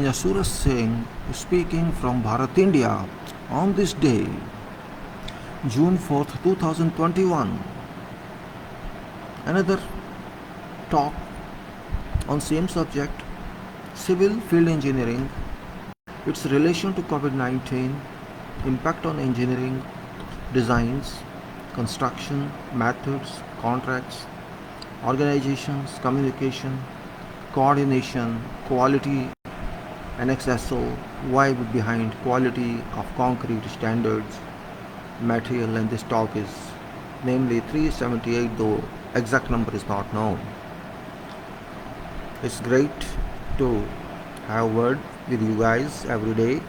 Engineer Suraj Singh speaking from Bharat, India on this day, June 4th, 2021. Another talk on same subject, civil field engineering, its relation to COVID-19, impact on engineering, designs, construction, methods, contracts, organizations, communication, coordination, quality, AnnexSL, why behind quality of concrete standards, material, and this talk is namely 378, though exact number is not known. It's great to have word with you guys every day,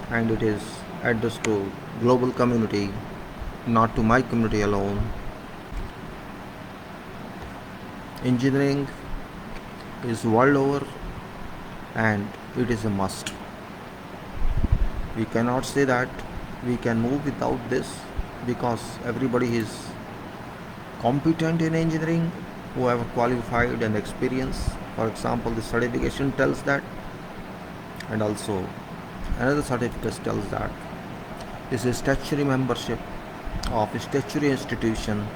and it is addressed to global community, not to my community alone. Engineering is world over and it is a must. We cannot say that we can move without this because everybody is competent in engineering who have qualified and experience. For example, the certification tells that, and also another certificate tells that this is statutory membership of a statutory institution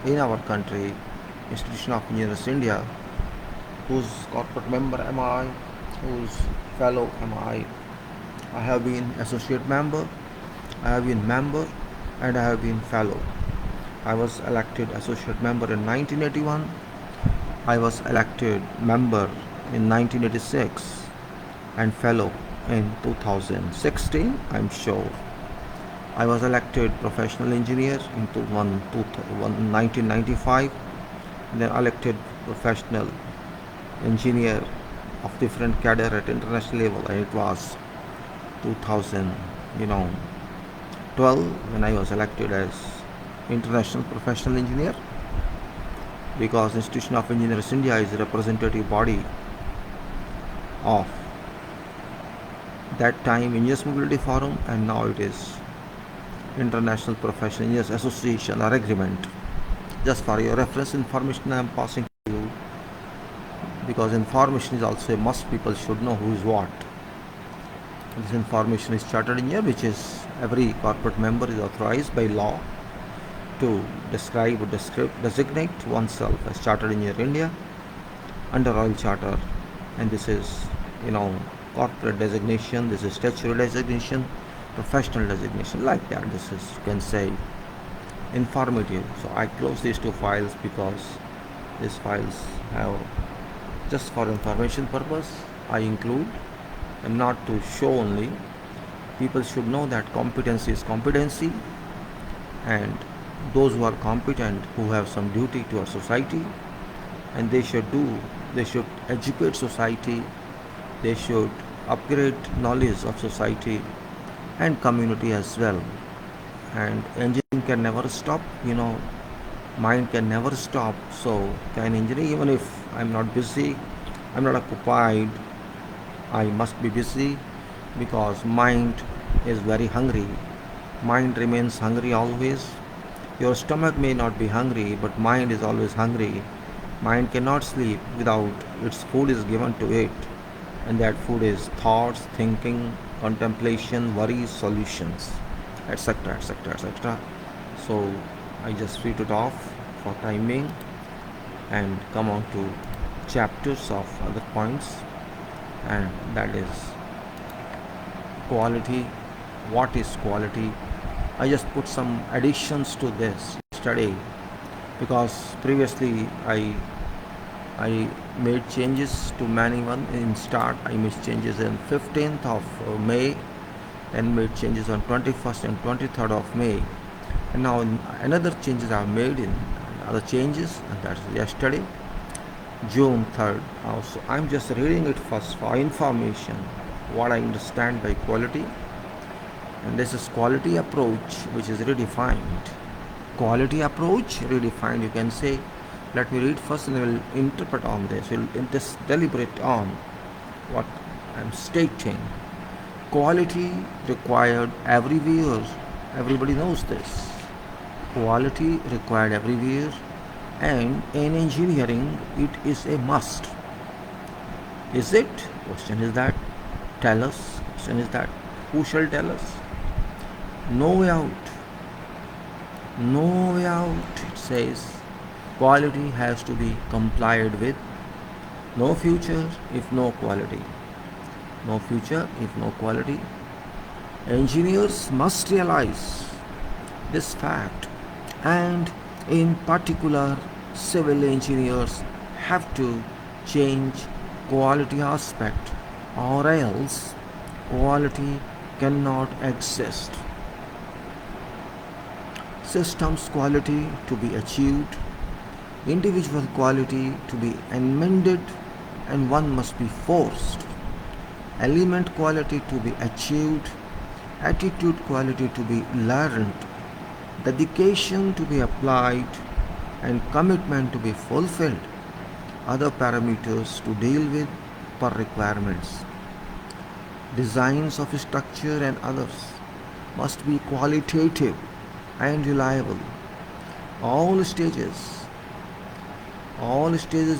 in our country, Institution of Engineers India, whose corporate member am I, whose fellow am I. I have been associate member, I have been member, and I have been fellow. I was elected associate member in 1981. I was elected member in 1986 and fellow in 2016, I'm sure. I was elected professional engineer in 1995, then elected professional engineer of different cadre at international level, and it was 2012 when I was elected as international professional engineer, because Institution of Engineers India is a representative body of that time Engineers Mobility Forum, and now it is International Professional Engineers Association or agreement. Just for your reference information I am passing to you, because information is also a must. People should know who is what. This information is chartered engineer, which is every corporate member is authorized by law to describe or designate oneself as Chartered Engineer India under Royal Charter, and this is corporate designation, this is statutory designation, professional designation, like that. This is, you can say, informative. So I close these two files because these files have just for information purpose I include, and not to show only. People should know that competency is competency, and those who are competent, who have some duty to our society, and they should educate society, they should upgrade knowledge of society and community as well. And engineering can never stop, mind can never stop. So can engineering, even if I'm not busy, I'm not occupied, I must be busy, because mind is very hungry. Mind remains hungry always. Your stomach may not be hungry, but mind is always hungry. Mind cannot sleep without its food is given to it, and that food is thoughts, thinking, contemplation, worries, solutions, etc., etc., etc. So I just read it off for time being and come on to chapters of other points, and that is quality. What is quality? I just put some additions to this study, because previously I made changes to many one. In start I made changes in 15th of May, then made changes on 21st and 23rd of May, and now another changes are made in other changes, and that's yesterday, June 3rd. So I'm just reading it first for information, what I understand by quality. And this is quality approach, which is redefined. Quality approach redefined, you can say. Let me read first and I will interpret on this. We'll deliberate on what I'm stating. Quality required everywhere. Everybody knows this. Quality required everywhere, and in engineering it is a must. Is it? Question is that tell us? Question is that, who shall tell us? No way out. No way out. It says quality has to be complied with. No future if no quality. No future if no quality. Engineers must realize this fact, and in particular, civil engineers have to change quality aspect, or else quality cannot exist. Systems quality to be achieved, individual quality to be amended, and one must be forced. Element quality to be achieved, attitude quality to be learned, dedication to be applied, and commitment to be fulfilled. Other parameters to deal with per requirements. Designs of structure and others must be qualitative and reliable. All stages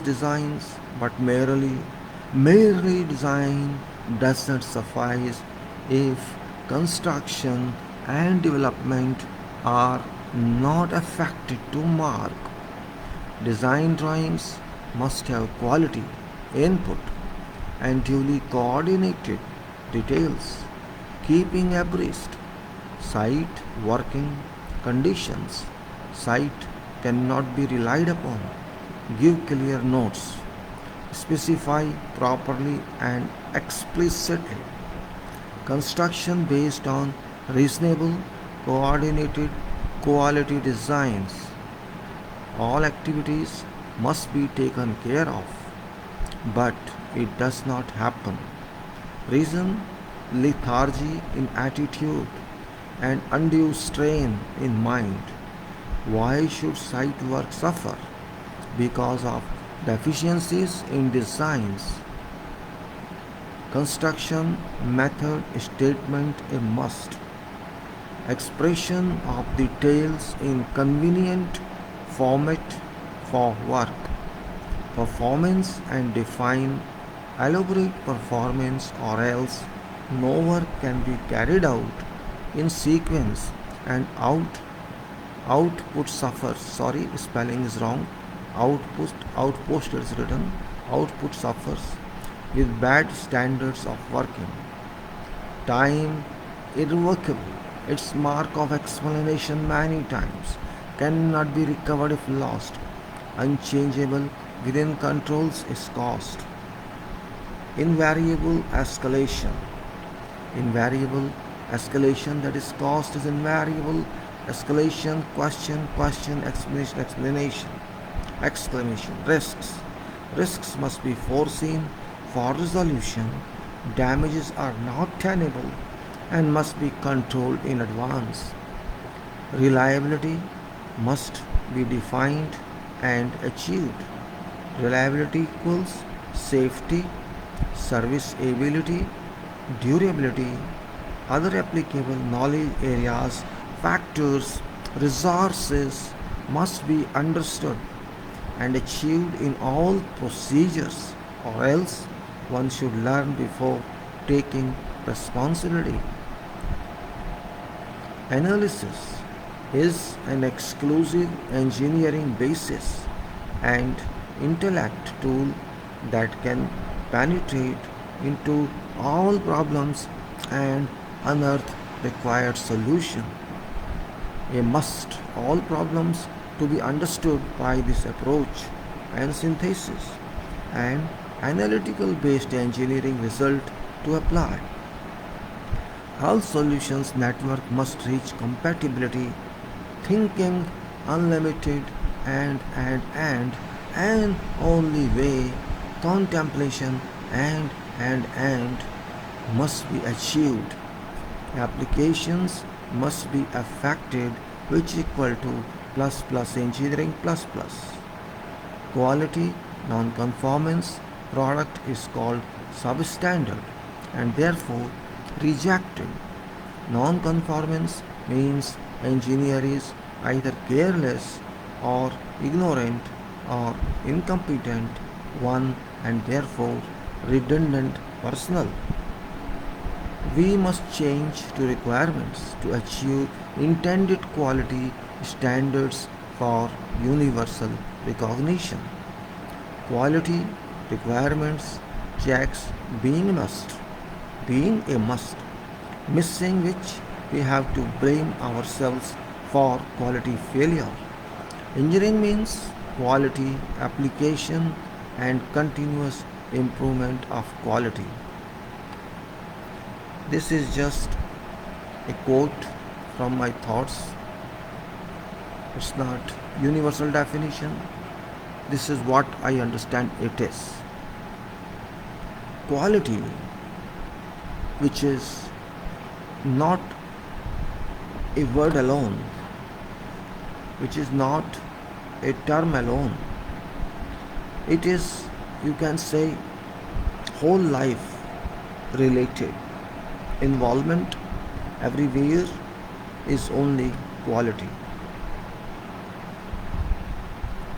designs, but merely design does not suffice if construction and development are not affected to mark. Design drawings must have quality input and duly coordinated details, keeping abreast site working conditions. Site cannot be relied upon. Give clear notes. Specify properly and explicitly. Construction based on reasonable, coordinated, quality designs. All activities must be taken care of, but it does not happen. Reason, lethargy in attitude and undue strain in mind. Why should site work suffer? Because of deficiencies in designs. Construction method statement a must. Expression of details in convenient format for work. Performance and define elaborate performance, or else no work can be carried out in sequence and output suffers. Sorry, spelling is wrong. Outpost is written. Output suffers with bad standards of working. Time irrevocable. Its mark of explanation many times cannot be recovered if lost. Unchangeable within controls is cost. Invariable escalation. Invariable escalation, that is, cost is invariable. Escalation, question, explanation. Exclamation. Risks must be foreseen for resolution. Damages are not tenable and must be controlled in advance. Reliability must be defined and achieved. Reliability equals safety, serviceability, durability, other applicable knowledge areas, factors, resources must be understood and achieved in all procedures, or else one should learn before taking responsibility. Analysis is an exclusive engineering basis and intellect tool that can penetrate into all problems and unearth required solution. A must, all problems to be understood by this approach and synthesis, and analytical based engineering result to apply. All solutions network must reach compatibility, thinking unlimited, and only way contemplation and must be achieved. Applications must be affected, which equal to plus engineering plus. Quality non-conformance product is called substandard and therefore rejected. Non-conformance means engineer is either careless or ignorant or incompetent one, and therefore redundant personnel. We must change to requirements to achieve intended quality standards for universal recognition. Quality requirements checks being a must, missing which we have to blame ourselves for quality failure. Engineering means quality, application, and continuous improvement of quality. This is just a quote from my thoughts. It's not universal definition. This is what I understand it is. Quality, which is not a word alone, which is not a term alone. It is, you can say, whole life related. Involvement everywhere is only quality.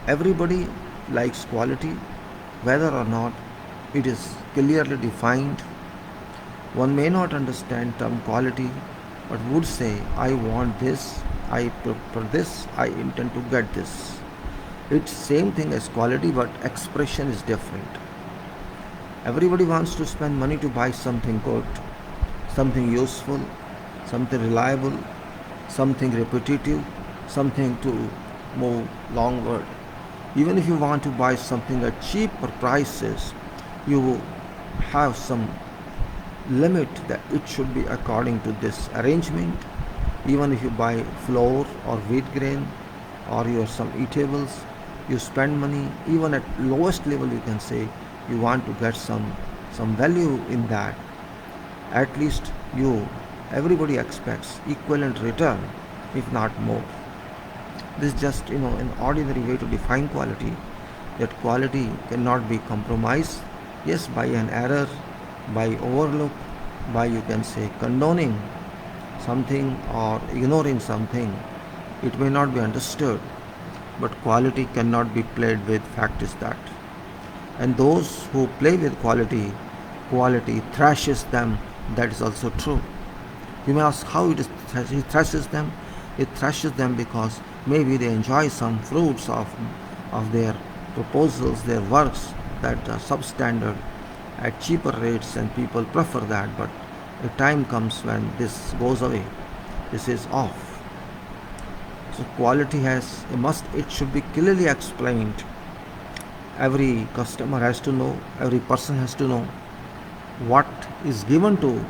Everybody likes quality, whether or not it is clearly defined. One may not understand term quality, but would say, I want this, I prefer this, I intend to get this. It's same thing as quality, but expression is different. Everybody wants to spend money to buy something good, something useful, something reliable, something repetitive, something to move longward. Even if you want to buy something at cheaper prices, you have some limit that it should be according to this arrangement. Even if you buy flour or wheat grain or your some eatables, you spend money. Even at lowest level, you can say you want to get some value in that. At least everybody expects equivalent return, if not more. This is just an ordinary way to define quality. That quality cannot be compromised. Yes, by an error, by overlook, by, you can say, condoning something or ignoring something, it may not be understood. But quality cannot be played with. Fact is that. And those who play with quality thrashes them. That is also true. You may ask how it thrashes them. It thrashes them because maybe they enjoy some fruits of their proposals, their works that are substandard at cheaper rates, and people prefer that. But a time comes when this goes away. This is off. So quality has a must. It should be clearly explained. Every customer has to know, every person has to know what is given to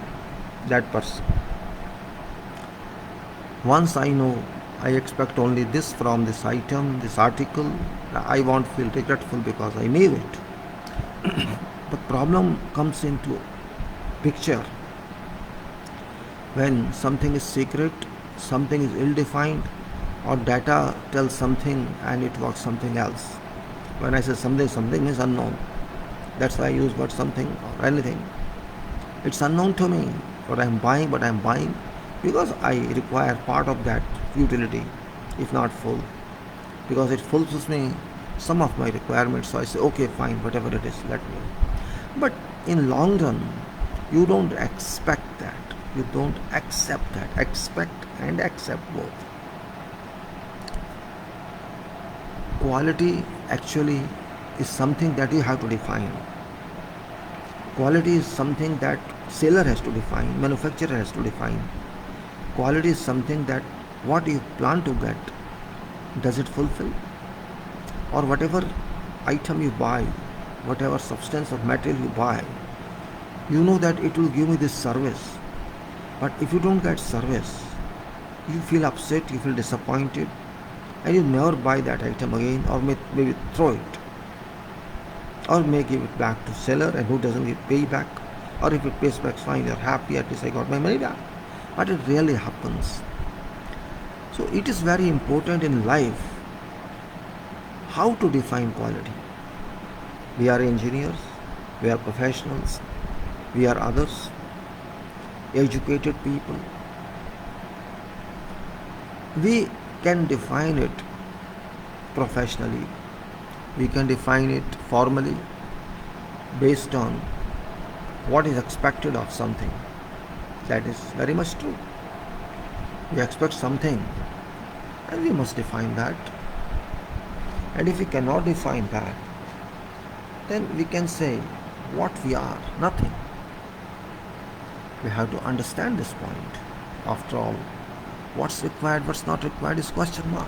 that person. Once I know I expect only this from this item, this article, I won't feel regretful because I knew it. The problem comes into picture when something is secret, something is ill-defined, or data tells something and it works something else. When I say something is unknown. That's why I use word something or anything. It's unknown to me what I'm buying, but I'm buying because I require part of that utility, if not full, because it fulfills me some of my requirements. So I say, okay, fine, whatever it is, let me. But in long run, you don't expect that. You don't accept that. Expect and accept both. Quality actually is something that you have to define. Quality is something that seller has to define, manufacturer has to define. Quality is something that what you plan to get, does it fulfill? Or whatever item you buy, whatever substance or material you buy, you know that it will give me this service. But if you don't get service, you feel upset, you feel disappointed, and you never buy that item again, or maybe throw it, or may give it back to seller, and who doesn't pay back, or if it pays back, fine, you're happy, at least I got my money back. But it really happens. So it is very important in life how to define quality. We are engineers, we are professionals, we are others, educated people. We can define it professionally, we can define it formally based on what is expected of something. That is very much true. We expect something and we must define that. And if we cannot define that, then we can say what we are, nothing. We have to understand this point. After all, what's required, what's not required is question mark.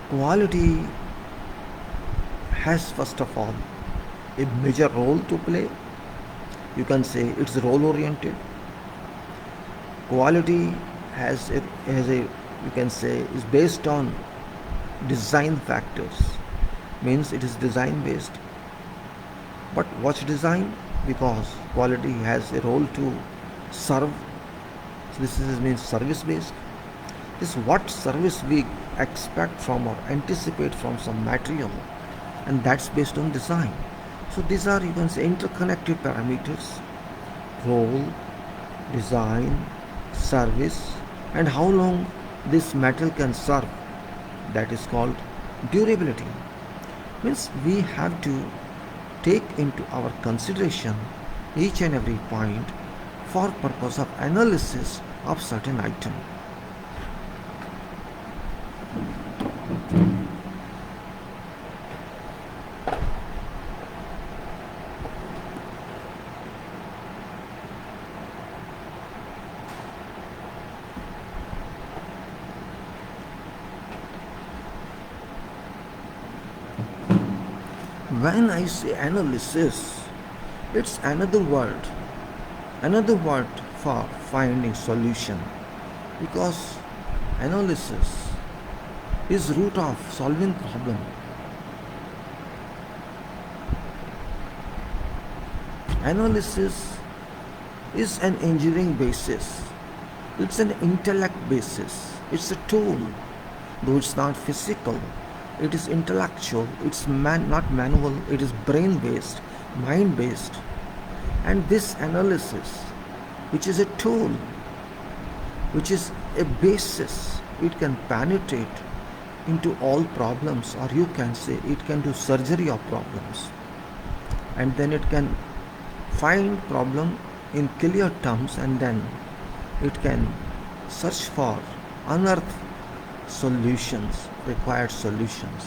Quality has first of all a major role to play. You can say it's role oriented. Quality has a you can say is based on design factors, means it is design based. But what's design? Because quality has a role to serve. So this means service based. This is what service we expect from or anticipate from some material, and that's based on design. So these are, you can say, interconnected parameters: role, design, service, and how long this material can serve. That is called durability. Means we have to take into our consideration each and every point for purpose of analysis of certain item. When I say analysis, it's another word for finding solution, because analysis is root of solving problem. Analysis is an engineering basis, it's an intellect basis, it's a tool, though it's not physical. It is intellectual, it's not manual, it is brain based, mind based. And this analysis, which is a tool, which is a basis, it can penetrate into all problems, or you can say it can do surgery of problems. And then it can find problem in clear terms, and then it can search for, unearth solutions, required solutions.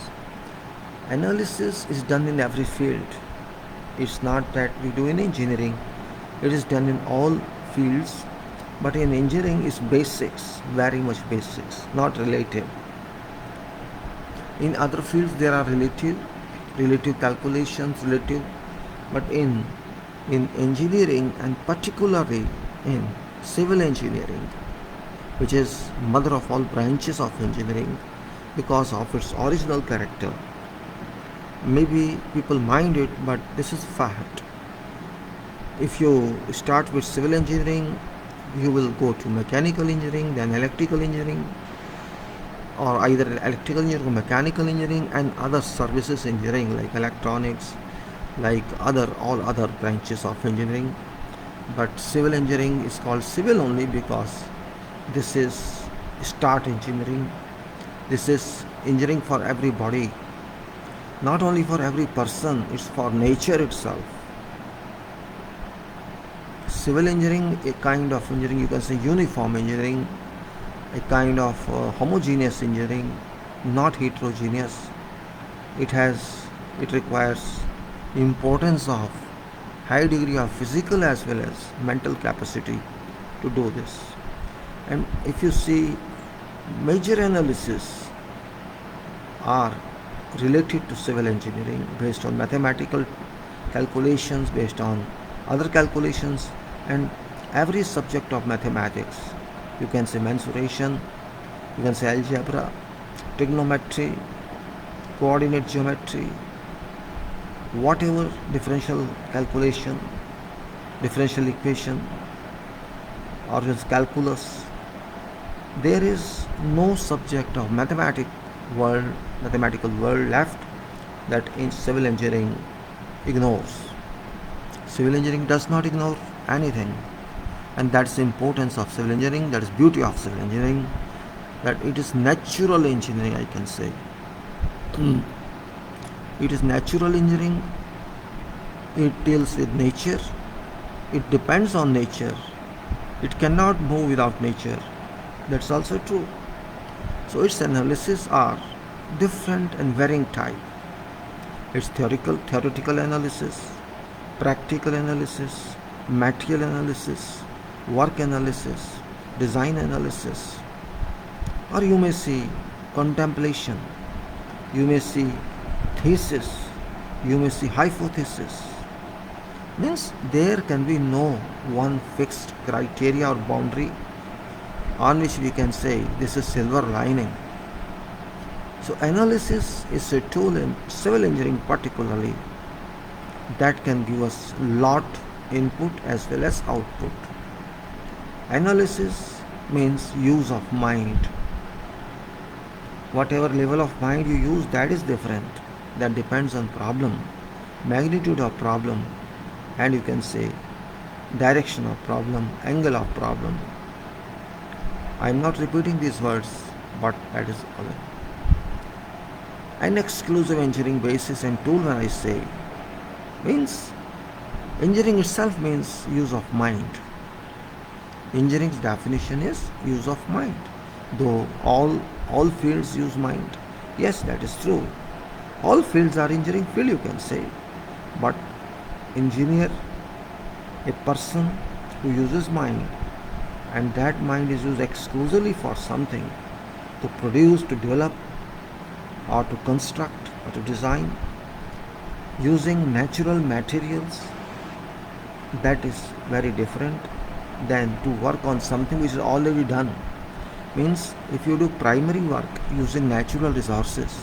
Analysis is done in every field. It's not that we do in engineering, it is done in all fields, but in engineering is basics, very much basics, not relative. In other fields there are relative calculations, but in engineering, and particularly in civil engineering, which is mother of all branches of engineering because of its original character. Maybe people mind it, but this is fact. If you start with civil engineering, you will go to mechanical engineering, then electrical engineering, or either electrical engineering or mechanical engineering, and other services engineering like electronics, like all other branches of engineering. But civil engineering is called civil only because this is start engineering. This is engineering for everybody, not only for every person, it's for nature itself. Civil engineering, a kind of engineering, you can say uniform engineering, a kind of homogeneous engineering, not heterogeneous. It requires importance of high degree of physical as well as mental capacity to do this. And if you see, major analysis are related to civil engineering based on mathematical calculations, based on other calculations, and every subject of mathematics. You can say mensuration, you can say algebra, trigonometry, coordinate geometry, whatever, differential calculation, differential equation, or just calculus. There is no subject of mathematical world left that in civil engineering ignores. Civil engineering does not ignore anything, and that's the importance of civil engineering, that is beauty of civil engineering, that it is natural engineering, I can say. It is natural engineering, it deals with nature, it depends on nature, It cannot move without nature. That's also true. So its analysis are different and varying type. It's theoretical analysis, practical analysis, material analysis, work analysis, design analysis, or you may see contemplation, you may see thesis, you may see hypothesis. Means there can be no one fixed criteria or boundary on which we can say this is silver lining. So analysis is a tool in civil engineering particularly that can give us lot input as well as output. Analysis means use of mind. Whatever level of mind you use, that is different. That depends on problem, magnitude of problem, and you can say direction of problem, angle of problem. I am not repeating these words, but that is all. An exclusive engineering basis and tool, when I say, means engineering itself means use of mind. Engineering's definition is use of mind. Though all fields use mind. Yes, that is true. All fields are engineering field, you can say. But engineer, a person who uses mind, and that mind is used exclusively for something, to produce, to develop, or to construct, or to design, using natural materials, that is very different than to work on something which is already done. Means if you do primary work using natural resources,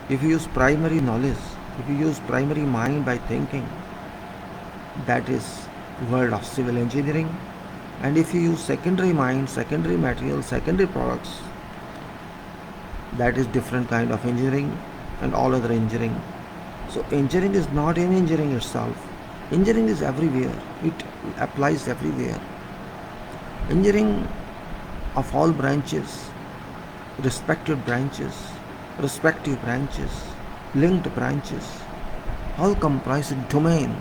if you use primary knowledge, if you use primary mind by thinking, that is world of civil engineering. And if you use secondary mind, secondary materials, secondary products, that is different kind of engineering and all other engineering. So engineering is not in engineering itself. Engineering is everywhere. It applies everywhere. Engineering of all branches, respective branches, linked branches, all comprise a domain.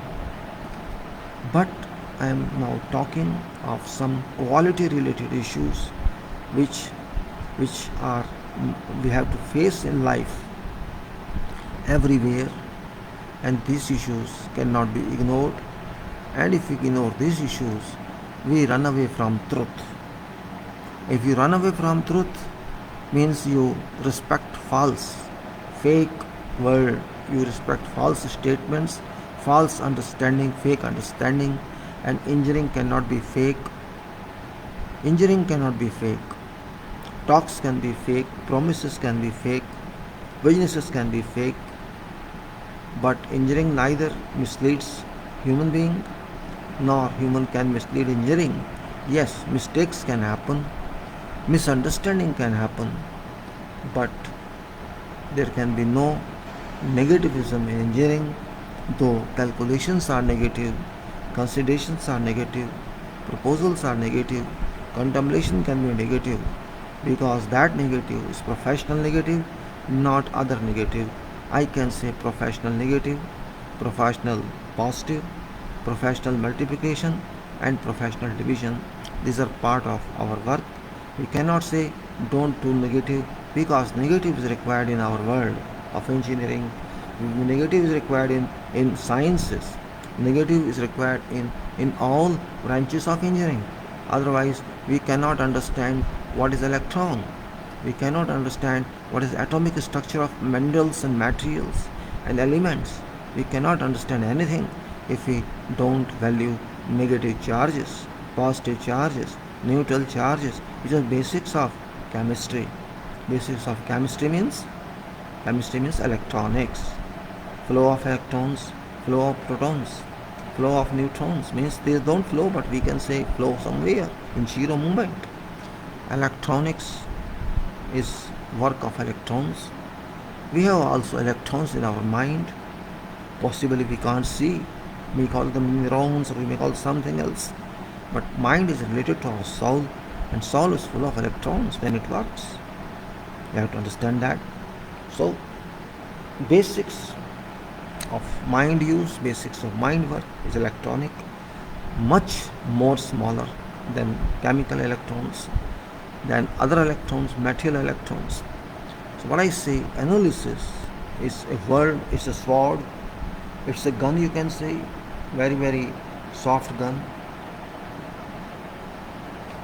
But I am now talking of some quality related issues which are we have to face in life everywhere, and these issues cannot be ignored. And if we ignore these issues, we run away from truth. If you run away from truth, means you respect false, fake word, you respect false statements, false understanding, fake understanding, and engineering cannot be fake. Engineering cannot be fake. Talks can be fake, promises can be fake, businesses can be fake, but engineering neither misleads human being nor human can mislead engineering. Yes, mistakes can happen, misunderstanding can happen, but there can be no negativism in engineering. Though calculations are negative, considerations are negative, proposals are negative, contemplation can be negative, because that negative is professional negative, not other negative. I can say professional negative, professional positive, professional multiplication, and professional division. These are part of our work. We cannot say don't do negative, because negative is required in our world of engineering. Negative is required in sciences. Negative is required in all branches of engineering. Otherwise, we cannot understand what is electron. We cannot understand what is atomic structure of minerals and materials and elements. We cannot understand anything if we don't value negative charges, positive charges, neutral charges, which are basics of chemistry. Basics of chemistry means electronics. Flow of electrons, flow of protons, flow of neutrons, means they don't flow, but we can say flow somewhere in zero movement. Electronics is work of electrons. We have also electrons in our mind. Possibly we can't see. We call them neurons, or we may call something else. But mind is related to our soul, and soul is full of electrons when it works. You have to understand that. So basics of mind use, basics of mind work is electronic, much more smaller then chemical electrons, then other electrons, material electrons. So what I say, analysis is a word, it's a sword, it's a gun, you can say, very, very soft gun.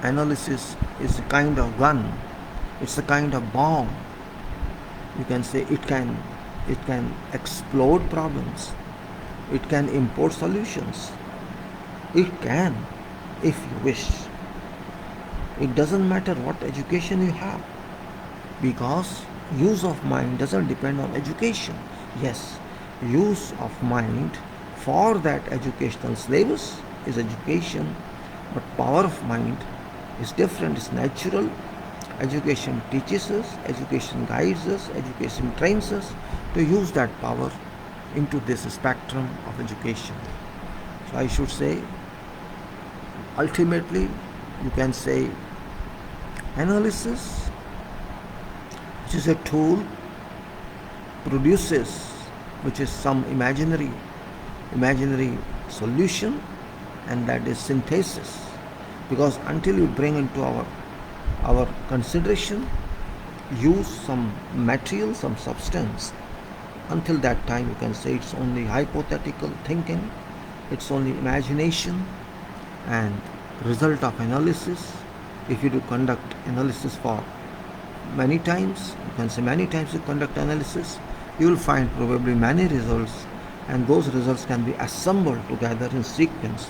Analysis is a kind of gun, it's a kind of bomb. You can say it can explode problems, it can import solutions, it can, if you wish. It doesn't matter what education you have, because use of mind doesn't depend on education. Yes, use of mind for that educational syllabus is education, but power of mind is different, it's natural. Education teaches us, education guides us, education trains us to use that power into this spectrum of education. So I should say, ultimately, you can say analysis, which is a tool, produces, which is some imaginary solution, and that is synthesis. Because until you bring into our consideration, use some material, some substance, until that time you can say it's only hypothetical thinking, it's only imagination. And result of analysis, if you do conduct analysis for many times, you can say many times you conduct analysis, you will find probably many results, and those results can be assembled together in sequence,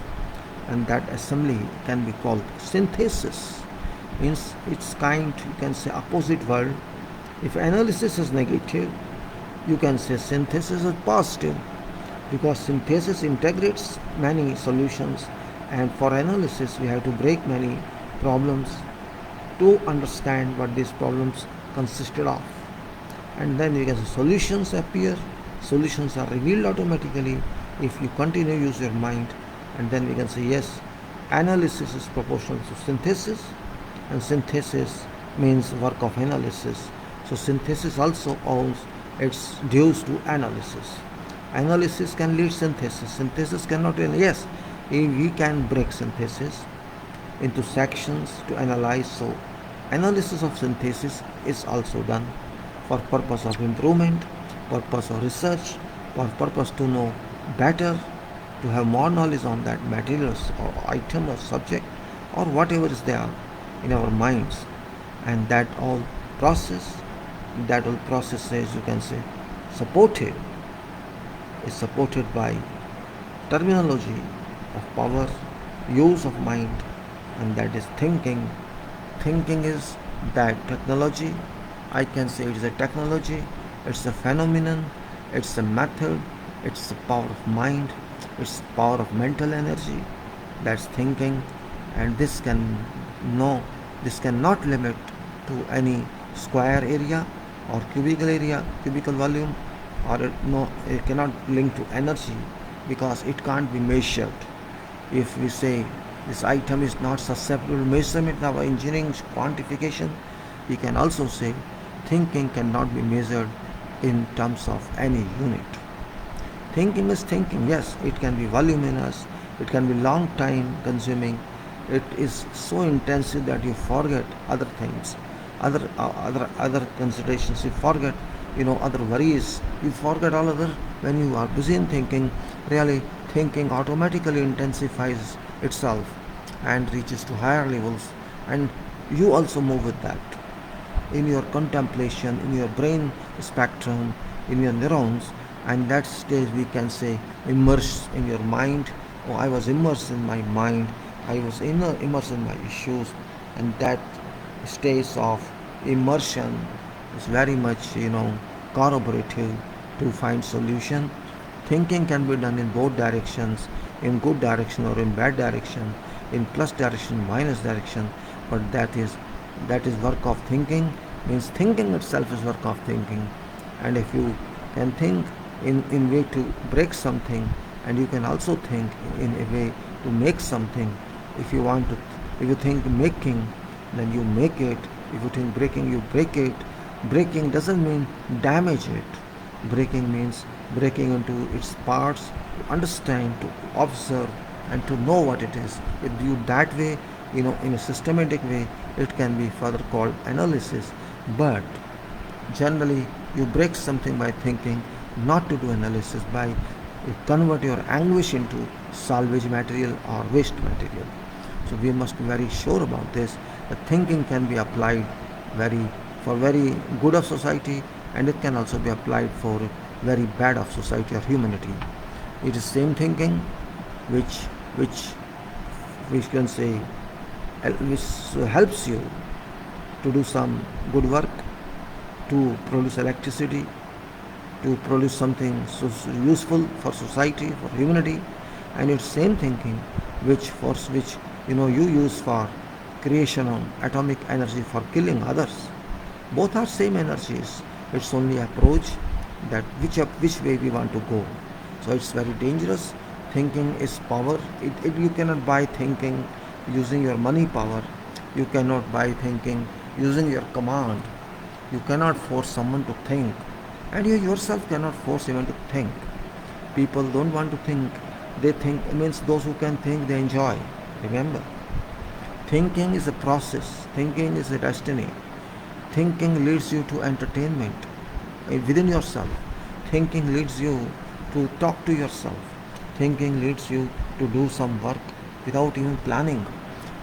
and that assembly can be called synthesis. Means it's kind, you can say, opposite word. If analysis is negative, you can say synthesis is positive, because synthesis integrates many solutions, and for analysis we have to break many problems to understand what these problems consisted of. And then you can say solutions appear, solutions are revealed automatically if you continue to use your mind. And then we can say yes, analysis is proportional to synthesis, and synthesis means work of analysis. So synthesis also owes its dues to analysis. Analysis can lead synthesis. Synthesis cannot. Yes, we can break synthesis into sections to analyze. So analysis of synthesis is also done for purpose of improvement, purpose of research, for purpose to know better, to have more knowledge on that material or item or subject or whatever is there in our minds. And that all process is, you can say, supported by terminology of power, use of mind, and that is thinking. Thinking is that technology. I can say it is a technology, it's a phenomenon, it's a method, it's the power of mind, it's the power of mental energy. That's thinking, and this cannot limit to any square area or cubical volume, or it cannot link to energy, because it can't be measured. If we say this item is not susceptible to measurement in our engineering quantification, we can also say thinking cannot be measured in terms of any unit. Thinking is thinking, yes, it can be voluminous, it can be long time consuming, it is so intensive that you forget other things, other considerations, you forget other worries, you forget all other. When you are busy in thinking, really thinking automatically intensifies itself and reaches to higher levels, and you also move with that in your contemplation, in your brain spectrum, in your neurons. And that stage we can say immerse in your mind. Oh, I was immersed in my mind, I was immersed in my issues. And that stage of immersion is very much corroborative to find solution. Thinking can be done in both directions, in good direction or in bad direction, in plus direction, minus direction, but that is work of thinking. Means thinking itself is work of thinking. And if you can think in way to break something, and you can also think in a way to make something. If you think making, then you make it. If you think breaking, you break it. Breaking doesn't mean damage it. Breaking means breaking into its parts, to understand, to observe, and to know what it is. If you that way, in a systematic way, it can be further called analysis. But generally, you break something by thinking, not to do analysis, by you convert your anguish into salvage material or waste material. So we must be very sure about this. That thinking can be applied very for very good of society, and it can also be applied for very bad of society or humanity. It is same thinking which which which can say which helps you to do some good work, to produce electricity, to produce something so useful for society, for humanity, and it's same thinking which you use for creation of atomic energy for killing others. Both are same energies. It's only approach that which way we want to go. So it's very dangerous. Thinking is power. You cannot buy thinking using your money power. You cannot buy thinking using your command. You cannot force someone to think, and you yourself cannot force anyone to think. People don't want to think. They think, it means those who can think, they enjoy. Remember, thinking is a process. Thinking is a destiny. Thinking leads you to entertainment within yourself. Thinking leads you to talk to yourself. Thinking leads you to do some work without even planning.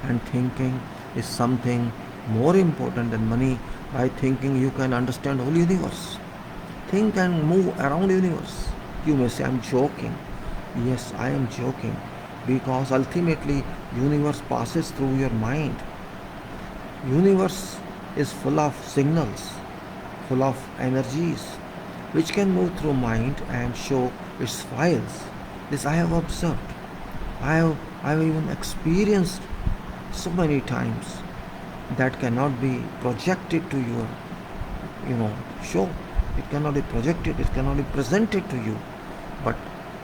And thinking is something more important than money. By thinking, you can understand whole universe. Think and move around universe. You may say, I'm joking. Yes, I am joking, because ultimately universe passes through your mind. Universe is full of signals, full of energies, which can move through mind and show its files. This I have observed. I have even experienced so many times. That cannot be projected to your show. It cannot be projected, it cannot be presented to you, but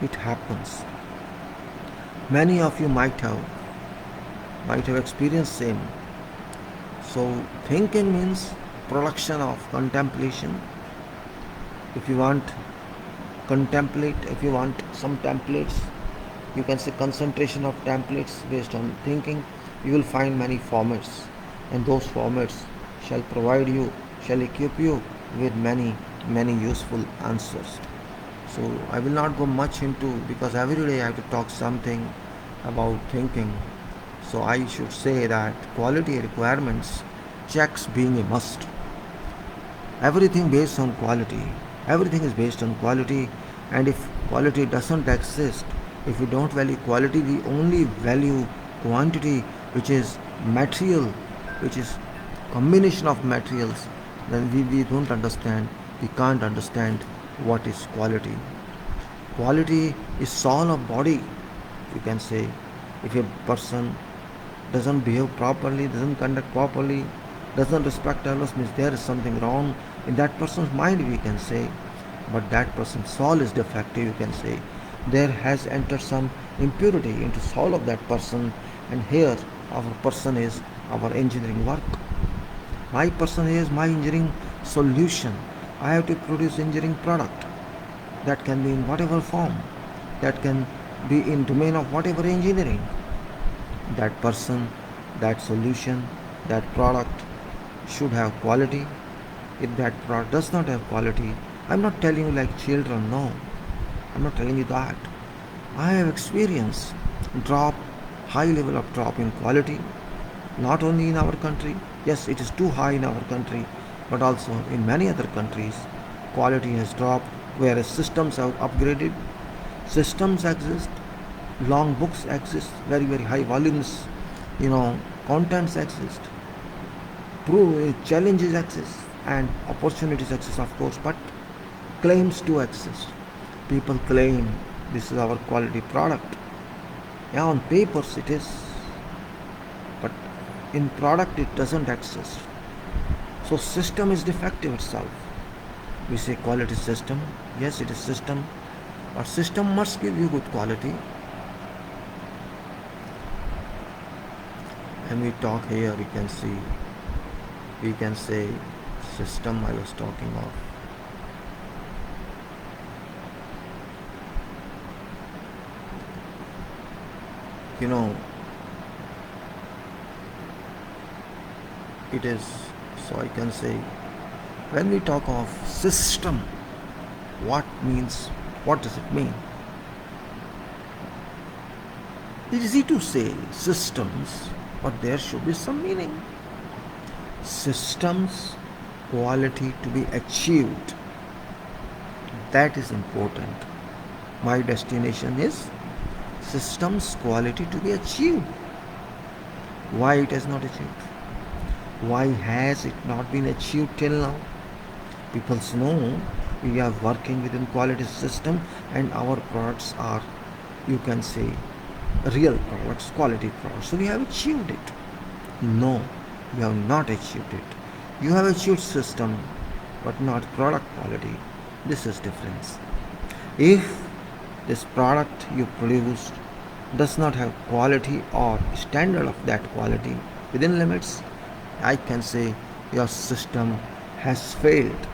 it happens. Many of you might have experienced same. So thinking means production of contemplation. If you want if you want some templates, you can say concentration of templates based on thinking. You will find many formats, and those formats shall equip you with many useful answers. So I will not go much into, because every day I have to talk something about thinking. So I should say that quality requirements checks being a must. Everything based on quality. Everything is based on quality, and if quality doesn't exist, if we don't value quality, we only value quantity, which is material, which is combination of materials, then we don't understand, we can't understand what is quality. Quality is soul of body, you can say. If a person doesn't behave properly, doesn't conduct properly, doesn't respect others, means there is something wrong in that person's mind, we can say. But that person's soul is defective, you can say. There has entered some impurity into soul of that person, and here our person is our engineering work. My person is my engineering solution. I have to produce engineering product. That can be in whatever form. That can be in domain of whatever engineering. That person, that solution, that product should have quality. If that product does not have quality, I'm not telling you like children, no. I'm not telling you that. I have experienced high level of drop in quality, not only in our country. Yes, it is too high in our country, but also in many other countries. Quality has dropped, whereas systems have upgraded. Systems exist, long books exist, very high volumes, contents exist, challenges exist, and opportunities exist, of course, but claims to exist. People claim this is our quality product. Yeah, on papers it is, but in product it doesn't exist. So system is defective itself. We say quality system. Yes, it is system, but system must give you good quality. And we talk here, we can say system I was talking of. it is. So I can say, when we talk of system, what does it mean? It's easy to say systems, but there should be some meaning. Systems quality to be achieved, that is important. My destination is systems quality to be achieved. Why it has not achieved? Why has it not been achieved till now? People know we are working within quality system and our products are, you can say, real products, quality products. So we have achieved it. No, you have not achieved it. You have achieved system, but not product quality. This is difference. If this product you produced does not have quality or standard of that quality within limits, I can say your system has failed.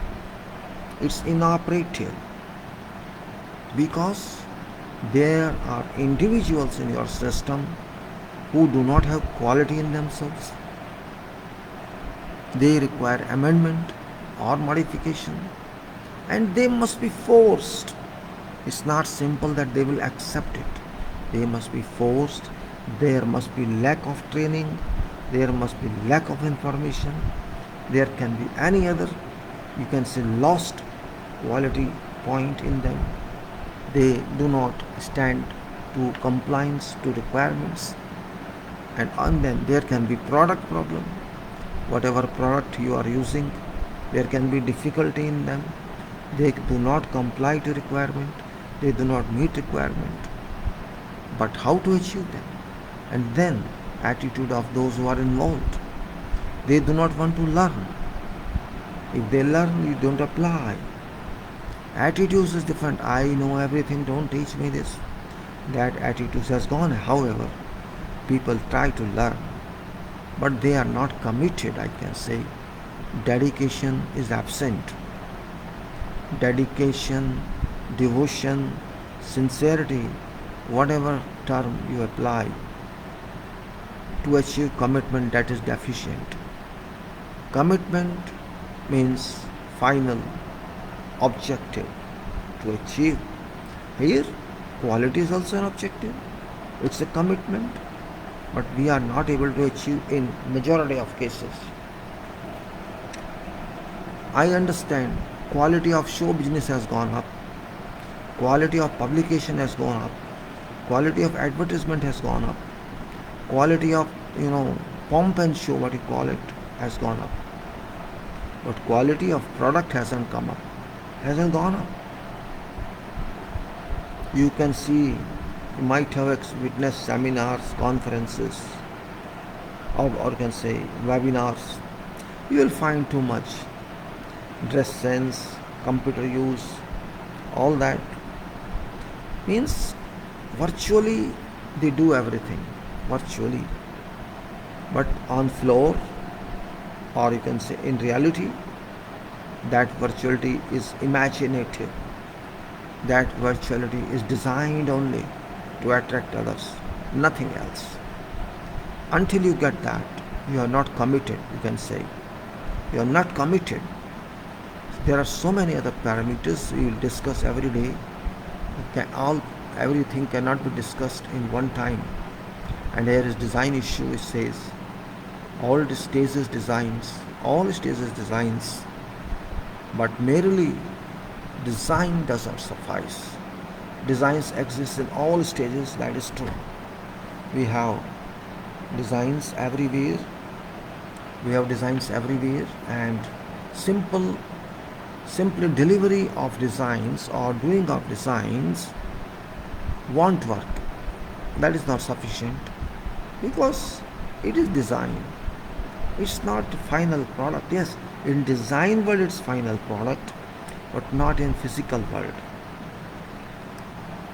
It's inoperative because there are individuals in your system who do not have quality in themselves. They require amendment or modification, and they must be forced. It's not simple that they will accept it. They must be forced. There must be lack of training. There must be lack of information. There can be any other, you can say, lost quality point in them. They do not stand to compliance to requirements, and then there can be product problem. Whatever product you are using, there can be difficulty in them. They do not comply to requirement. They do not meet requirement. But how to achieve them? And then attitude of those who are involved. They do not want to learn. If they learn, you don't apply. Attitudes is different. I know everything, don't teach me this. That attitude has gone. However, people try to learn, but they are not committed, I can say. Dedication is absent. Dedication, devotion, sincerity, whatever term you apply, to achieve commitment, that is deficient. Commitment means final objective to achieve. Here, quality is also an objective. It's a commitment, but we are not able to achieve in majority of cases. I understand quality of show business has gone up, quality of publication has gone up, quality of advertisement has gone up, quality of pump and show, what you call it, has gone up, but quality of product hasn't come up, hasn't gone up. You can see, you might have witnessed seminars, conferences, or can say webinars. You will find too much dress sense, computer use, all that. Means virtually they do everything, virtually. But on floor, or you can say in reality, that virtuality is imaginative. That virtuality is designed only to attract others, nothing else. Until you get that, you are not committed, you can say. You are not committed. There are so many other parameters we will discuss every day. Everything cannot be discussed in one time. And here is design issue. It says all stages designs, but merely design does not suffice. Designs exist in all stages, that is true. We have designs everywhere. And simply delivery of designs or doing of designs won't work. That is not sufficient, because it is design. It's not the final product. Yes, in design world it's final product, but not in physical world.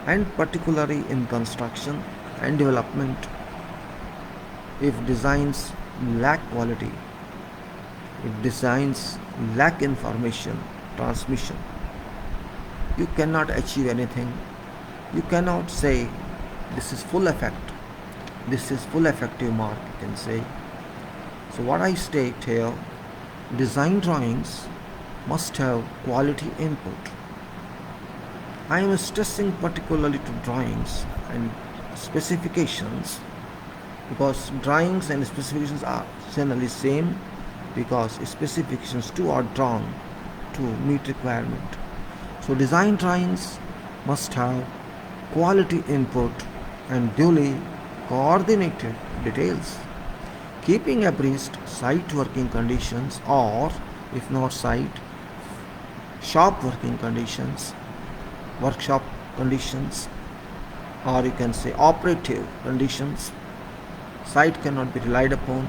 And particularly in construction and development, if designs lack quality, if designs lack information transmission, you cannot achieve anything. You cannot say this is full effect, this is full effective mark, you can say. So what I state here, design drawings must have quality input. I am stressing particularly to drawings and specifications because drawings and specifications are generally same, because specifications too are drawn to meet requirement. So design drawings must have quality input and duly coordinated details, keeping abreast site working conditions, or if not site, shop working conditions, workshop conditions, or you can say operative conditions. Site cannot be relied upon.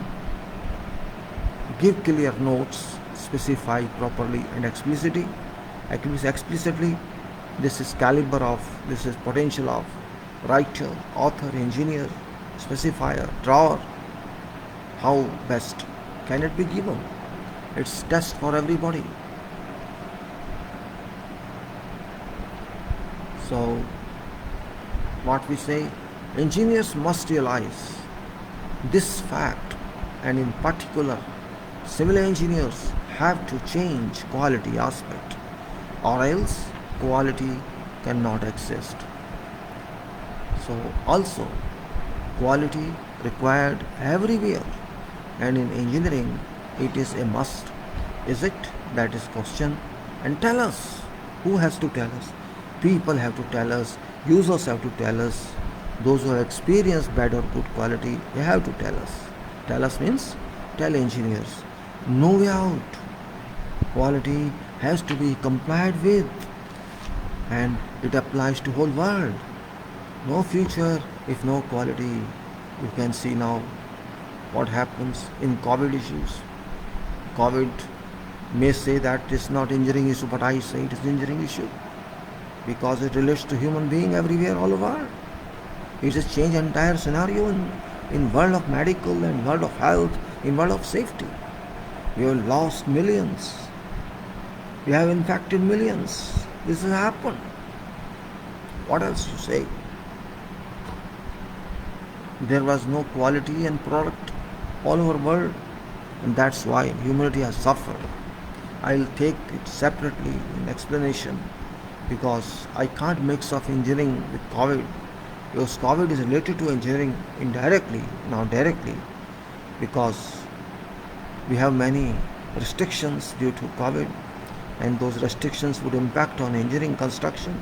Give clear notes, specify properly and explicitly. This is caliber of, this is potential of writer, author, engineer, specifier, drawer. How best can it be given? It's test for everybody. So what we say, engineers must realize this fact, and in particular civil engineers have to change quality aspect, or else quality cannot exist. So also quality required everywhere, and in engineering it is a must. Is it? That is question. And tell us. Who has to tell us? People have to tell us, users have to tell us. Those who have experienced bad or good quality, they have to tell us. Tell us means tell engineers. No way out. Quality has to be complied with, and it applies to whole world. No future if no quality. You can see now what happens in COVID issues. COVID may say that it's not engineering issue, but I say it is engineering issue because it relates to human being everywhere, all over. It has changed entire scenario in world of medical and world of health, in world of safety. We have lost millions. We have infected millions. This has happened. What else you say? There was no quality and product all over world, and that's why humanity has suffered. I'll take it separately in explanation because I can't mix up engineering with COVID, because COVID is related to engineering indirectly, not directly, because we have many restrictions due to COVID, and those restrictions would impact on engineering construction,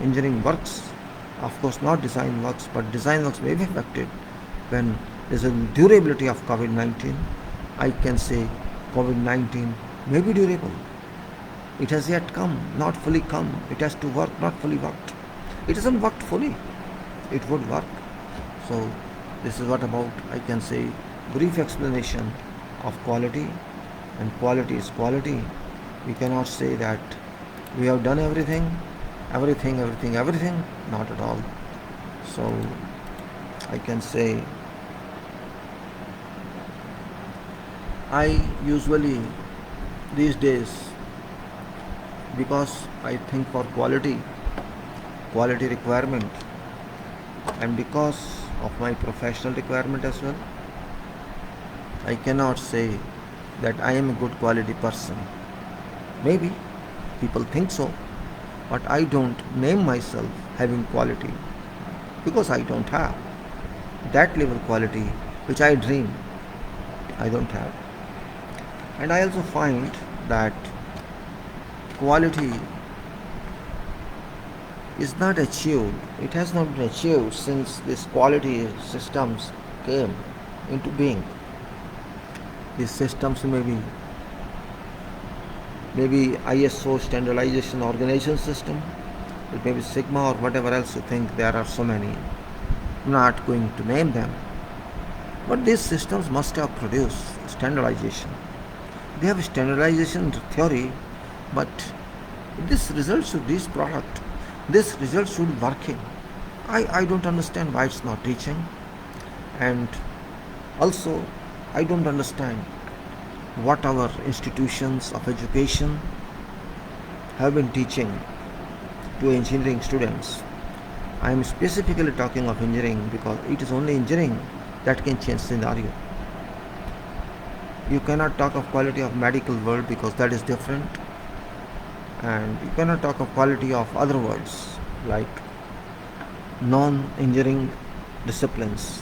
engineering works. Of course, not design works, but design works may be affected when there's a durability of COVID-19. I can say COVID-19 may be durable. It has yet come, not fully come. It has to work, not fully worked. It hasn't worked fully. It would work. So this is what about, I can say, brief explanation of quality. And quality is quality. We cannot say that we have done everything. Not at all. So I can say I usually these days, because I think for quality requirement, and because of my professional requirement as well, I cannot say that I am a good quality person. Maybe people think so, but I don't name myself having quality because I don't have that level quality which I dream. I don't have. And I also find that quality is not achieved. It has not been achieved since these quality systems came into being. These systems may be ISO standardization organization system, it may be Sigma or whatever else you think. There are so many. I'm not going to name them. But these systems must have produced standardization. They have standardization theory, but this results to this product. This results should be working. I don't understand why it's not reaching. And also, I don't understand what our institutions of education have been teaching to engineering students. I am specifically talking of engineering because it is only engineering that can change scenario. You cannot talk of quality of medical world because that is different, and you cannot talk of quality of other worlds like non-engineering disciplines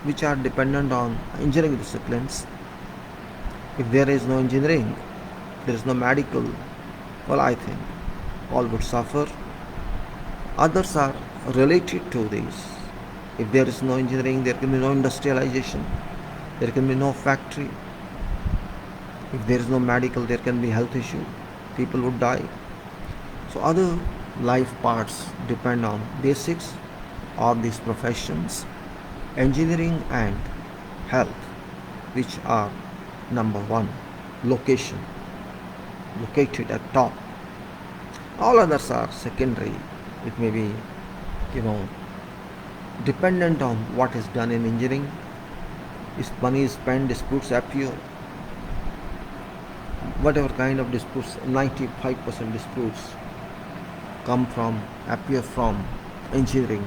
which are dependent on engineering disciplines. If there is no engineering, there is no medical, well, I think all would suffer. Others are related to these. If there is no engineering, there can be no industrialization, there can be no factory. If there is no medical, there can be health issue, people would die. So other life parts depend on basics of these professions, engineering and health, which are number one, location, located at top. All others are secondary. It may be, dependent on what is done in engineering. If money is spent, disputes appear. Whatever kind of disputes, 95% disputes appear from engineering.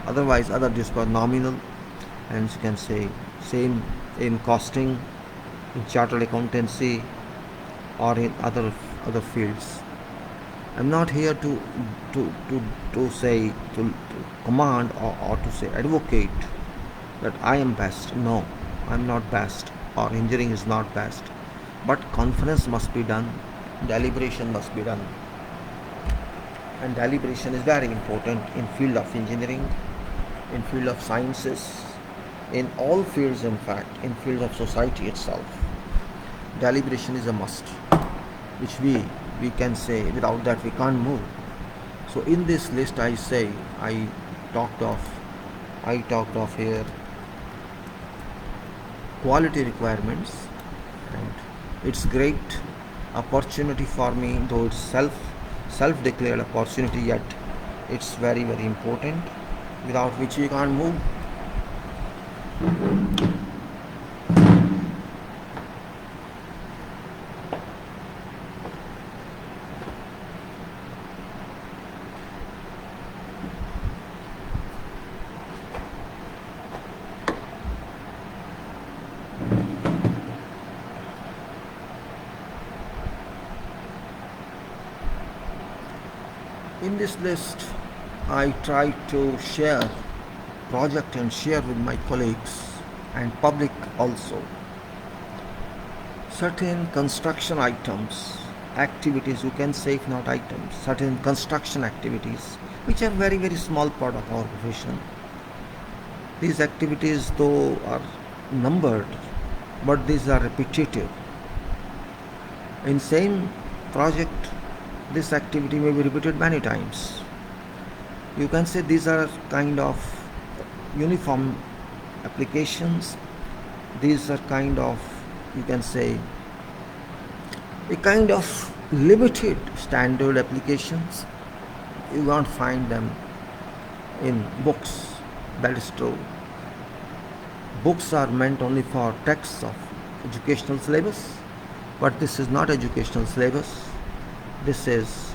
Otherwise, other disputes are nominal, and you can say same in costing, in chartered accountancy, or in other fields. I'm not here to say to command or to say advocate that I am best. No, I'm not best, or engineering is not best. But conference must be done, deliberation must be done, and deliberation is very important in field of engineering, in field of sciences, in all fields, in fact, in field of society itself. Deliberation is a must, which we can say without that we can't move. So in this list, I talked of here quality requirements, and it's great opportunity for me, though it's self-declared opportunity, yet it's very, very important, without which you can't move. In this list, I try to share project and share with my colleagues and public also certain construction items, activities, you can say, if not items, certain construction activities which are very, very small part of our profession. These activities though are numbered, but these are repetitive. In same project, this activity may be repeated many times. You can say these are kind of uniform applications. These are kind of, you can say, a kind of limited standard applications. You won't find them in books. That is true. Books are meant only for texts of educational syllabus, but this is not educational syllabus. This is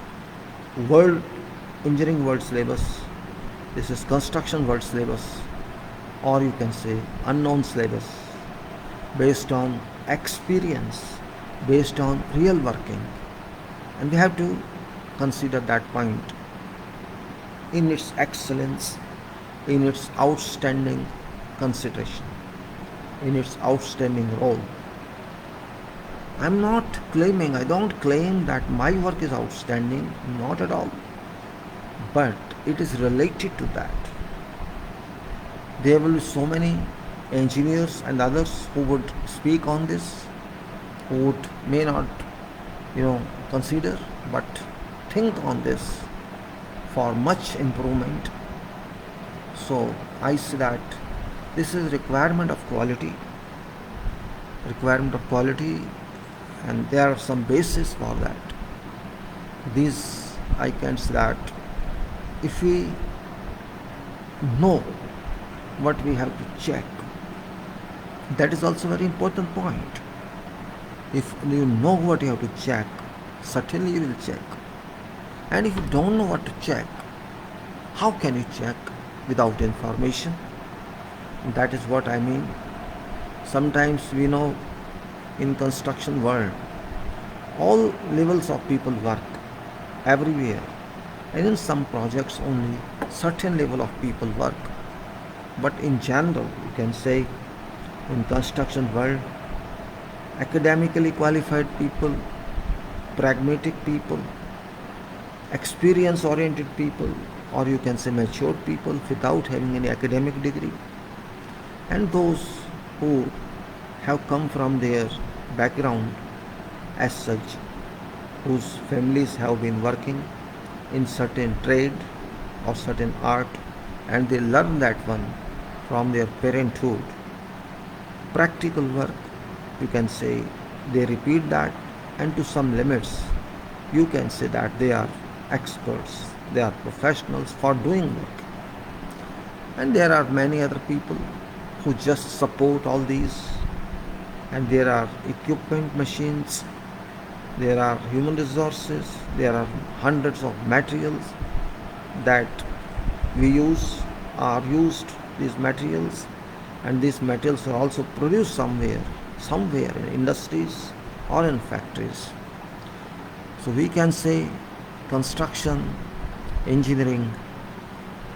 engineering world syllabus. This is construction world syllabus, or you can say unknown syllabus, based on experience, based on real working. And we have to consider that point in its excellence, in its outstanding consideration, in its outstanding role. I don't claim that my work is outstanding, not at all. But it is related to that. There will be so many engineers and others who would speak on this, who may not, consider, but think on this for much improvement. So I see that this is requirement of quality, and there are some basis for that. This, I can say that if we know what we have to check, that is also a very important point. If you know what you have to check, certainly you will check. And if you don't know what to check, how can you check without information? That is what I mean. Sometimes we know in construction world. All levels of people work everywhere, and in some projects only certain level of people work. But in general, you can say in construction world, academically qualified people, pragmatic people, experience oriented people, or you can say mature people without having any academic degree, and those who have come from their background as such, whose families have been working in certain trade or certain art, and they learn that one from their parenthood. Practical work, you can say they repeat that, and to some limits you can say that they are experts, they are professionals for doing work. And there are many other people who just support all these, and there are equipment, machines, there are human resources, there are hundreds of materials that we use, are used, these materials, and these materials are also produced somewhere in industries or in factories. So we can say construction engineering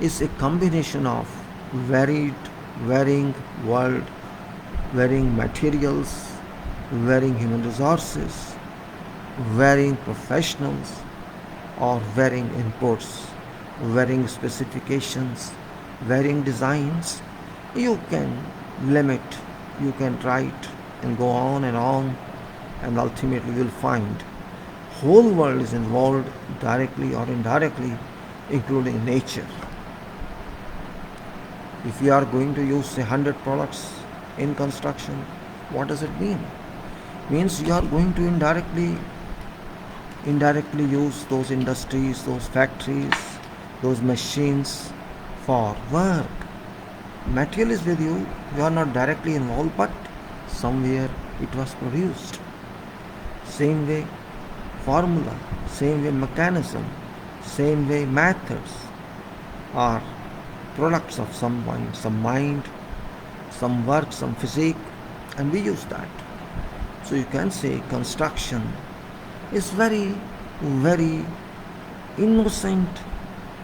is a combination of varying world, varying materials, varying human resources, varying professionals, or varying inputs, varying specifications, varying designs. You can limit, you can write and go on, and ultimately you'll find whole world is involved directly or indirectly, including nature. If you are going to use say 100 products in construction, what does it mean? Means you are going to indirectly use those industries, those factories, those machines for work. Material is with you, you are not directly involved, but somewhere it was produced. Same way formula, same way mechanism, same way methods are products of some mind, some work, some physique, and we use that. So you can say construction is very, very innocent,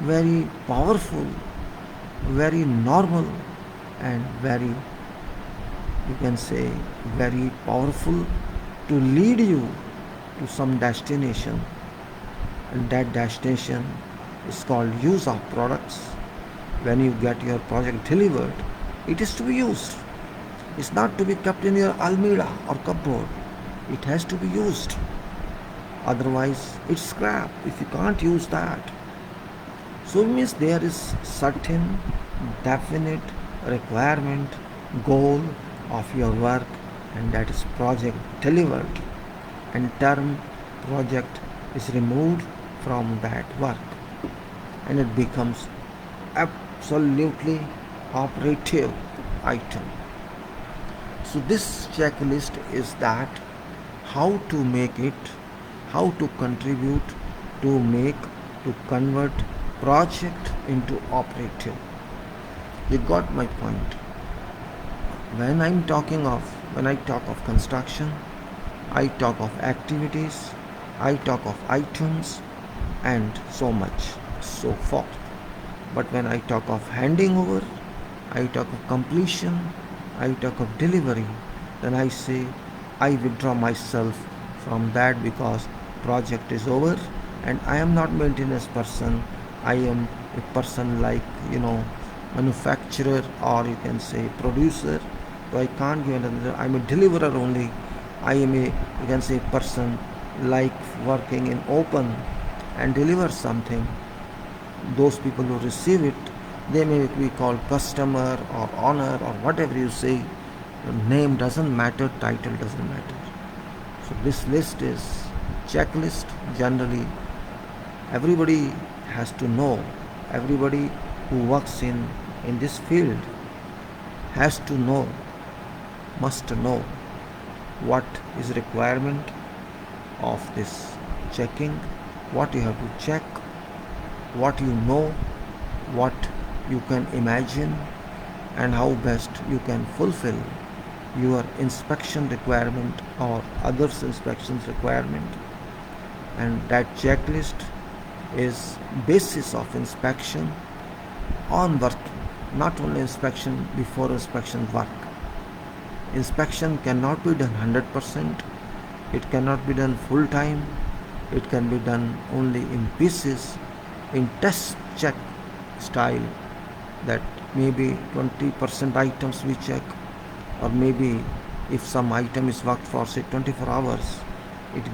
very powerful, very normal, and very, you can say, very powerful to lead you to some destination, and that destination is called use of products. When you get your project delivered, it is to be used. It's not to be kept in your almirah or cupboard. It has to be used. Otherwise, it's scrap if you can't use that. So it means there is certain definite requirement, goal of your work, and that is project delivered, and term project is removed from that work, and it becomes absolutely operative item. So this checklist is that how to make it, how to contribute to make, to convert project into operative. You got my point. When I talk of construction, I talk of activities, I talk of items, and so much, so forth. But when I talk of handing over, I talk of completion, I talk of delivery, then I say I withdraw myself from that, because project is over and I am not maintenance person. I am a person like, manufacturer, or you can say producer. So I can't give another, I'm a deliverer only. I am a, you can say, person like working in open and deliver something. Those people who receive it, they may be called customer or owner or whatever you say. Name doesn't matter, title doesn't matter. So this list is checklist. Generally everybody has to know, everybody who works in this field has to know, must know what is requirement of this checking, what you have to check, what you know, what you can imagine, and how best you can fulfill your inspection requirement or others' inspections requirement, and that checklist is basis of inspection on work, not only inspection, before inspection work. Inspection cannot be done 100%, it cannot be done full time, it can be done only in pieces, in test check style, that maybe 20% items we check, or maybe if some item is worked for say 24 hours, it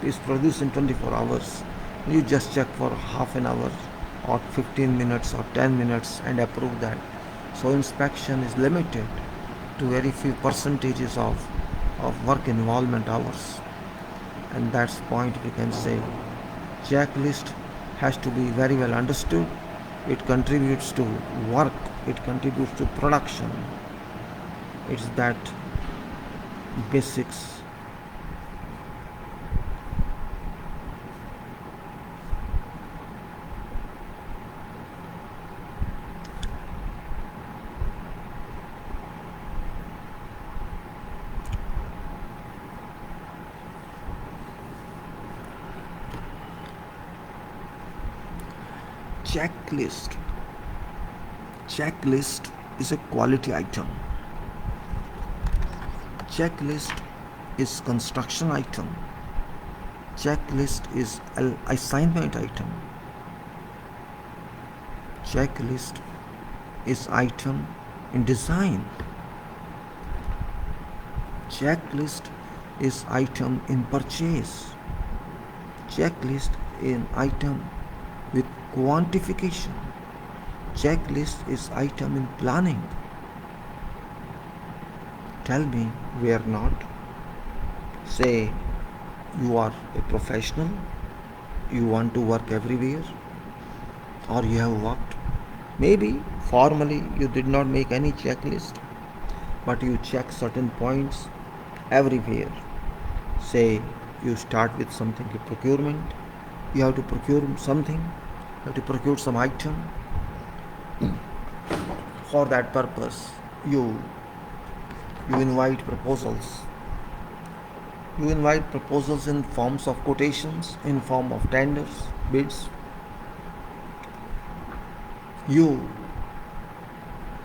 is produced in 24 hours, you just check for half an hour or 15 minutes or 10 minutes and approve that. So inspection is limited to very few percentages of work involvement hours, and that's point we can say. Checklist has to be very well understood. It contributes to work, it contributes to production. It's that basics. Checklist. Checklist is a quality item. Checklist is construction item. Checklist is an assignment item. Checklist is item in design. Checklist is item in purchase. Checklist is item with quantification. Checklist is item in planning. Tell me we are not. Say you are a professional, you want to work everywhere, or you have worked. Maybe formally you did not make any checklist, but you check certain points everywhere. Say you start with something, a procurement, you have to procure something, you have to procure some item. For that purpose, you invite proposals. You invite proposals in forms of quotations, in form of tenders, bids. You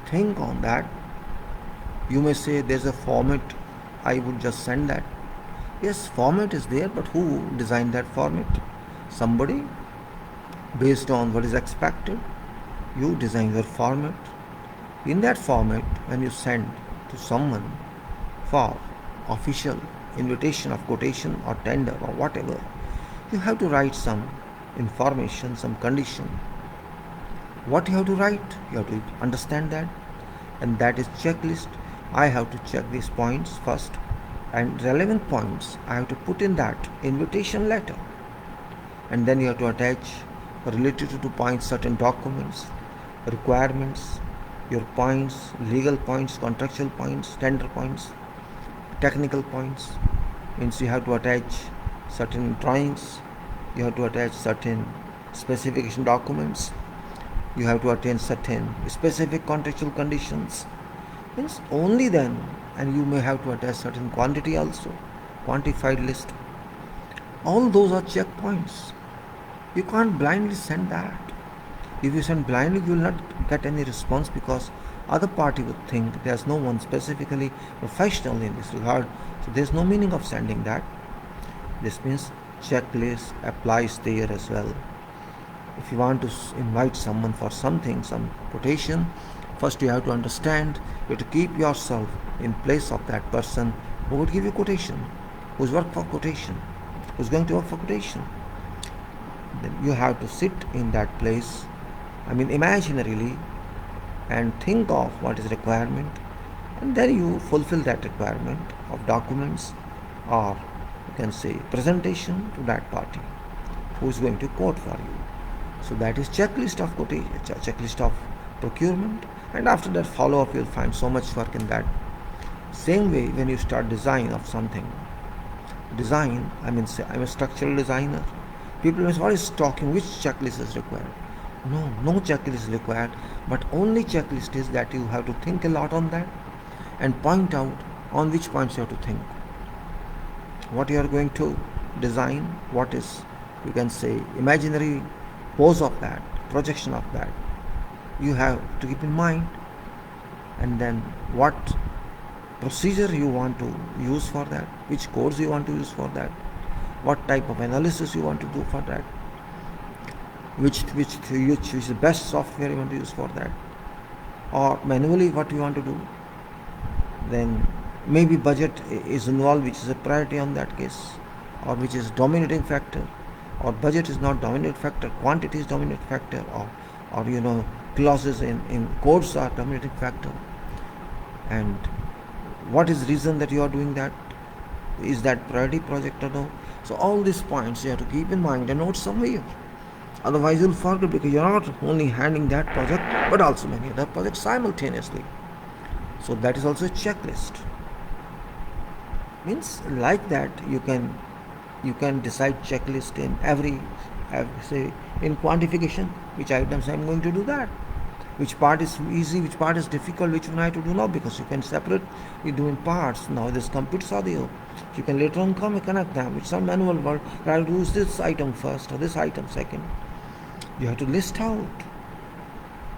think on that. You may say there's a format, I would just send that. Yes, format is there, but who designed that format? Somebody. Based on what is expected, you design your format. In that format, when you send to someone for official invitation of quotation or tender or whatever, you have to write some information, some condition. What you have to write? You have to understand that, and that is checklist. I have to check these points first, and relevant points I have to put in that invitation letter, and then you have to attach related to the points certain documents, requirements, your points, legal points, contractual points, tender points, technical points. Means you have to attach certain drawings, you have to attach certain specification documents, you have to attain certain specific contractual conditions. Means only then, and you may have to attach certain quantity also, quantified list. All those are checkpoints. You can't blindly send that. If you send blindly, you will not get any response, because other party would think there's no one specifically professional in this regard, so there's no meaning of sending that. This means checklist applies there as well. If you want to invite someone for something, some quotation, first you have to understand, you have to keep yourself in place of that person who would give you quotation, who's worked for quotation, who's going to work for quotation. Then you have to sit in that place, imaginarily, and think of what is requirement, and then you fulfill that requirement of documents, or you can say presentation to that party who is going to quote for you. So that is checklist of quotation, checklist of procurement, and after that follow up, you'll find so much work in that. Same way, when you start design of something, say I'm a structural designer. People may say, what is talking, which checklist is required? No checklist is required, but only checklist is that you have to think a lot on that and point out On which points you have to think. What you are going to design, what is, you can say, imaginary pose of that, projection of that, you have to keep in mind. And then what procedure you want to use for that, which codes you want to use for that, what type of analysis you want to do for that, which is the best software you want to use for that, or manually what you want to do. Then maybe budget is involved, which is a priority on that case, or which is dominating factor, or budget is not dominant factor, quantity is dominant factor, or clauses in codes are dominating factor. And what is the reason that you are doing that? Is that priority project or no? So all these points you have to keep in mind and note somewhere. Otherwise you'll forget, because you're not only handling that project but also many other projects simultaneously. So that is also a checklist. Means like that you can decide checklist in every say in quantification, which items I'm going to do that, which part is easy, which part is difficult, which one I have to do now, because you can separate you do in parts. Now this computes audio, you can later on come and connect them. It's some manual work. I will use this item first or this item second. You have to list out.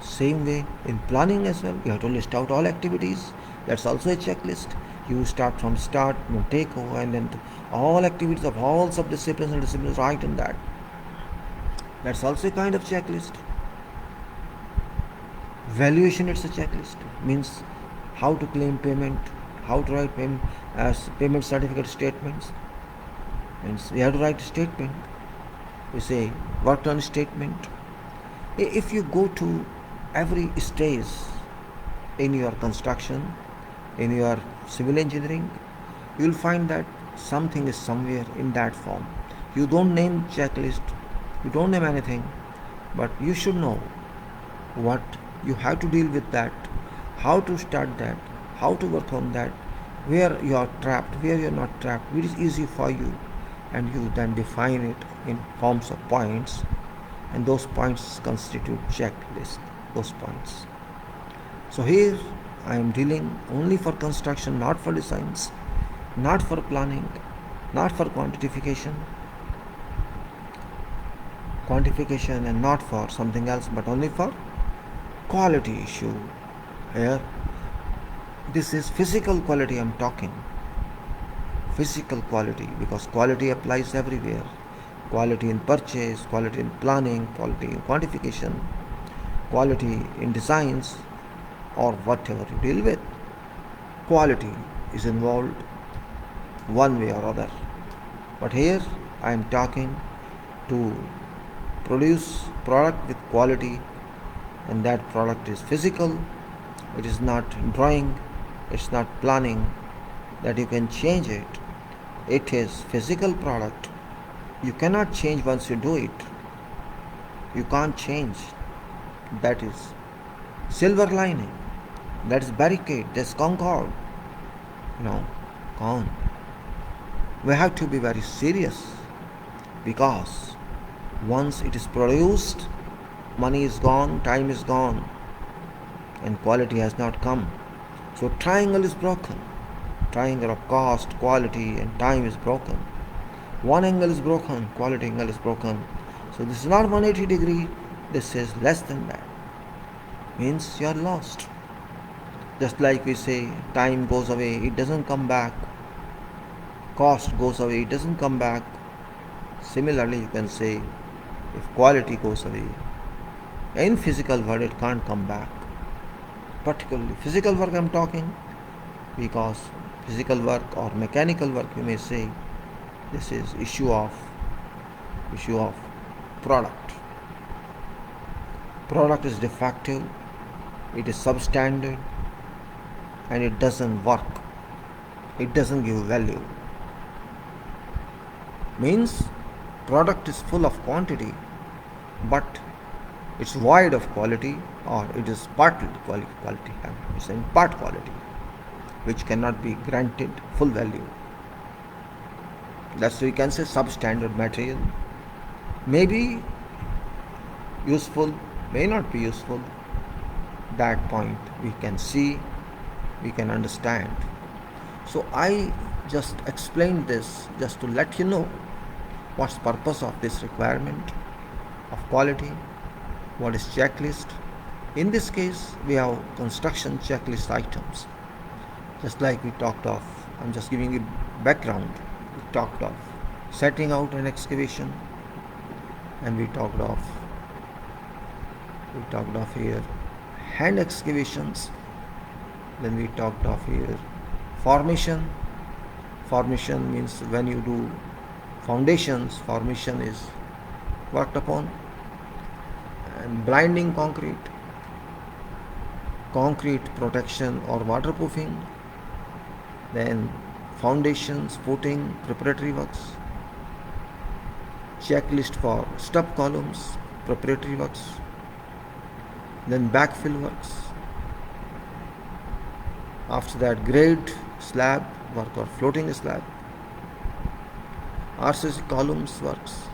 Same way in planning as well, you have to list out all activities. That's also a checklist. You start from start, take over, and then all activities of all subdisciplines and disciplines write in that. That's also a kind of checklist. Valuation, it's a checklist. Means how to claim payment, how to write payment as payment certificate statements. Means we have to write a statement. We say work done statement. If you go to every stage in your construction, in your civil engineering, you will find that something is somewhere in that form. You don't name checklist, you don't name anything, but you should know what you have to deal with that, how to start that, how to work on that, where you are trapped, where you are not trapped, which is easy for you, and you then define it in forms of points, and those points constitute checklist, those points. So here I am dealing only for construction, not for designs, not for planning, not for quantification and not for something else, but only for quality issue. Here this is physical quality I'm talking. Physical quality, because quality applies everywhere. Quality in purchase, quality in planning, quality in quantification, quality in designs, or whatever you deal with. Quality is involved one way or other. But here I am talking to produce product with quality, and that product is physical. It is not drawing, it's not planning that you can change it. It is physical product. You cannot change once you do it. You can't change. That is silver lining. That is barricade. That's concord. Gone. We have to be very serious, because once it is produced, money is gone, time is gone, and quality has not come. So triangle is broken. Triangle of cost, quality, and time is broken. One angle is broken, quality angle is broken. So this is not 180 degree, this is less than that. Means you are lost. Just like we say, time goes away, it doesn't come back. Cost goes away, it doesn't come back. Similarly, you can say, if quality goes away, in physical world it can't come back. Particularly physical work I am talking, because physical work or mechanical work, you may say, this is issue of product. Product is defective, it is substandard, and it doesn't work. It doesn't give value. Means product is full of quantity, but it's void of quality, or it is partly quality. It's in part quality, which cannot be granted full value. That's why we can say substandard material may be useful, may not be useful. That point we can see, we can understand. So I just explained this just to let you know what's the purpose of this requirement of quality, what is checklist. In this case, we have construction checklist items. Just like we talked of, I'm just giving you background. We talked of setting out an excavation, and we talked of here hand excavations. Then we talked of here formation. Formation means when you do foundations, formation is worked upon. And blinding concrete, concrete protection or waterproofing. Then foundations, footing, preparatory works. Checklist for stub columns, preparatory works. Then backfill works. After that, grade slab work or floating slab. RCC columns works.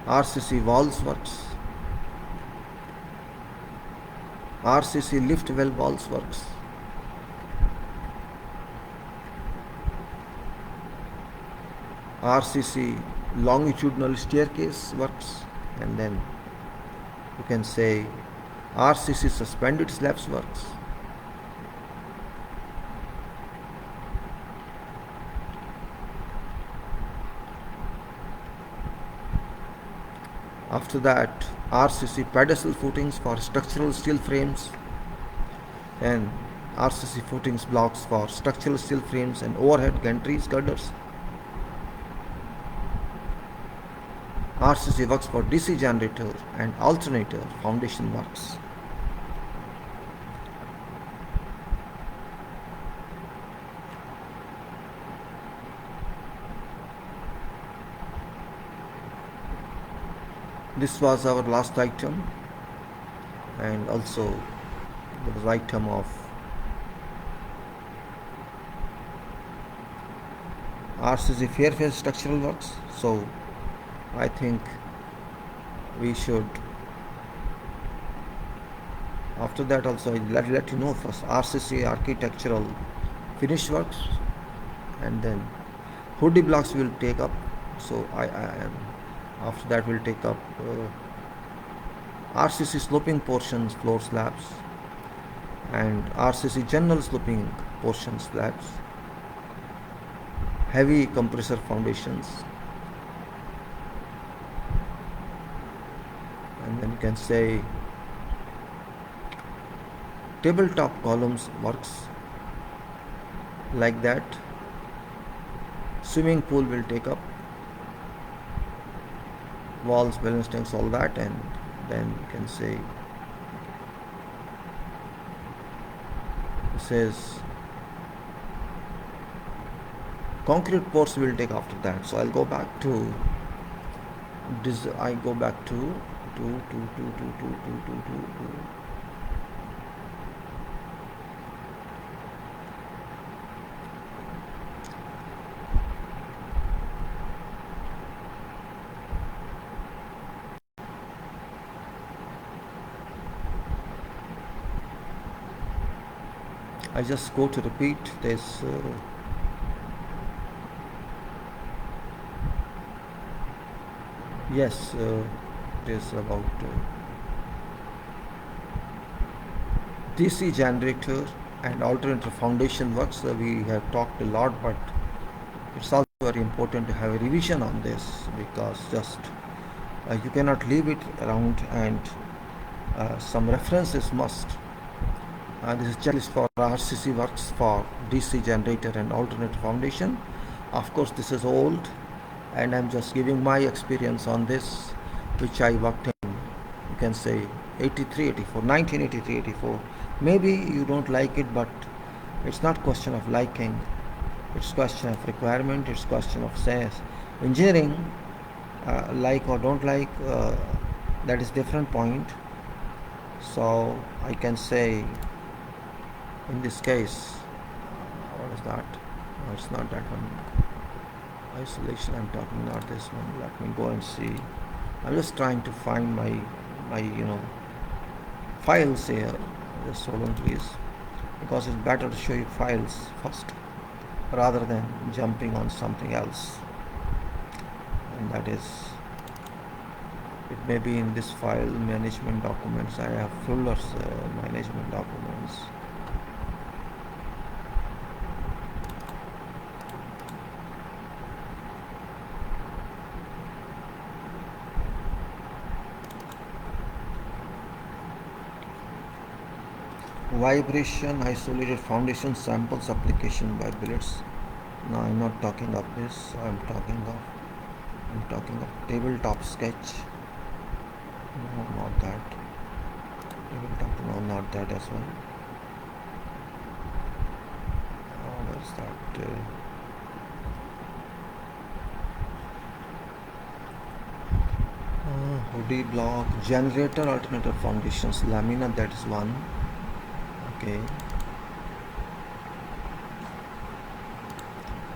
RCC walls works. RCC lift well walls works. RCC longitudinal staircase works, and then you can say RCC suspended slabs works. After that, RCC pedestal footings for structural steel frames, and RCC footings blocks for structural steel frames and overhead gantries, girders. RCC works for DC generator and alternator foundation works. This was our last item, and also there was item of RCC fair phase structural works. So I think we should, after that also I'll let you know first RCC architectural finish works, and then hoodie blocks will take up. So after that we'll take up RCC sloping portions, floor slabs, and RCC general sloping portion slabs, heavy compressor foundations, and then you can say tabletop columns works like that. Swimming pool will take up, walls, balance tanks, all that, and then you can say it says concrete pours will take after that. So I'll go back to this. I go back to I just go to repeat this. Yes, it is about DC generator and alternator foundation works. We have talked a lot, but it's also very important to have a revision on this, because just you cannot leave it around, and some references must. This is checklist for RCC works for DC generator and alternator foundation. Of course, this is old, and I'm just giving my experience on this, which I worked in, you can say 83, 84, 1983, 84. Maybe you don't like it, but it's not question of liking. It's question of requirement. It's question of science. Engineering, like or don't like, that is different point. So I can say, in this case, what is that? No, it's not that one. Isolation I'm talking, not this one. Let me go and see. I'm just trying to find my files here. Just hold on, please. because it's better to show you files first rather than jumping on something else. And that is, it may be in this file management documents. I have folders management documents. Vibration isolated foundation samples application by billets. No, I'm not talking of this. I'm talking of tabletop sketch. No, not that. Tabletop, no, not that as well. Where's that? Hoodie block, generator, alternator foundations, lamina, that is one. Okay.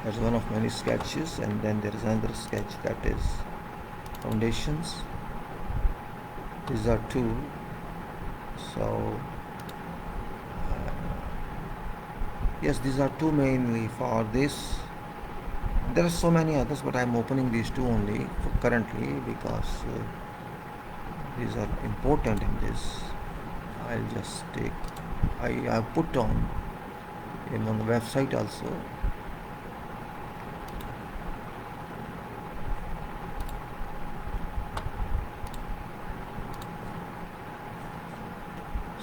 That's one of many sketches, and then there is another sketch that is foundations. These are two. So yes, these are two mainly for this. There are so many others, but I'm opening these two only currently because these are important in this. I'll just take, I have put on the website also.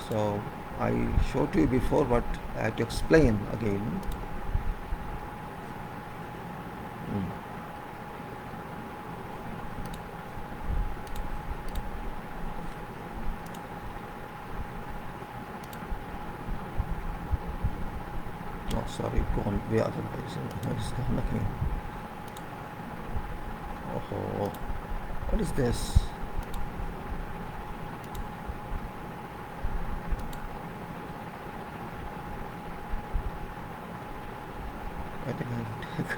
So I showed you before, but I have to explain again. Oh, sorry, gone way otherwise. It's gone again. Oh, what is this? I think I'll take.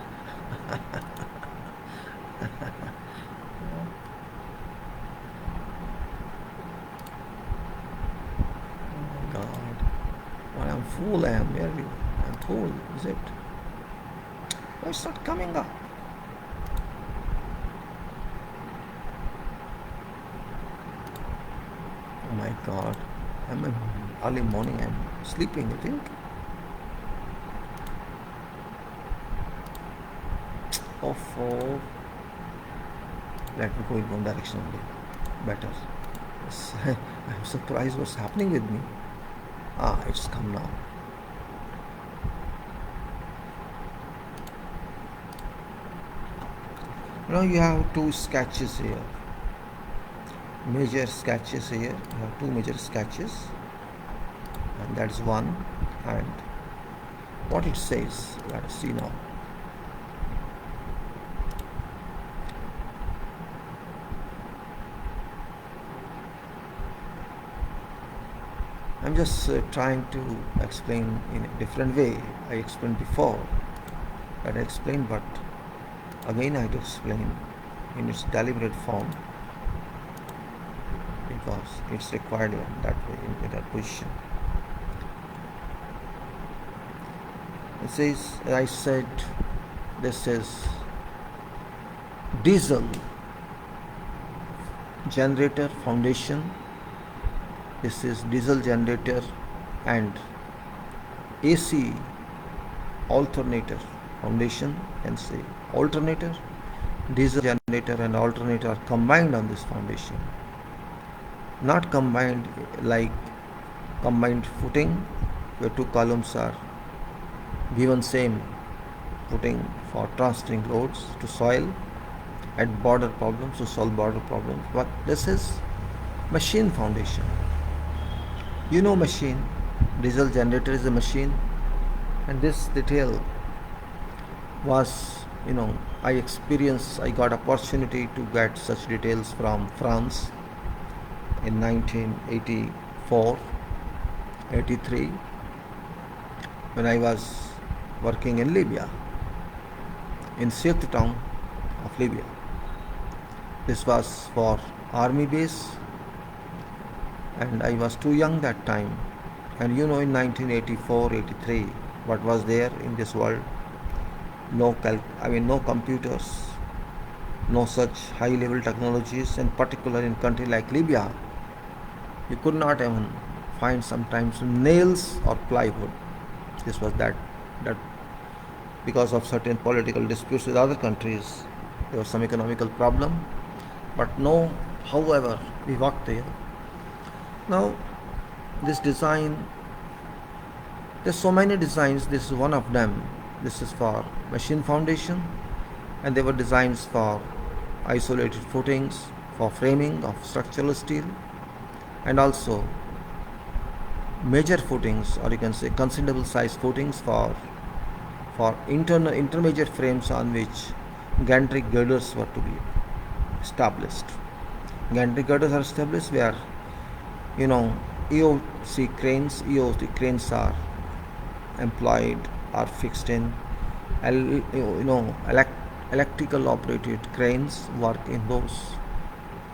Oh God, what I'm fool I am, really. I'm fool, is it? Why it's not coming up? Oh my God, I'm in early morning, I'm sleeping, I think. Oh, let me go in one direction only. Better. Yes, I'm surprised what's happening with me. It's come now. Now you have two sketches here. Major sketches here. You have two major sketches. And that's one. And what it says, let us see now. I'm just trying to explain in a different way. I explained before that I explained, but again I have to explain in its deliberate form because it's required in that way, in that position. It says, as I said, this is diesel generator foundation. This is diesel generator and AC alternator foundation, and say alternator, diesel generator and alternator are combined on this foundation. Not combined like combined footing where two columns are given same footing for transferring loads to soil at border problems, to solve border problems. But this is machine foundation. Machine, diesel generator is a machine, and this detail was, I got opportunity to get such details from France in 1984, 83, when I was working in Libya, in Sirte town of Libya. This was for army base, and I was too young that time, And you know, in 1984-83, what was there in this world? No computers, no such high-level technologies, and particularly in country like Libya, you could not even find sometimes nails or plywood. This was that because of certain political disputes with other countries, there was some economical problem. But no, however, we worked there. Now, this design, there's so many designs. This is one of them. This is for machine foundation, and there were designs for isolated footings, for framing of structural steel, and also major footings, or you can say considerable size footings for intermediate frames on which gantry girders were to be established. Gantry girders are established where EOC cranes are employed or fixed in. Electrical operated cranes work in those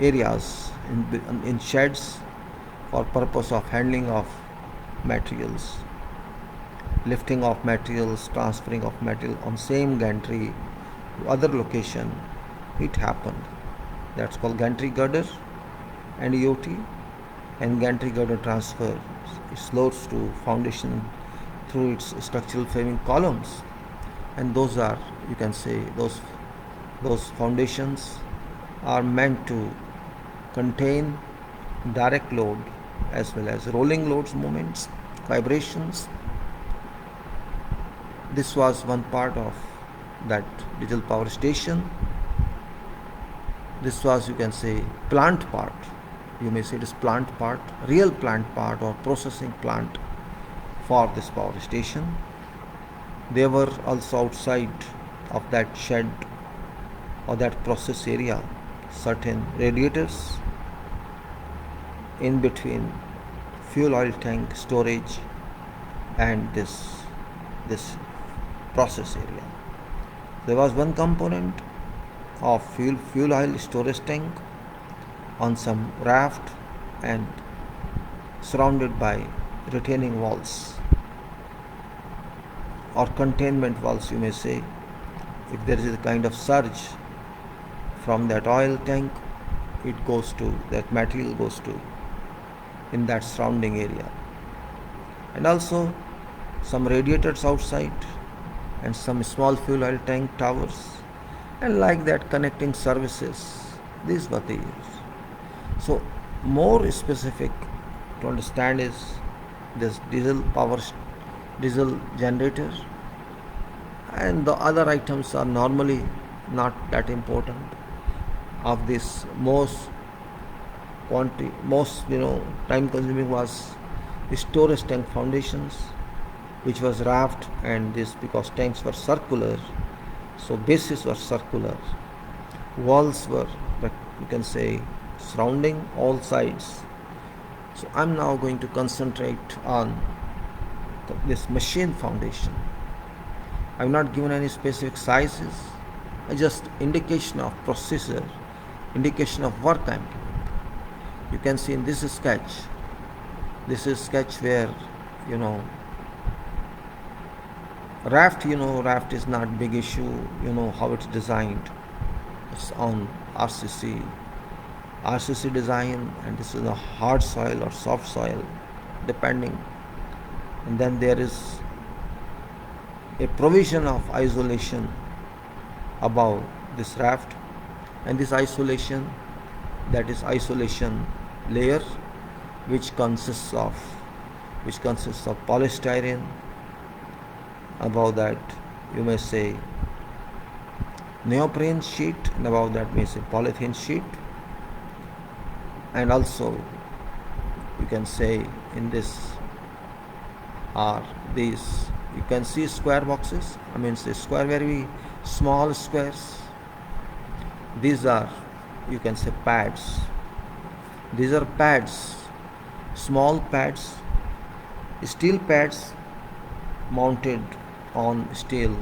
areas in sheds for purpose of handling of materials, lifting of materials, transferring of material on same gantry to other location. It happened. That's called gantry girder and EOT. And gantry girder transfer its loads to foundation through its structural framing columns. And those are, you can say, those foundations are meant to contain direct load as well as rolling loads, moments, vibrations. This was one part of that digital power station. This was, you can say, plant part. You may say it is plant part, real plant part or processing plant for this power station. There were also outside of that shed or that process area certain radiators in between fuel oil tank storage and this process area. There was one component of fuel oil storage tank on some raft and surrounded by retaining walls or containment walls, you may say. If there is a kind of surge from that oil tank, that material goes to in that surrounding area. And also some radiators outside and some small fuel oil tank towers, and like that connecting services. These were the use. So more specific to understand is this diesel generator, and the other items are normally not that important. Of this, most time consuming was the storage tank foundations, which was raft, and this because tanks were circular, so bases were circular, walls were, you can say, surrounding all sides. So I'm now going to concentrate on this machine foundation. I've not given any specific sizes, just indication of procedure, indication of work I'm giving. You can see in this sketch. This is sketch where raft is not big issue. You know how it's designed. It's on RCC design, and this is a hard soil or soft soil depending. And then there is a provision of isolation above this raft, and this isolation, that is isolation layer, which consists of polystyrene. Above that you may say neoprene sheet, and above that may say polythene sheet. And also you can say in this are these, you can see square boxes, square, very small squares. These are, you can say, pads. These are pads, small pads, steel pads mounted on steel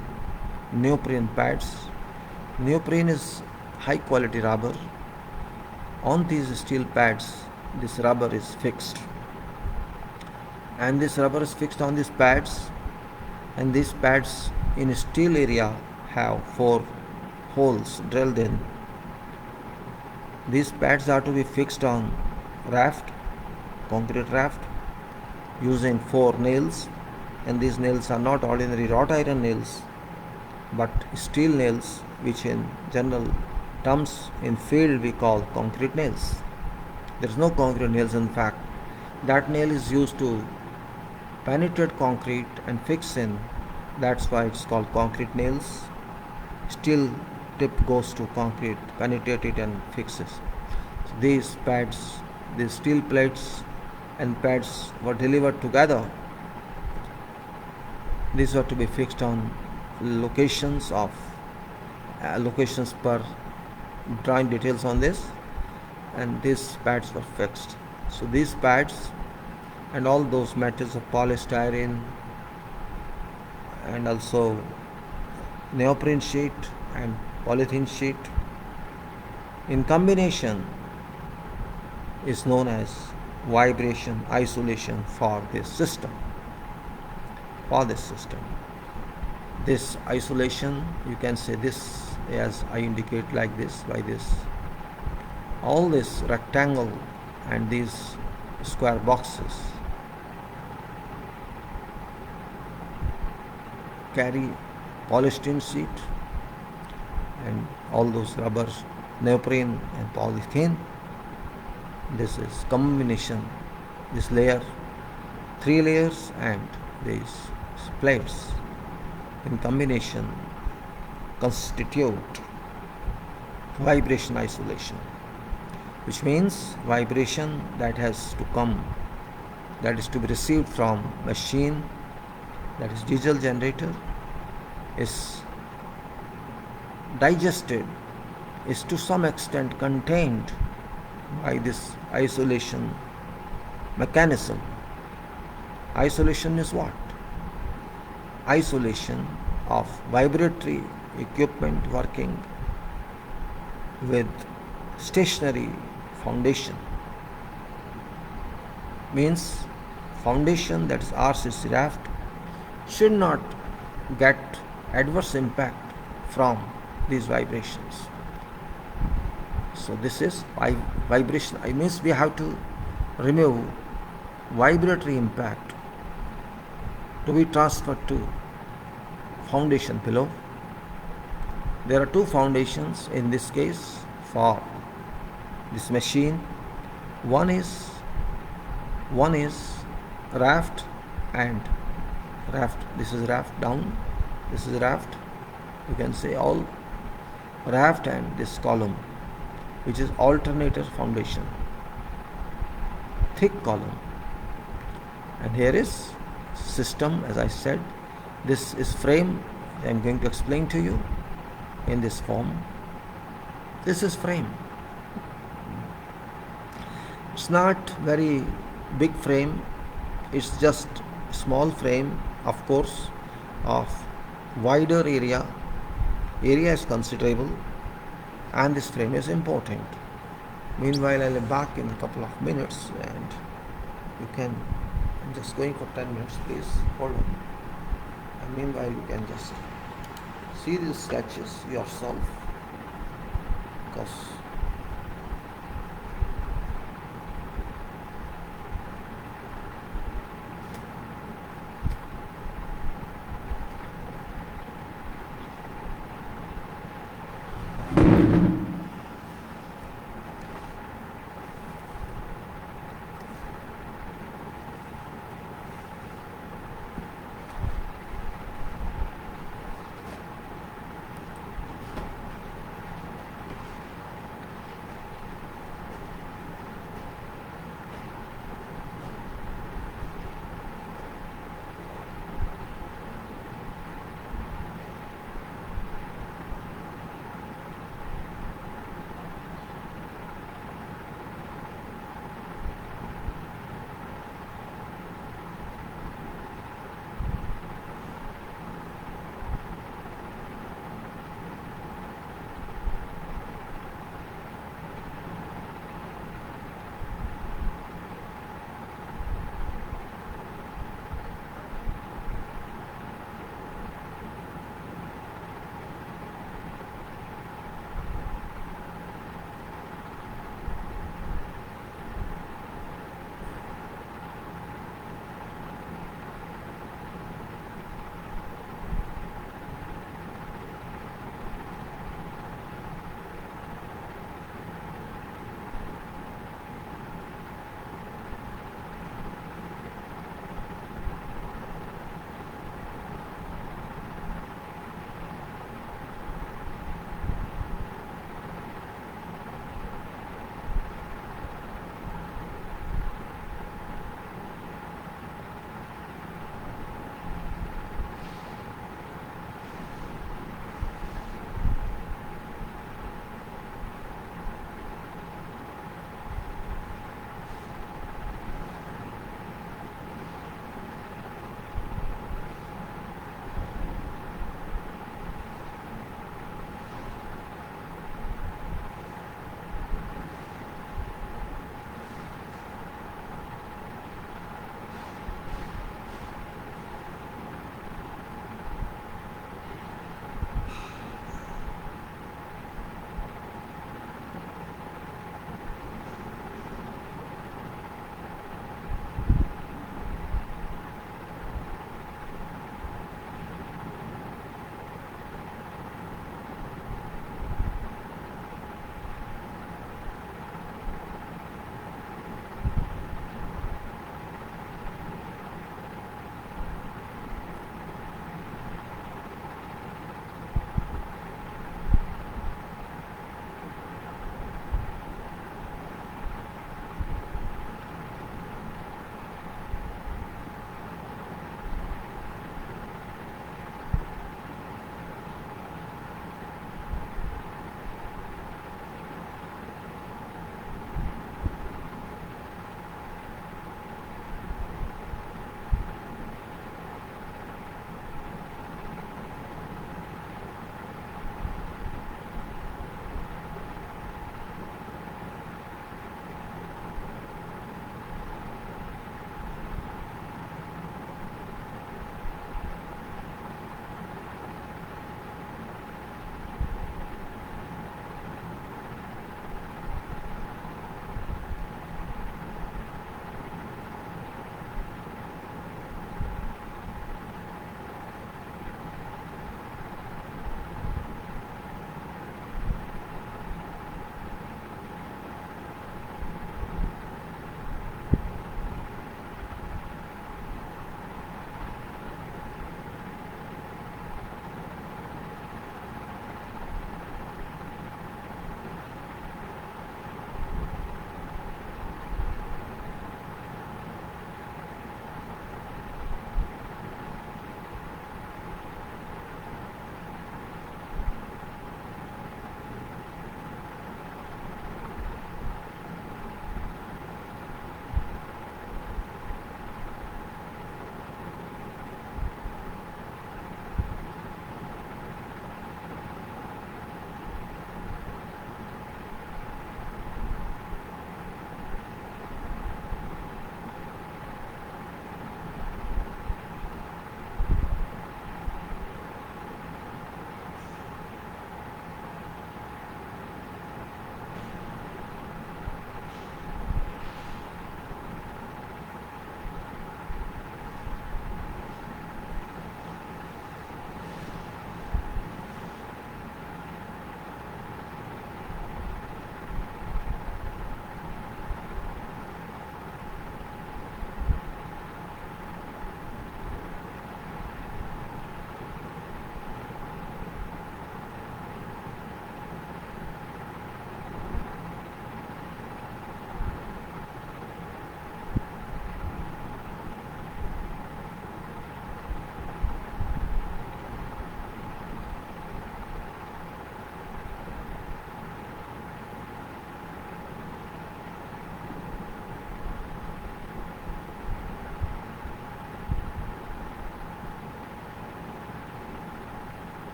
neoprene pads. Neoprene is high quality rubber. On these steel pads, this rubber is fixed. and this rubber is fixed on these pads, and these pads in steel area have 4 holes drilled in. These pads are to be fixed on raft, concrete raft, using 4 nails, and these nails are not ordinary wrought iron nails but steel nails, which in general terms in field we call concrete nails. There is no concrete nails, in fact. That nail is used to penetrate concrete and fix in. That's why it's called concrete nails. Steel tip goes to concrete, penetrate it and fixes. So these pads, these steel plates and pads were delivered together. These were to be fixed on locations of locations per drawing details on this, and these pads were fixed. So these pads and all those metals of polystyrene and also neoprene sheet and polythene sheet in combination is known as vibration isolation for this system. This isolation, you can say this as I indicate like this, by this. All this rectangle and these square boxes carry polystyrene sheet and all those rubbers, neoprene and polythene. This is combination, this layer, 3 layers and these plates in combination constitute vibration isolation, which means vibration that has to come, that is to be received from machine, that is diesel generator, is digested, is to some extent contained by this isolation mechanism. Isolation is what? Isolation of vibratory equipment working with stationary foundation. Means foundation, that is RCC raft, should not get adverse impact from these vibrations. So this is vibration. I means we have to remove vibratory impact to be transferred to foundation below. There are 2 foundations in this case for this machine. One is raft and raft. This is raft down, this is raft. You can say all raft and this column, which is alternator foundation, thick column. And here is system, as I said. This is frame. I am going to explain to you in this form. This is frame. It's not very big frame. It's just small frame, of course, of wider area. Area is considerable, and this frame is important. Meanwhile, I'll be back in a couple of minutes, and you can. I'm just going for 10 minutes, please hold on. And meanwhile, you can just see these sketches yourself, because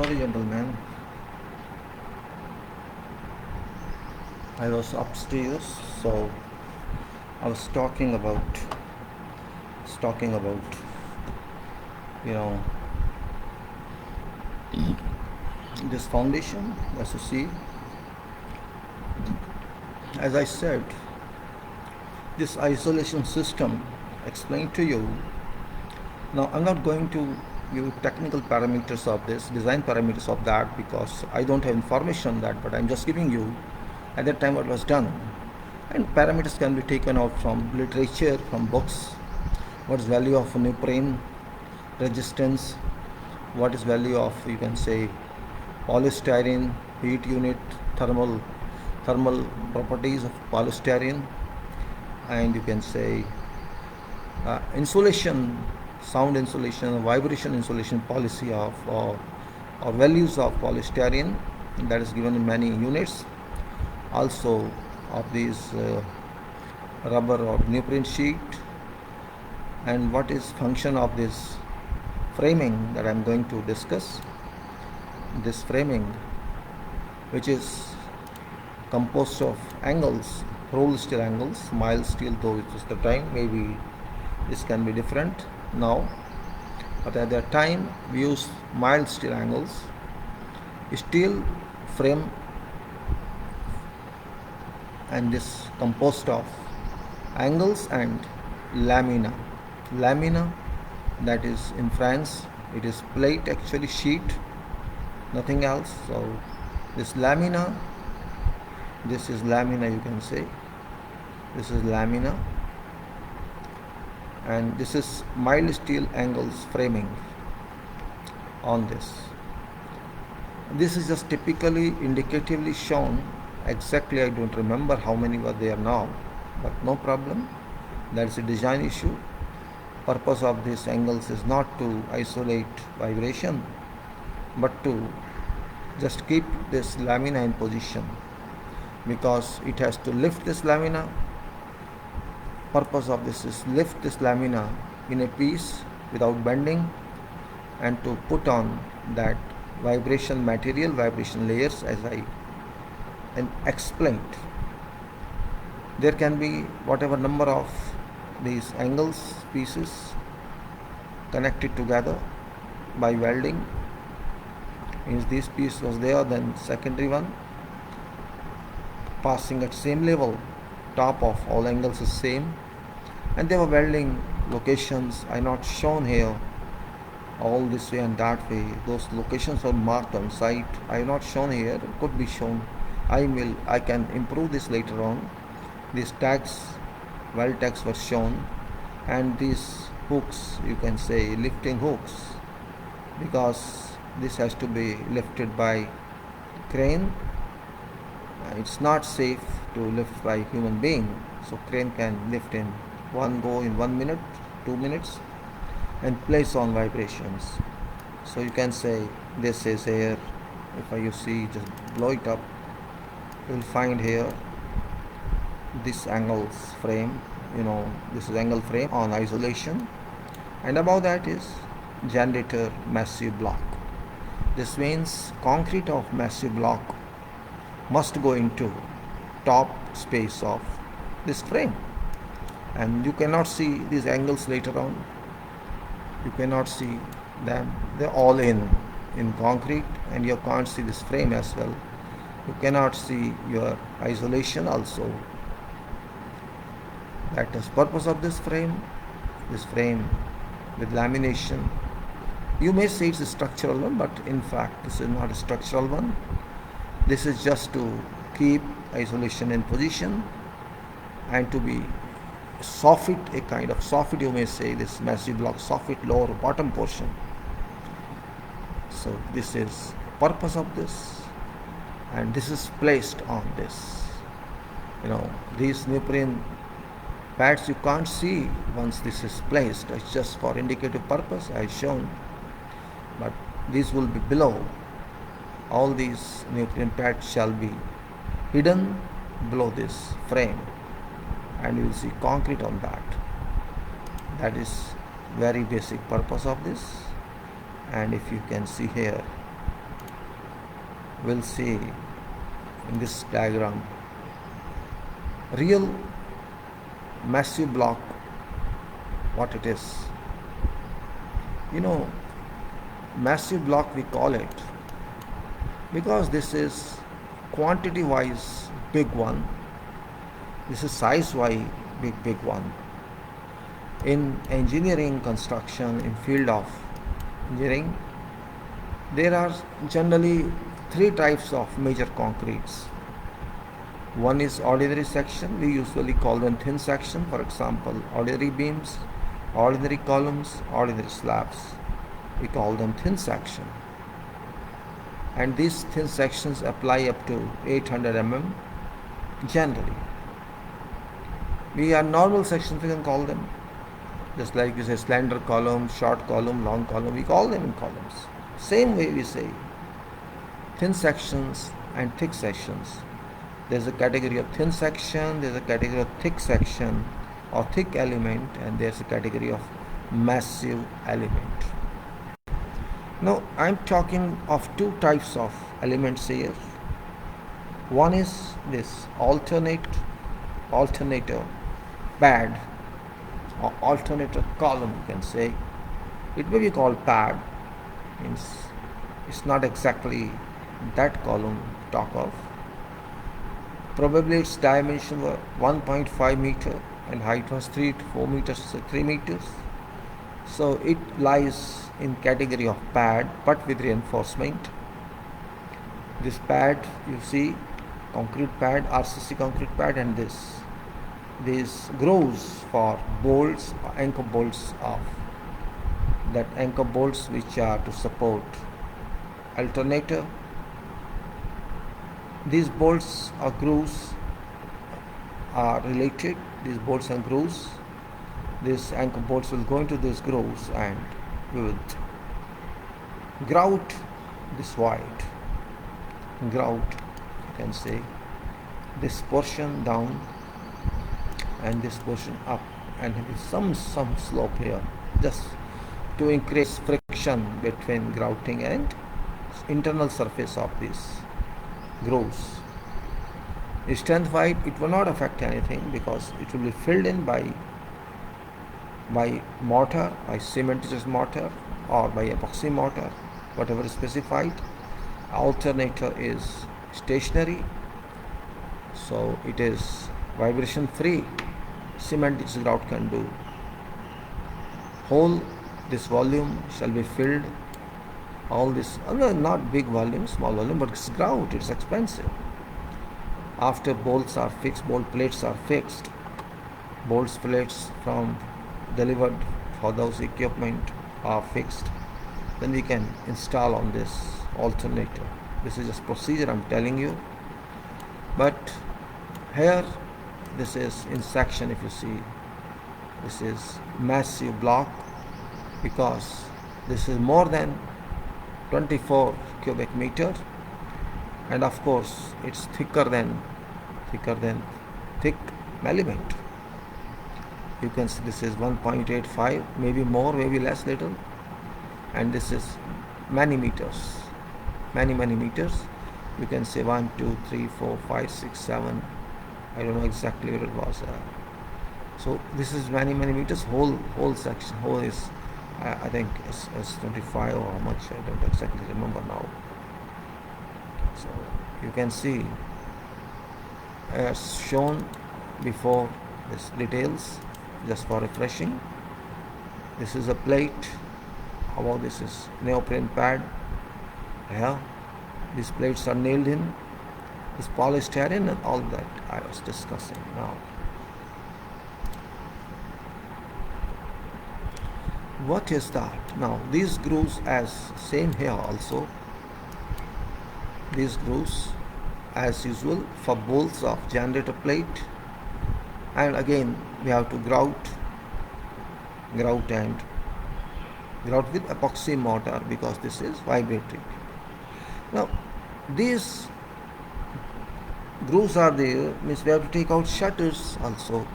Sorry, gentlemen. I was upstairs, so I was talking about, you know, this foundation. As you see, as I said, this isolation system explained to you. Now, I'm not going to give technical parameters of this, design parameters of that, because I don't have information on that, but I'm just giving you at that time what was done. And parameters can be taken out from literature, from books. What is value of neoprene resistance? What is value of, you can say, polystyrene, heat unit, thermal properties of polystyrene, and you can say insulation, sound insulation, vibration insulation policy of or values of polystyrene, that is given in many units. Also of these rubber or neoprene sheet, and what is function of this framing that I'm going to discuss. This framing, which is composed of angles, rolled steel angles, mild steel, though it was the time, maybe this can be different now, but at that time we used mild steel angles, steel frame, and this composed of angles and lamina. Lamina, that is in France, it is plate, actually sheet, nothing else. So this lamina, this is lamina, you can say, this is lamina, and this is mild steel angles framing on this. This is just typically indicatively shown. Exactly, I don't remember how many were there now, but no problem. That's a design issue. Purpose of these angles is not to isolate vibration, but to just keep this lamina in position, because it has to lift this lamina. Purpose of this is lift this lamina in a piece without bending, and to put on that vibration material, vibration layers, as I explained. There can be whatever number of these angles pieces connected together by welding. Means this piece was there, then secondary one passing at same level, top of all angles is same, and they were welding locations are not shown here, all this way and that way. Those locations are marked on site. I have not shown here, it could be shown. I can improve this later on. These tags, weld tags were shown, and these hooks, you can say lifting hooks, because this has to be lifted by crane. It's not safe to lift by human being, so crane can lift in one go in 1 minute, 2 minutes, and place on vibrations. So you can say this is here. If you see, just blow it up, you will find here this angles frame. This is angle frame on isolation, and above that is generator massive block. This means concrete of massive block must go into top space of this frame, and you cannot see these angles later on. You cannot see them, they're all in concrete, and you can't see this frame as well. You cannot see your isolation also. That is purpose of this frame with lamination. You may say it's a structural one, but in fact this is not a structural one. This is just to keep isolation in position and to be soffit, a kind of soffit, you may say, this massive block soffit, lower bottom portion. So this is purpose of this, and this is placed on this. These neoprene pads you can't see once this is placed. It's just for indicative purpose I have shown, but these will be below. All these neoprene pads shall be hidden below this frame, and you will see concrete on that. That is very basic purpose of this. And if you can see here, we'll see in this diagram real massive block, what it is. Massive block we call it because this is quantity wise big one, this is size wise big one. In engineering construction, in field of engineering, there are generally three types of major concretes. One is ordinary section, we usually call them thin section, for example ordinary beams, ordinary columns, ordinary slabs, we call them thin section. And these thin sections apply up to 800 mm generally. We are normal sections, we can call them, just like we say slender column, short column, long column, we call them in columns. Same way we say thin sections and thick sections. There's a category of thin section, there's a category of thick section or thick element, and there's a category of massive element. Now I'm talking of two types of elements here. One is this alternator pad or alternator column, you can say. It may be called pad, means it's not exactly that column talk of. Probably its dimension were 1.5 meter and height was 3 to 4 meters, so 3 meters. So it lies in category of pad but with reinforcement. This pad, you see, concrete pad, RCC concrete pad, and this grows for bolts, anchor bolts of that anchor bolts which are to support alternator. These bolts or grooves are related, these bolts and grooves. These anchor bolts will go into these grooves and we will grout this void. Grout, you can say, this portion down and this portion up, and with some slope here, just to increase friction between grouting and internal surface of these grooves. Strength wise, it will not affect anything because it will be filled in by mortar, by cementitious mortar or by epoxy mortar, whatever is specified. Alternator is stationary, so it is vibration free. Cementitious grout can do. Whole this volume shall be filled. All this, not big volume, small volume, but it's grout, it's expensive. After bolts are fixed, bolt plates are fixed, bolts plates from delivered for those equipment are fixed, then we can install on this alternator. This is just procedure I'm telling you. But here, this is in section, if you see, this is massive block because this is more than 24 cubic meter, and of course it's thicker than thick element. You can see this is 1.85, maybe more, maybe less little, and this is many meters. You can say 1, 2, 3, 4, 5, 6, 7. I don't know exactly what it was. So this is many meters. Whole section. Whole is I think it's 25 or how much, I don't exactly remember now. So you can see as shown before, this details just for refreshing. This is a plate. How about this is neoprene pad. Yeah, these plates are nailed in. This polystyrene and all that I was discussing now. What is that? Now these grooves, as same here also, these grooves as usual for bolts of generator plate, and again we have to grout with epoxy mortar because this is vibrating. Now these grooves are there, means we have to take out shutters also.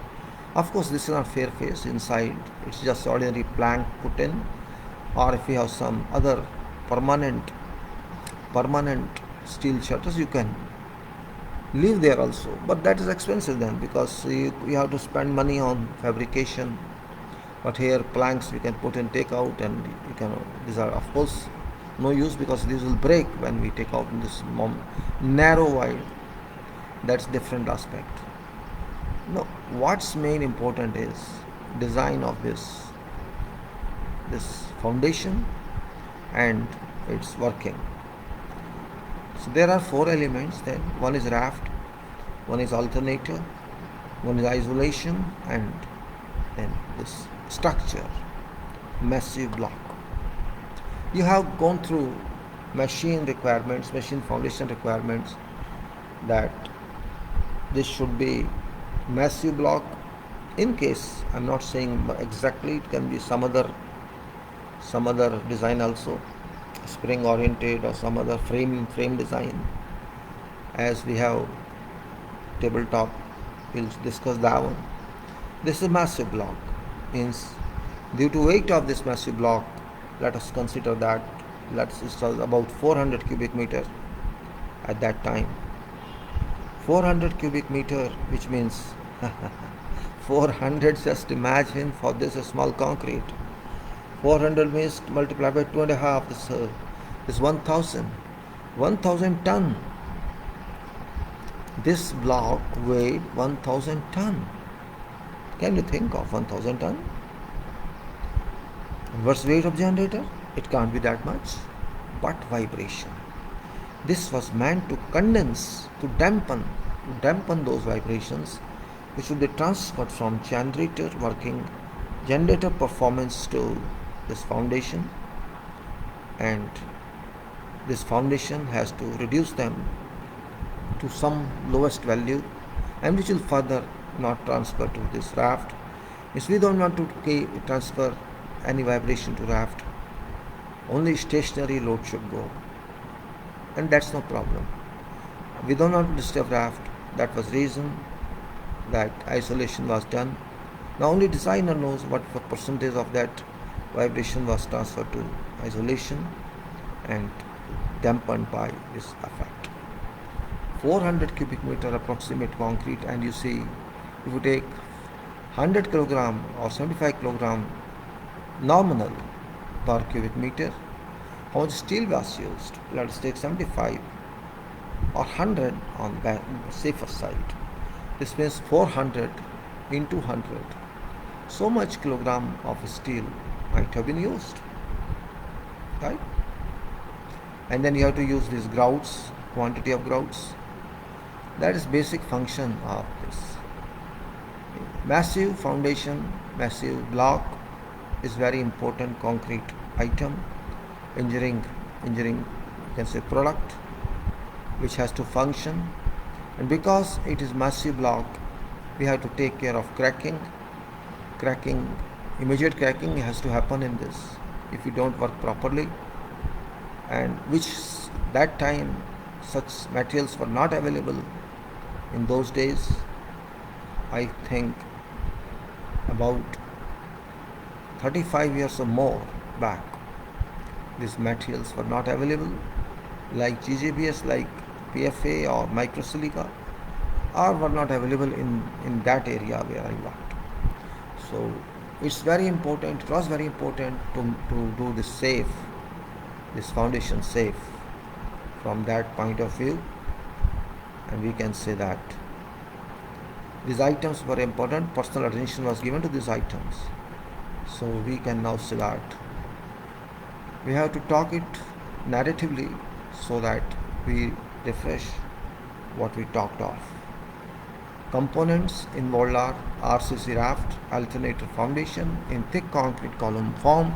Of course this is not fair face inside, it's just ordinary plank put in, or if we have some other permanent steel shutters, you can leave there also, but that is expensive then, because you have to spend money on fabrication. But here planks we can put in take out, and you can, these are of course no use because these will break when we take out in this narrow wide. That's different aspect. No, what's main important is design of this foundation and its working. So there are four elements then. One is raft, one is alternator, one is isolation, and then this structure, massive block. You have gone through machine requirements, machine foundation requirements, that this should be massive block. In case, I'm not saying exactly, it can be some other design also, spring oriented or some other frame design. As we have tabletop, we'll discuss that one. This is massive block, means due to weight of this massive block, let us consider that it was about 400 cubic meter at that time. 400 cubic meter, which means 400, just imagine for this small concrete. 400 means multiply by 2.5, this is 1000. 1000 ton. This block weighed 1000 ton. Can you think of 1000 ton? What's weight of generator? It can't be that much. But vibration. This was meant to condense, to dampen those vibrations, which would be transferred from generator working, generator performance to this foundation, and this foundation has to reduce them to some lowest value, and which will further not transfer to this raft. If we don't want to transfer any vibration to raft, only stationary load should go, and that's no problem. We don't want to disturb raft. That was reason that isolation was done. Now only designer knows what percentage of that vibration was transferred to isolation and dampened by this effect. 400 cubic meter approximate concrete, and you see, if you take 100 kilogram or 75 kilogram nominal per cubic meter, how much steel was used? Let us take 75 or 100 on the safer side. This means 400 into 100. So much kilogram of steel might have been used, right? And then you have to use these grouts, quantity of grouts. That is basic function of this. Massive foundation, massive block is very important concrete item, engineering you can say product, which has to function. And because it is massive block, we have to take care of cracking. Immediate cracking has to happen in this if you don't work properly, and which that time such materials were not available in those days. I think about 35 years or more back, these materials were not available, like GGBS, like PFA or microsilica, or were not available in that area where I worked. So it's very important, it was very important to do this foundation safe from that point of view. And we can say that these items were important, personal attention was given to these items. So we can now say that we have to talk it narratively so that we refresh what we talked of. Components involved are RCC raft, alternator foundation in thick concrete column form,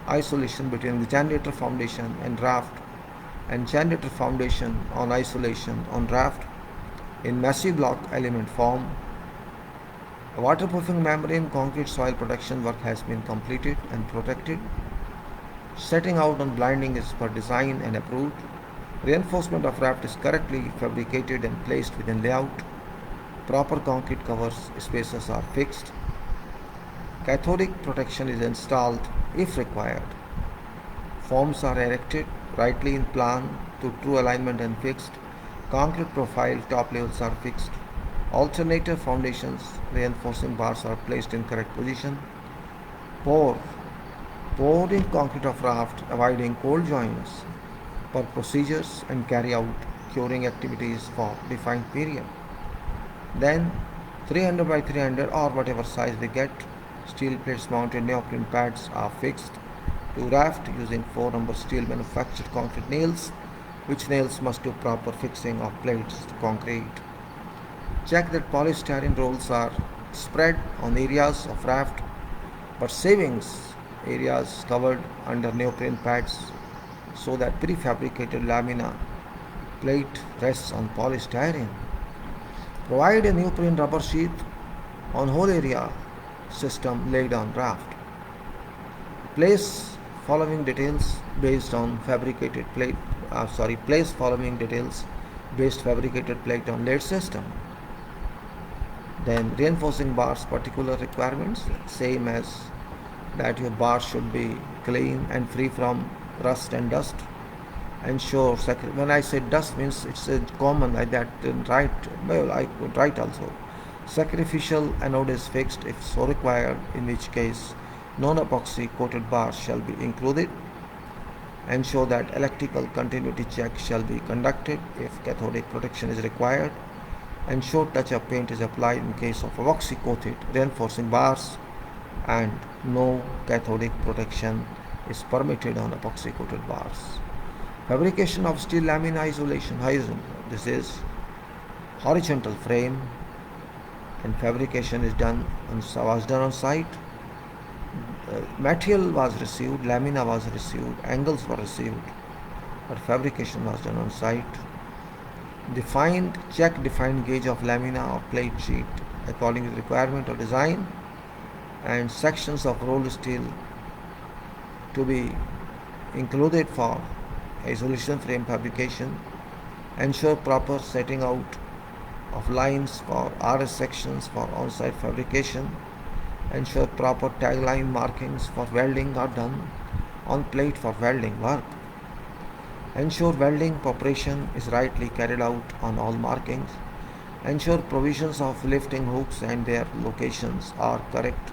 isolation between the generator foundation and raft, and generator foundation on isolation on raft in massive block element form. A waterproofing membrane concrete soil protection work has been completed and protected. Setting out on blinding is per design and approved. Reinforcement of raft is correctly fabricated and placed within layout. Proper concrete covers spaces are fixed. Cathodic protection is installed if required. Forms are erected rightly in plan to true alignment and fixed. Concrete profile top levels are fixed. Alternative foundations reinforcing bars are placed in correct position. Pour. Pouring concrete of raft, avoiding cold joints per procedures and carry out curing activities for defined period. Then 300 by 300 or whatever size we get, steel plates mounted neoprene pads are fixed to raft using 4-number steel manufactured concrete nails, which nails must do proper fixing of plates to concrete. Check that polystyrene rolls are spread on areas of raft but savings areas covered under neoprene pads so that prefabricated lamina plate rests on polystyrene. Provide a neoprene rubber sheath on whole area system laid on raft. Place following details based on fabricated plate. Place following details based fabricated plate on laid system. Then reinforcing bars particular requirements same as that your bar should be clean and free from rust and dust. Ensure when I say dust means it's a common like that right, well I could write also. Sacrificial anode is fixed if so required, in which case non-epoxy coated bars shall be included. Ensure that electrical continuity check shall be conducted if cathodic protection is required. Ensure touch-up paint is applied in case of epoxy coated reinforcing bars, and no cathodic protection is permitted on epoxy coated bars. Fabrication of steel lamina isolation horizon. This is horizontal frame, and fabrication was done on site. Material was received, lamina was received, angles were received, but fabrication was done on site. Check defined gauge of lamina or plate sheet according to the requirement of design, and sections of rolled steel to be included for isolation frame fabrication. Ensure proper setting out of lines for RS sections for on-site fabrication. Ensure proper tagline markings for welding are done on plate for welding work. Ensure welding preparation is rightly carried out on all markings. Ensure provisions of lifting hooks and their locations are correct.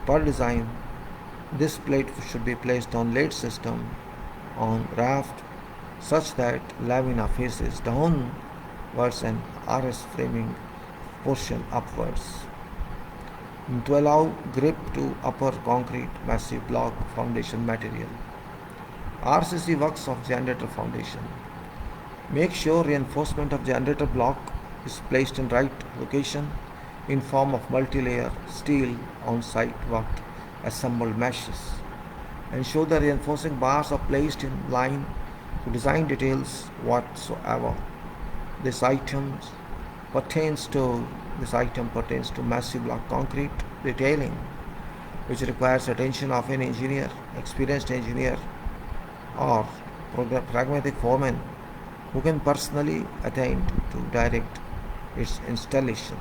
Per design, this plate should be placed on laid system on raft such that lamina faces downwards and RS framing portion upwards to allow grip to upper concrete massive block foundation material. RCC works of generator foundation. Make sure reinforcement of generator block is placed in right location in form of multi-layer steel on-site worked assembled meshes. Ensure the reinforcing bars are placed in line to design details whatsoever. This item pertains to massive block concrete detailing, which requires attention of an engineer, experienced engineer, or pragmatic foreman who can personally attend to direct its installation.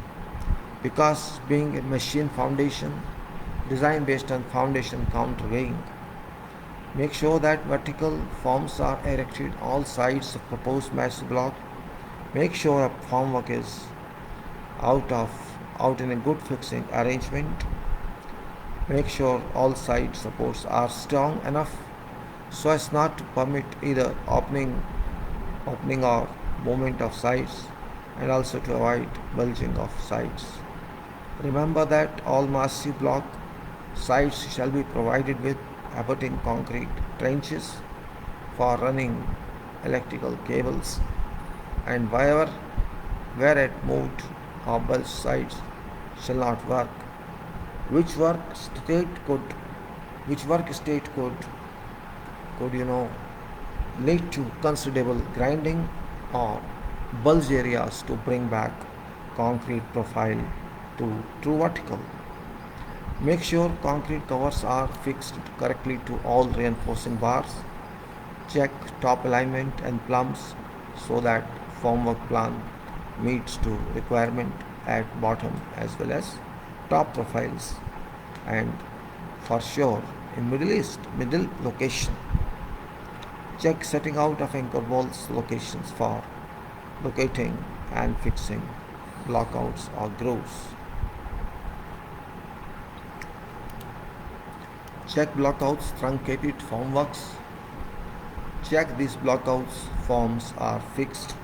Because being a machine foundation, design based on foundation counterveying. Make sure that vertical forms are erected all sides of proposed massive block. Make sure a formwork is out in a good fixing arrangement. Make sure all side supports are strong enough so as not to permit either opening or movement of sides, and also to avoid bulging of sides. Remember that all massive block sides shall be provided with abutting concrete trenches for running electrical cables, and where at moved or bulged sides shall not work. Which work state could lead to considerable grinding or bulge areas to bring back concrete profile to true vertical. Make sure concrete covers are fixed correctly to all reinforcing bars. Check top alignment and plumbs so that formwork plan meets to requirement at bottom as well as top profiles, and for sure in middle location. Check setting out of anchor bolts locations for locating and fixing blockouts or grooves. Check blockouts truncated formworks. Check these blockouts forms are fixed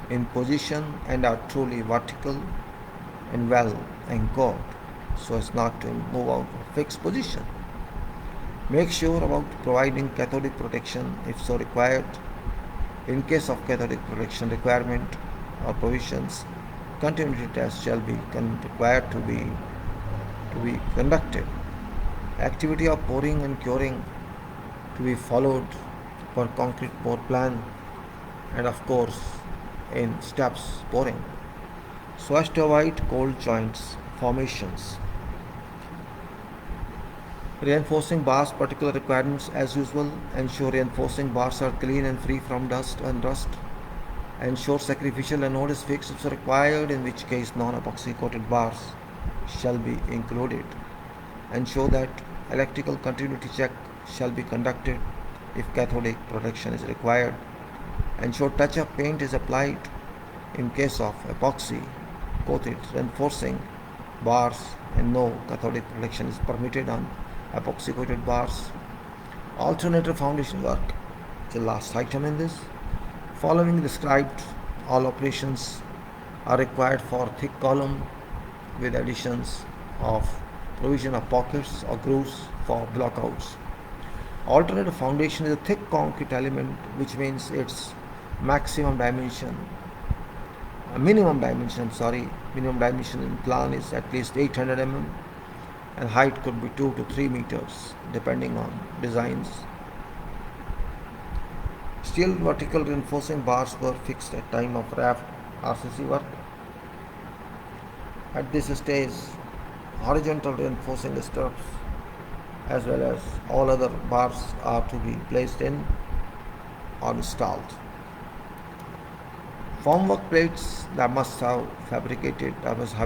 in position and are truly vertical and well anchored so as not to move out of fixed position. Make sure about providing cathodic protection if so required. In case of cathodic protection requirement or provisions, continuity tests shall be required to be conducted. Activity of pouring and curing to be followed per concrete pour plan, and of course in steps pouring so as to avoid cold joints formations. Reinforcing bars particular requirements as usual. Ensure reinforcing bars are clean and free from dust and rust. Ensure sacrificial anode is fixed if required, in which case non-epoxy coated bars shall be included. Ensure that electrical continuity check shall be conducted if cathodic protection is required. Ensure touch-up paint is applied in case of epoxy coated reinforcing bars, and no cathodic protection is permitted on epoxy coated bars. Alternator foundation work, the last item in this. Following described, all operations are required for thick column with additions of provision of pockets or grooves for blockouts. Alternative foundation is a thick concrete element, which means its minimum dimension in plan is at least 800 mm, and height could be 2 to 3 meters depending on designs. Steel vertical reinforcing bars were fixed at time of raft RCC work. At this stage, horizontal reinforcing stirrups as well as all other bars are to be placed in or installed. Formwork plates that must have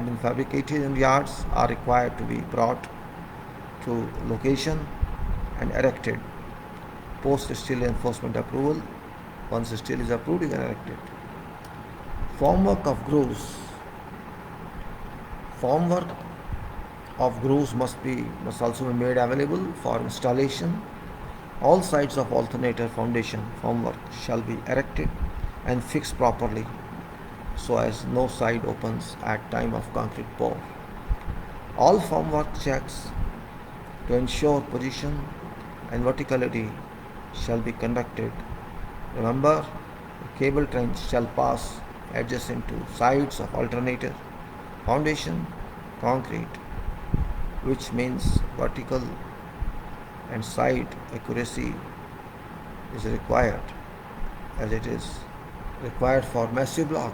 been fabricated in yards are required to be brought to location and erected post steel enforcement approval. Once the steel is approved, you can erect it. Formwork of grooves must also be made available for installation. All sides of alternator foundation formwork shall be erected and fixed properly so as no side opens at time of concrete pour. All formwork checks to ensure position and verticality shall be conducted. Remember, the cable trench shall pass adjacent to sides of alternator foundation concrete, which means vertical and side accuracy is required as it is required for massive block.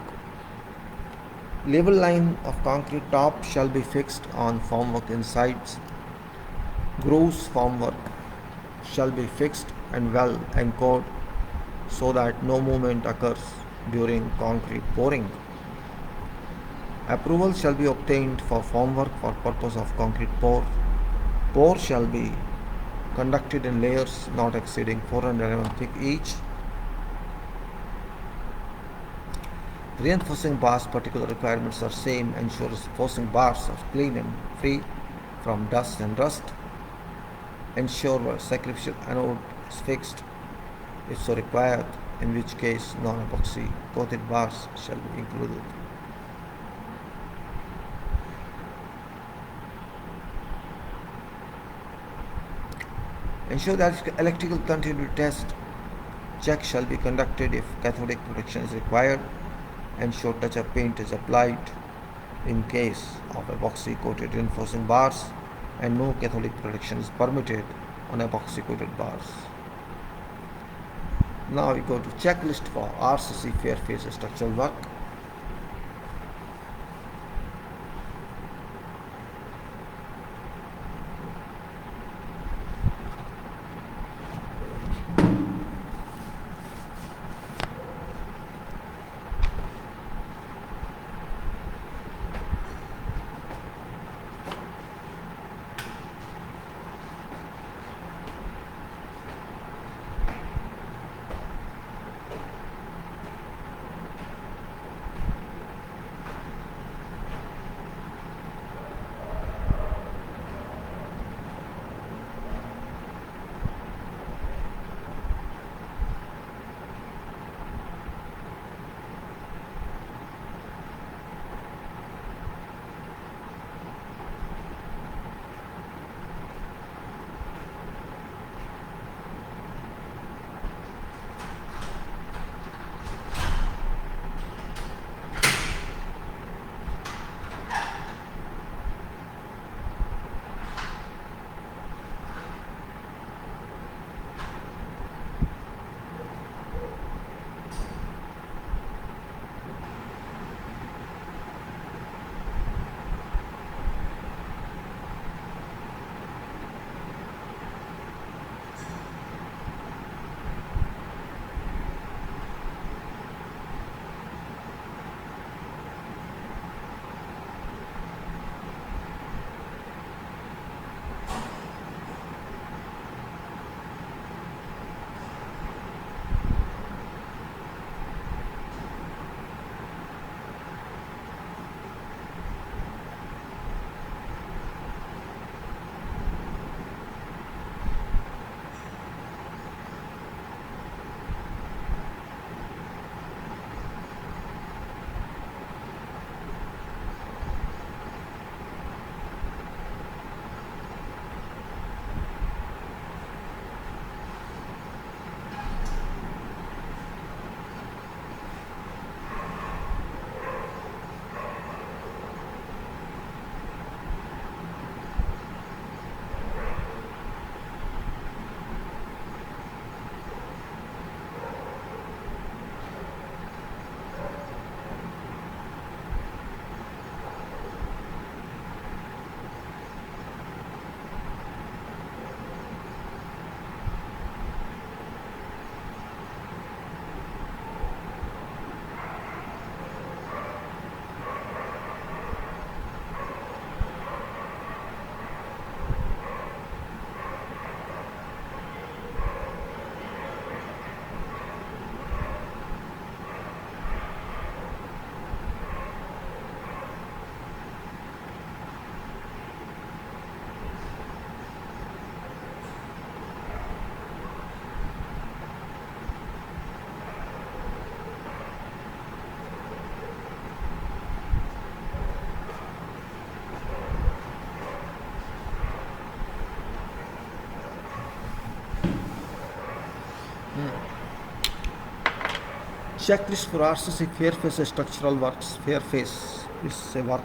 Level line of concrete top shall be fixed on formwork insides. Grooves formwork shall be fixed and well anchored so that no movement occurs during concrete pouring. Approval shall be obtained for formwork for purpose of concrete pour. Pour shall be conducted in layers not exceeding 400 mm thick each. Reinforcing bars particular requirements are same. Ensure reinforcing bars are clean and free from dust and rust. Ensure sacrificial anode is fixed if so required, in which case non-epoxy coated bars shall be included. Ensure that electrical continuity test check shall be conducted if cathodic protection is required. Ensure touch-up paint is applied in case of epoxy coated reinforcing bars, and no cathodic protection is permitted on epoxy coated bars. Now we go to checklist for RCC fair phase structural work. Checklist for RCC fair face structural works. Fair face is a work,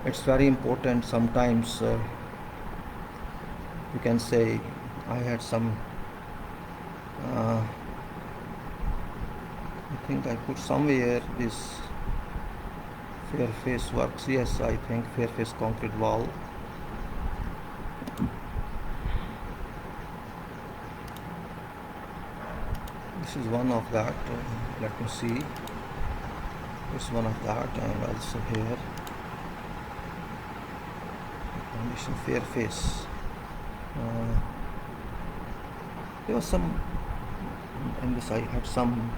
it's very important. Sometimes you can say I had some, I think I put somewhere this fair face works. Yes, I think fair face concrete wall. This is one of that. Let me see. It's one of that, and also here condition fair face. There was some in this. I had some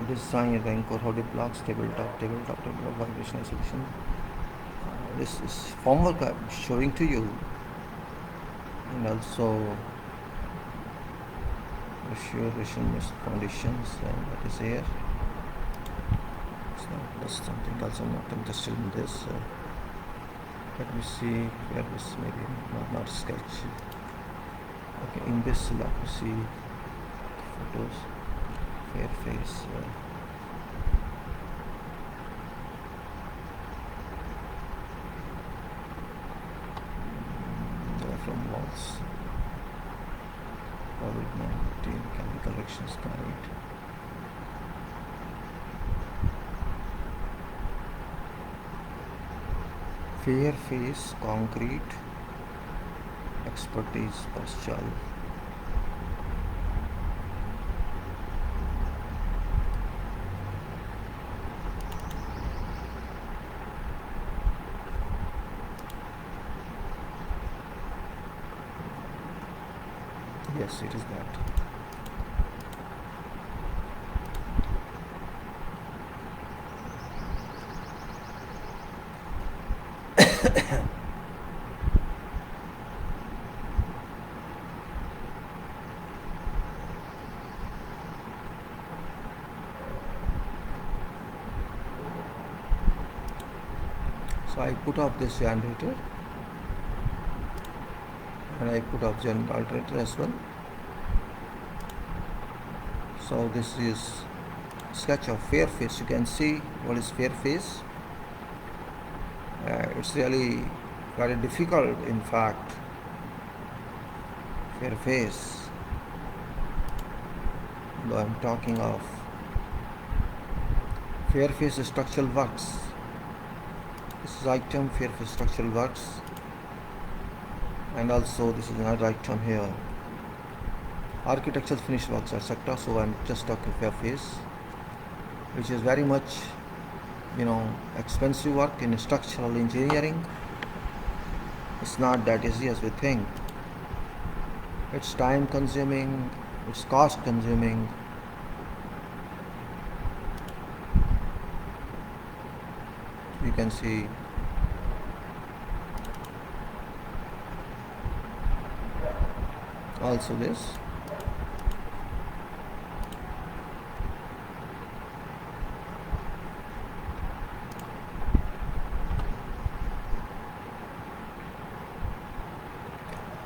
design anchor, how it blocks tabletop, vibration isolation. This is form work I'm showing to you, and also restoration conditions, and that is here. So that's something else. I'm not interested in this. Let me see where this maybe not sketch. Okay, in this let me see photos. Fair face. From walls. COVID-19 chemical reactions guide. Fair face concrete expertise partial. Yes, it is that. So I put up this generator, and I put up generator as well. So this is sketch of fair face. You can see what is fair face. It's really very difficult, in fact. Fair face, though I'm talking of fair face structural works. This is item fair face structural works, and also this is another item here, architectural finish works, etc. So I'm just talking fair face, which is very much expensive work in structural engineering. It's not that easy as we think. It's time consuming, it's cost consuming. You can see also this.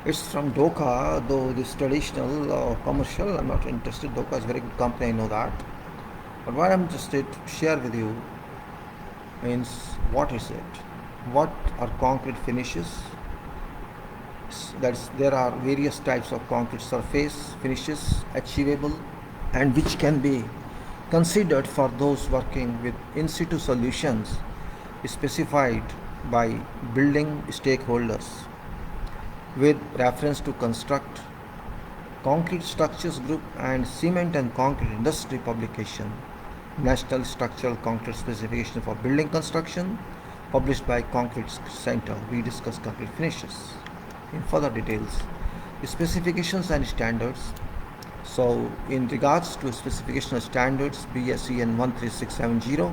It's from Doka, though this traditional or commercial, I'm not interested. Doka is a very good company, I know that. But what I'm interested to share with you means, what is it? What are concrete finishes? There are various types of concrete surface finishes achievable, and which can be considered for those working with in situ solutions specified by building stakeholders, with reference to construct concrete structures group and cement and concrete industry publication, National Structural Concrete Specification for Building Construction, published by Concrete Center. We discuss concrete finishes in further details, specifications and standards. So in regards to specification of standards, BSEN 13670,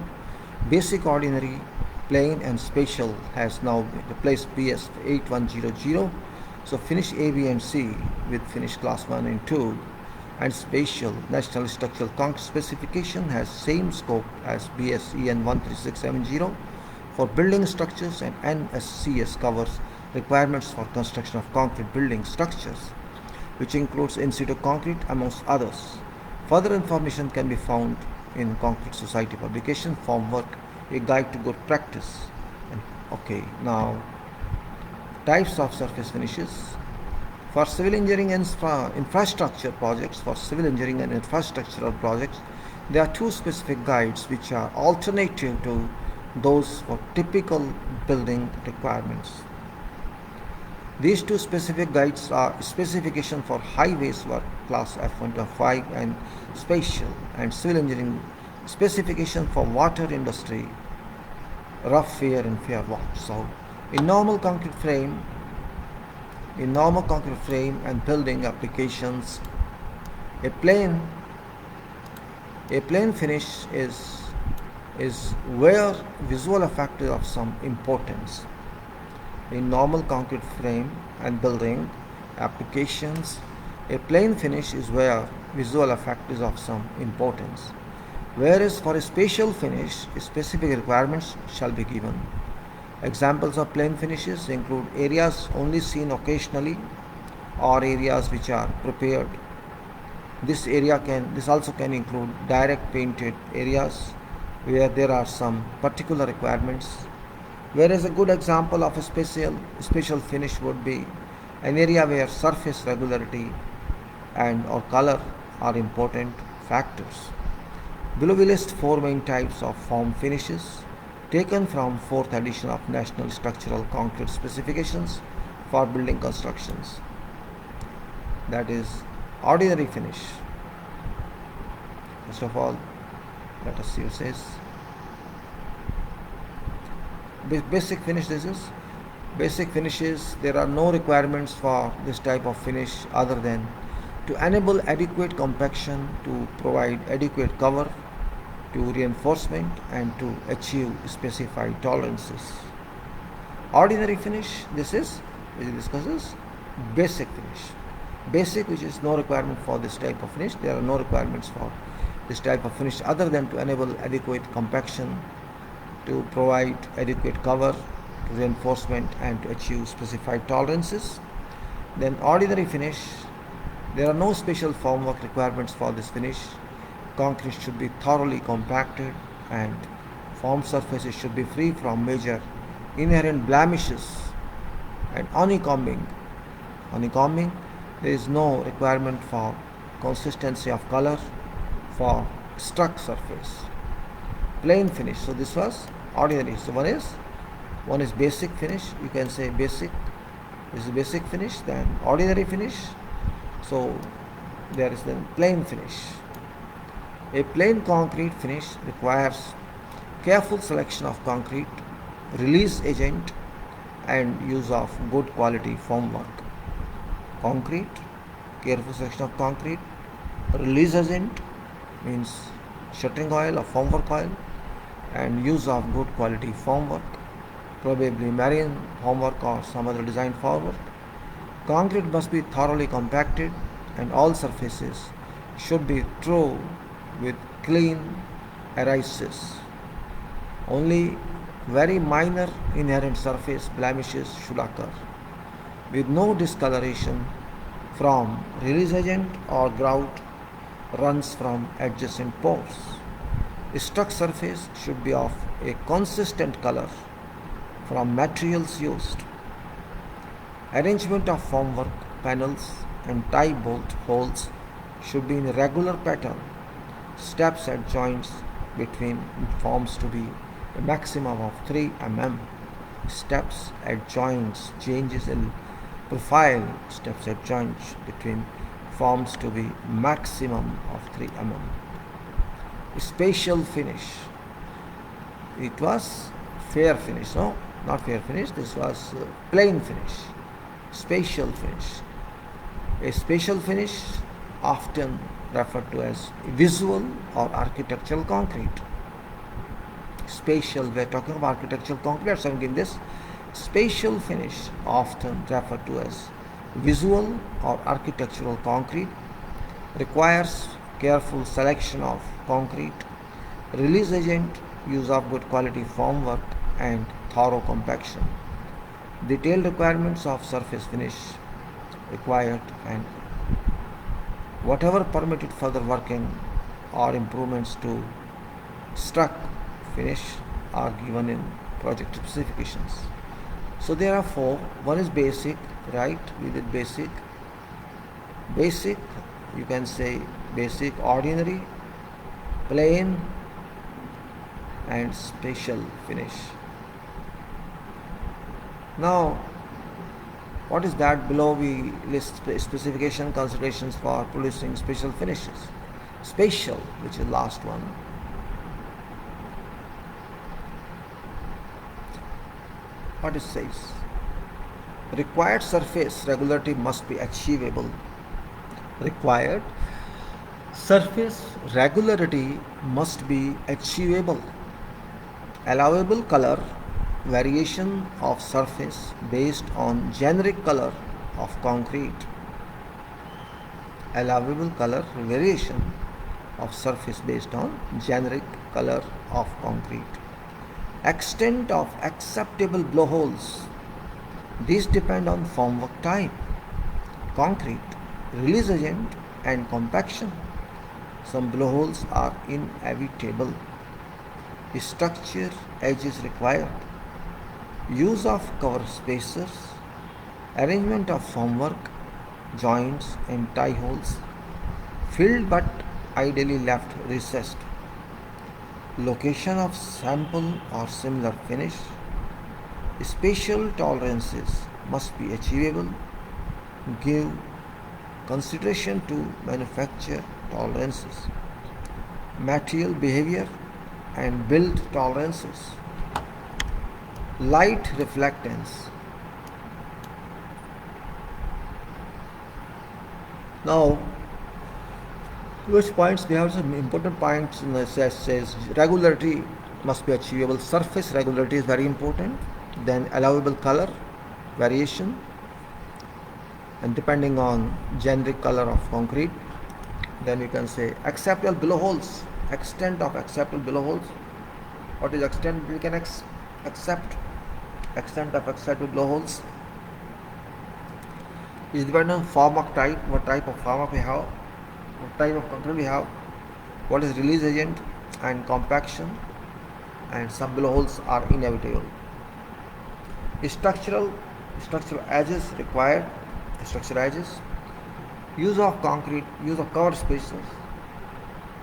basic, ordinary, plain and spatial has now replaced BS 8100. So finish A, B and C with finish class 1 and 2, and spatial National Structural Concrete Specification has same scope as BSEN 13670 for building structures, and NSCS covers requirements for construction of concrete building structures, which includes in situ concrete amongst others. Further information can be found in Concrete Society publication, Formwork, a guide to good practice. Okay, now types of surface finishes. For civil engineering and infrastructure projects, there are two specific guides which are alternative to those for typical building requirements. These two specific guides are specification for highways work class F1 to F5 and spatial, and civil engineering specification for water industry, rough wear and fair walk. So in normal concrete frame and building applications, a plain finish is where visual effect is of some importance. In normal concrete frame and building applications, a plain finish is where visual effect is of some importance. Whereas for a spatial finish, specific requirements shall be given. Examples of plain finishes include areas only seen occasionally or areas which are prepared. This also can include direct painted areas where there are some particular requirements. Whereas a good example of a spatial finish would be an area where surface regularity and or color are important factors. Below we list four main types of form finishes taken from 4th edition of National Structural Concrete Specifications for Building Constructions. That is ordinary finish. First of all, let us see what it says. Basic finish. This is basic finishes. There are no requirements for this type of finish other than to enable adequate compaction, to provide adequate cover, to reinforcement, and to achieve specified tolerances. Ordinary finish. This is which discusses basic finish. Basic, which is no requirement for this type of finish. There are no requirements for this type of finish other than to enable adequate compaction, to provide adequate cover, to reinforcement, and to achieve specified tolerances. Then ordinary finish, there are no special formwork requirements for this finish. Concrete should be thoroughly compacted and form surfaces should be free from major inherent blemishes. And honeycombing, there is no requirement for consistency of color for struck surface. Plain finish, so this was ordinary. So one is basic finish, you can say basic, this is basic finish, then ordinary finish. So there is then plain finish. A plain concrete finish requires careful selection of concrete, release agent, and use of good quality formwork. Concrete, careful selection of concrete, release agent means shuttering oil or formwork oil, and use of good quality formwork, probably marine formwork or some other design formwork. Concrete must be thoroughly compacted and all surfaces should be through with clean arises. Only very minor inherent surface blemishes should occur, with no discoloration from release agent or grout runs from adjacent pores. A struck surface should be of a consistent color from materials used. Arrangement of formwork panels and tie bolt holes should be in a regular pattern. Steps at joints between forms to be a maximum of 3 mm. Steps at joints changes in profile. Steps at joints between forms to be maximum of 3 mm. Spatial finish. It was fair finish. No, not fair finish. This was plain finish. Spatial finish. A spatial finish often referred to as visual or architectural concrete. Spatial, we are talking about architectural concrete, so I'm giving this. Spatial finish often referred to as visual or architectural concrete requires careful selection of concrete, release agent, use of good quality formwork, and thorough compaction. Detailed requirements of surface finish required and Whatever permitted further working or improvements to struck finish are given in project specifications. So there are four. One is basic, right? We did basic. Basic, you can say basic, ordinary, plain, and special finish. Now, what is that? Below we list specification considerations for producing special finishes. Special, which is last one. What it says? Required surface regularity must be achievable. Required surface regularity must be achievable. Allowable color variation of surface based on generic color of concrete. Allowable color variation of surface based on generic color of concrete. Extent of acceptable blowholes. These depend on formwork type, concrete, release agent, and compaction. Some blowholes are inevitable. Structure edges required. Use of cover spacers. Arrangement of formwork, joints, and tie holes. Filled but ideally left recessed. Location of sample or similar finish. Spatial tolerances must be achievable. Give consideration to manufacture tolerances, material behavior, and build tolerances. Light reflectance. Now, which points? We have some important points in this. Says regularity must be achievable. Surface regularity is very important. Then allowable color variation, and depending on generic color of concrete. Then you can say acceptable blowholes. Extent of acceptable blowholes. What is extent? We can accept. Extent of acceptable blowholes is dependent on formwork type. What type of formwork we have? What type of concrete we have? What is release agent and compaction? And some blowholes are inevitable. Structural edges required. Structural edges. Use of concrete. Use of cover spacers.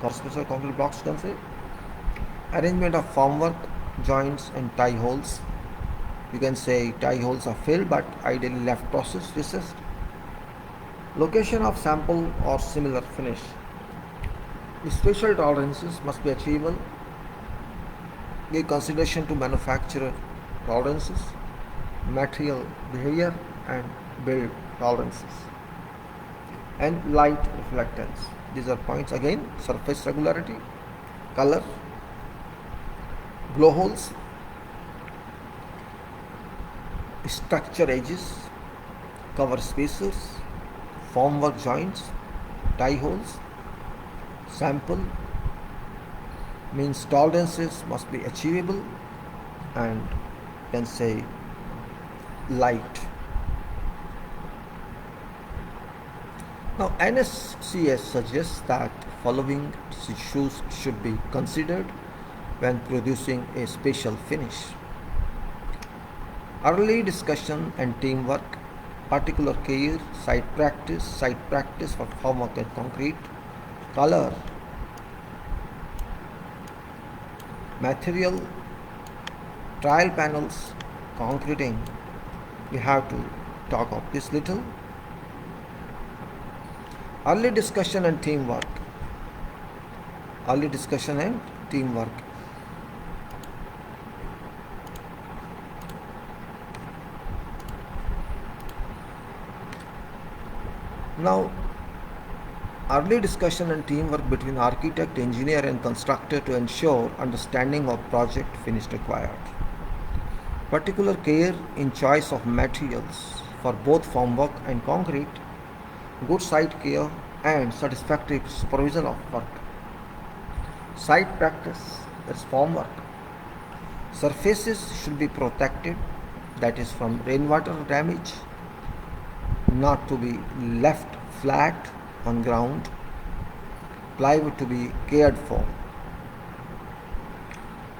Cover spacer concrete blocks, you can say. Arrangement of formwork, joints, and tie holes. You can say tie holes are filled but ideally left recessed. Location of sample or similar finish. Spatial tolerances must be achievable. Give consideration to manufacturer tolerances, material behavior, and build tolerances. And light reflectance. These are points again. Surface regularity, color, blowholes, structure edges, cover spacers, formwork joints, tie holes. Sample means tolerances must be achievable, and you can say light. Now AnnexSL suggests that following issues should be considered when producing a special finish. Early discussion and teamwork, particular care, site practice for formwork and concrete, color, material, trial panels, concreting. We have to talk of this little. Early discussion and teamwork. Early discussion and teamwork. Now, early discussion and teamwork between architect, engineer, and constructor to ensure understanding of project finish required. Particular care in choice of materials for both formwork and concrete. Good site care and satisfactory supervision of work. Site practice, that's formwork. Surfaces should be protected, that is from rainwater damage, not to be left flat on ground, plywood to be cared for.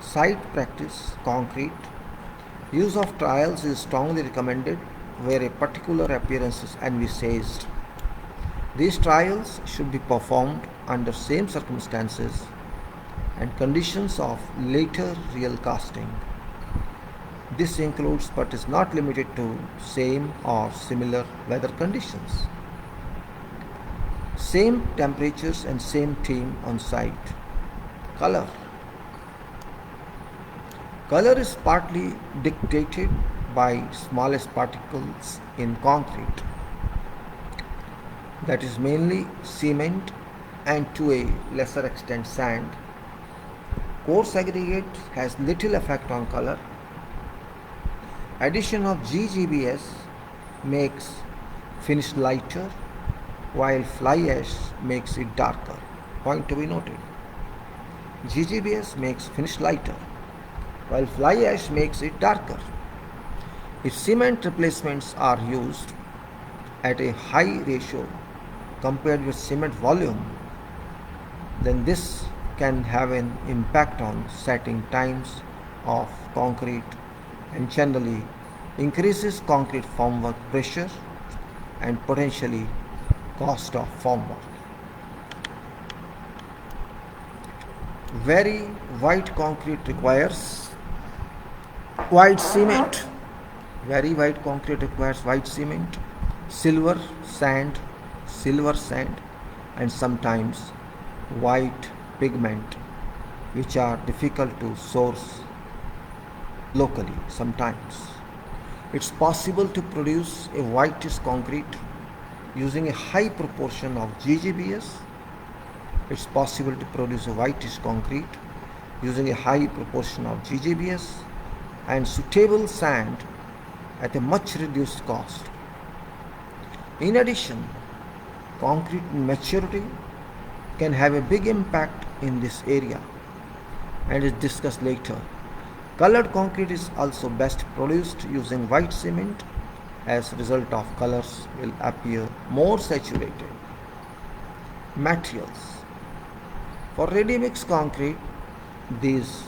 Site practice concrete. Use of trials is strongly recommended where a particular appearance is envisaged. These trials should be performed under same circumstances and conditions of later real casting. This includes but is not limited to same or similar weather conditions, same temperatures and same team on site. Color. Color is partly dictated by smallest particles in concrete, that is mainly cement and to a lesser extent sand. Coarse aggregate has little effect on color. Addition of GGBS makes finish lighter while fly ash makes it darker. Point to be noted. GGBS makes finish lighter while fly ash makes it darker. If cement replacements are used at a high ratio compared with cement volume, then this can have an impact on setting times of concrete and generally increases concrete formwork pressure and potentially cost of formwork. Very white concrete requires white cement. Very white concrete requires white cement, silver sand, and sometimes white pigment, which are difficult to source locally sometimes. It's possible to produce a whitish concrete using a high proportion of GGBS. It's possible to produce a whitish concrete using a high proportion of GGBS and suitable sand at a much reduced cost. In addition, concrete maturity can have a big impact in this area and is discussed later. Colored concrete is also best produced using white cement, as a result of colors will appear more saturated. Materials. For ready-mix concrete, these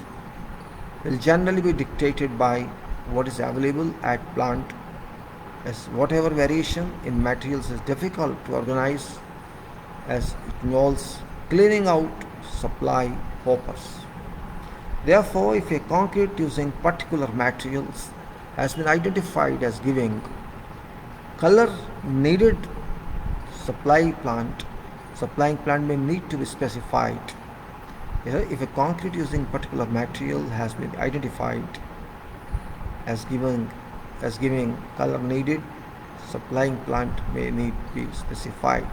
will generally be dictated by what is available at plant, as whatever variation in materials is difficult to organize as it involves cleaning out supply hoppers. Therefore, if a concrete using particular materials has been identified as giving color needed, supplying plant may need to be specified. If a concrete using particular material has been identified as giving color needed, supplying plant may need to be specified.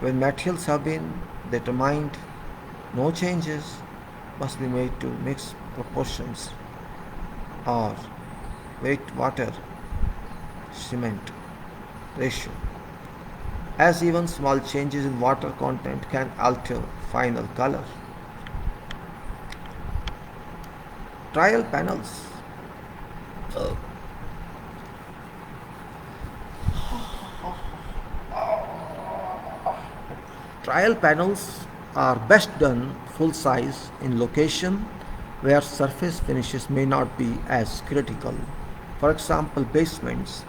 When materials have been determined, no changes must be made to mix proportions or weight water cement ratio, as even small changes in water content can alter final color. Trial panels. Trial panels are best done full size in location where surface finishes may not be as critical. For example, basements.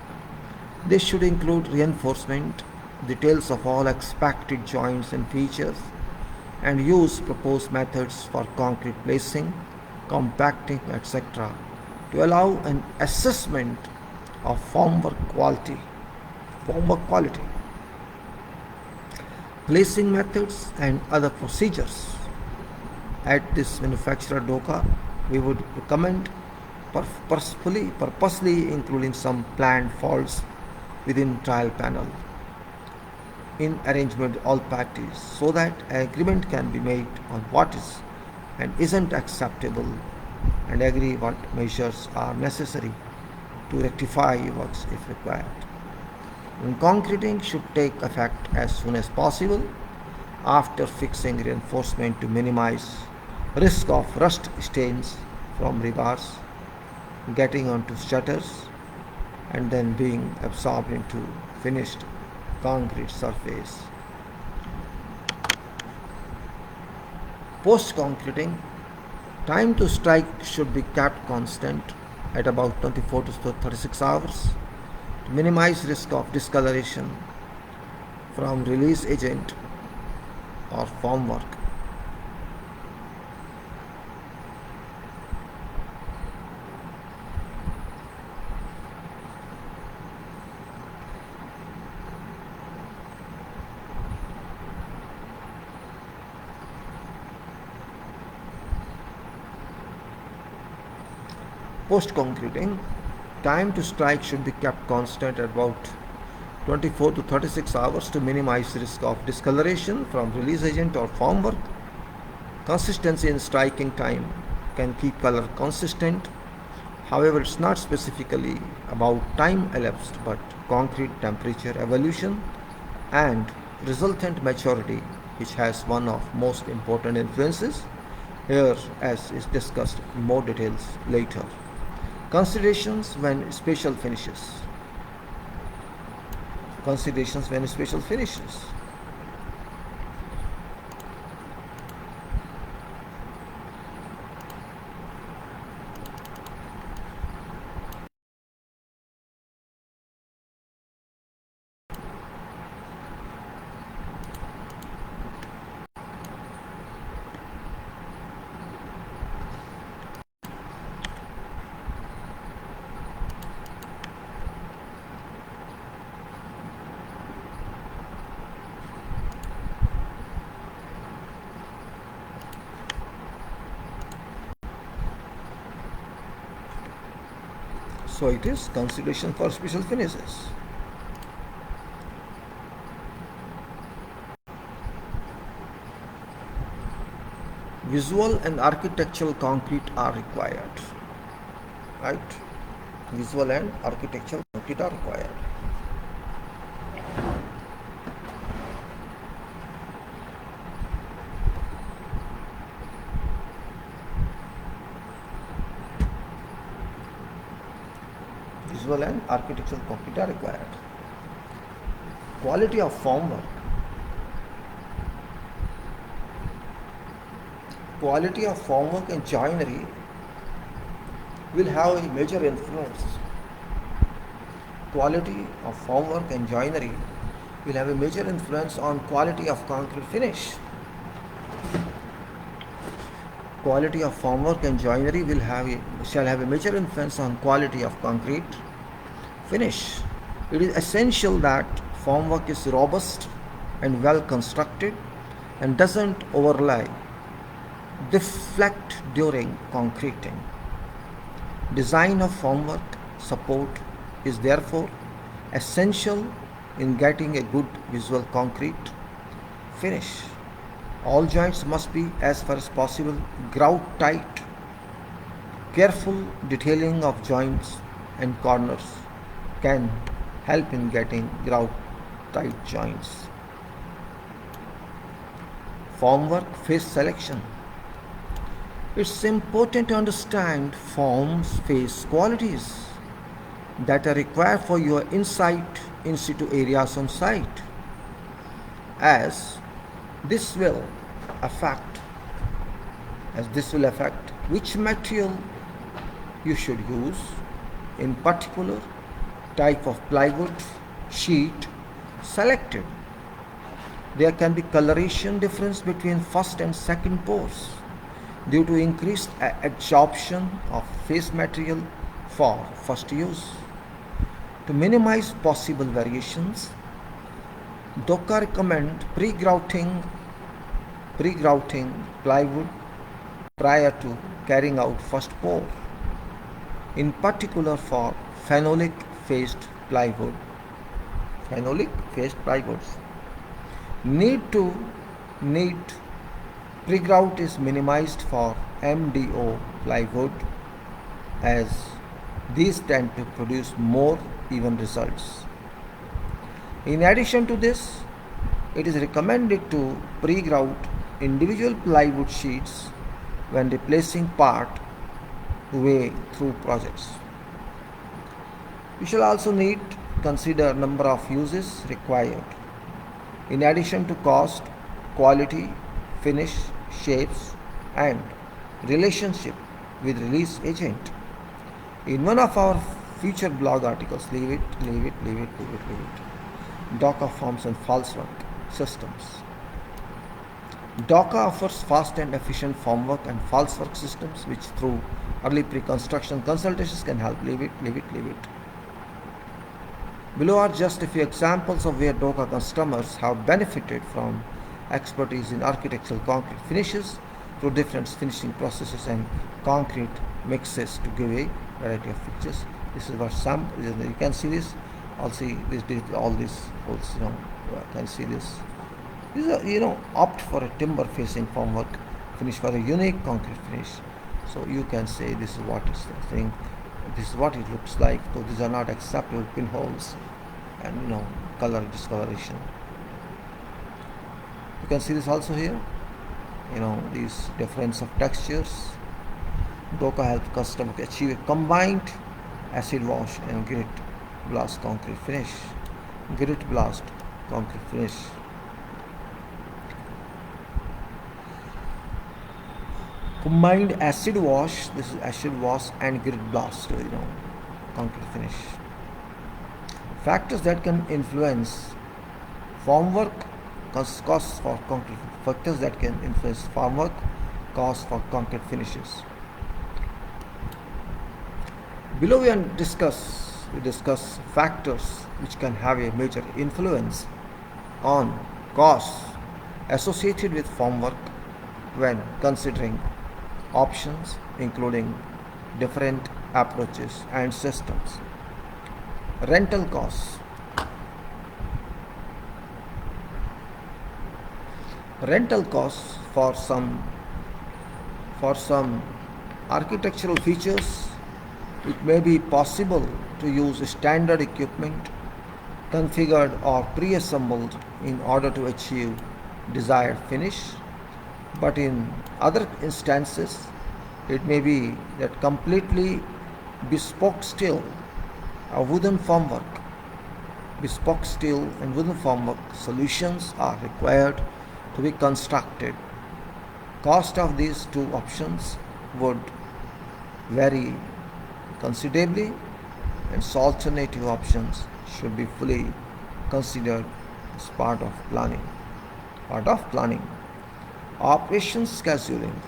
This should include reinforcement, details of all expected joints and features, and use proposed methods for concrete placing, compacting, etc. to allow an assessment of formwork quality. Placing methods and other procedures. At this manufacturer DOCA, we would recommend purposely including some planned faults within trial panel in arrangement with all parties so that agreement can be made on what is and isn't acceptable and agree what measures are necessary to rectify works if required. And concreting should take effect as soon as possible after fixing reinforcement to minimize risk of rust stains from rebars getting onto shutters and then being absorbed into finished concrete surface Post-concreting, time to strike should be kept constant at about 24 to 36 hours to minimize risk of discoloration from release agent or formwork. Post-concreting, time to strike should be kept constant at about 24 to 36 hours to minimize risk of discoloration from release agent or formwork. Consistency in striking time can keep color consistent. However, it's not specifically about time elapsed, but concrete temperature evolution and resultant maturity, which has one of most important influences here, as is discussed in more details later. Considerations when spatial finishes. Considerations when spatial finishes. So it is consideration for special finishes. Visual and architectural concrete are required. Right? Visual and architectural concrete are required. Visual and architectural concrete are required. Quality of formwork. Quality of formwork and joinery will have a major influence. Quality of formwork and joinery will have a major influence on quality of concrete finish. Quality of formwork and joinery shall have a major influence on quality of concrete finish. It is essential that formwork is robust and well constructed and doesn't overlay, deflect during concreting. Design of formwork support is therefore essential in getting a good visual concrete finish. All joints must be as far as possible grout tight. Careful detailing of joints and corners can help in getting grout tight joints. Formwork face selection. It's important to understand form's face qualities that are required for your in situ areas on site, as this will affect which material you should use, in particular type of plywood sheet selected. There can be coloration difference between first and second pours due to increased absorption of face material for first use. To minimize possible variations, DOCA recommend pre-grouting plywood prior to carrying out first pour, in particular for phenolic faced plywood. Need pre-grout is minimized for MDO plywood, as these tend to produce more even results. In addition to this, it is recommended to pre-grout individual plywood sheets when replacing part way through projects. We shall also need to consider number of uses required. In addition to cost, quality, finish, shapes, and relationship with release agent. In one of our future blog articles, leave it. Docker forms and false work systems. Docker offers fast and efficient form work and false work systems which through early pre-construction consultations can help. Leave it. Below are just a few examples of where Docker customers have benefited from expertise in architectural concrete finishes through different finishing processes and concrete mixes to give a variety of features. This is what some, you can see this. Also, all these holes, you can see this. These are, opt for a timber facing formwork finish for a unique concrete finish. So you can say this is what it's the thing. This is what it looks like. So these are not acceptable pinholes and color discoloration. You can see this also here. These difference of textures. Docker helps customer achieve a combined acid wash and grit blast concrete finish. Combined acid wash. This is acid wash and grit blast. Concrete finish. Factors that can influence formwork costs for concrete. Factors that can influence formwork costs for concrete finishes. Below we discuss factors which can have a major influence on costs associated with formwork when considering options including different approaches and systems. Rental costs. Rental costs for some architectural features, it may be possible to use standard equipment configured or pre-assembled in order to achieve desired finish, but in other instances it may be that completely bespoke steel and wooden formwork solutions are required to be constructed. Cost of these two options would vary considerably, and so alternative options should be fully considered as part of planning. Operations scheduling.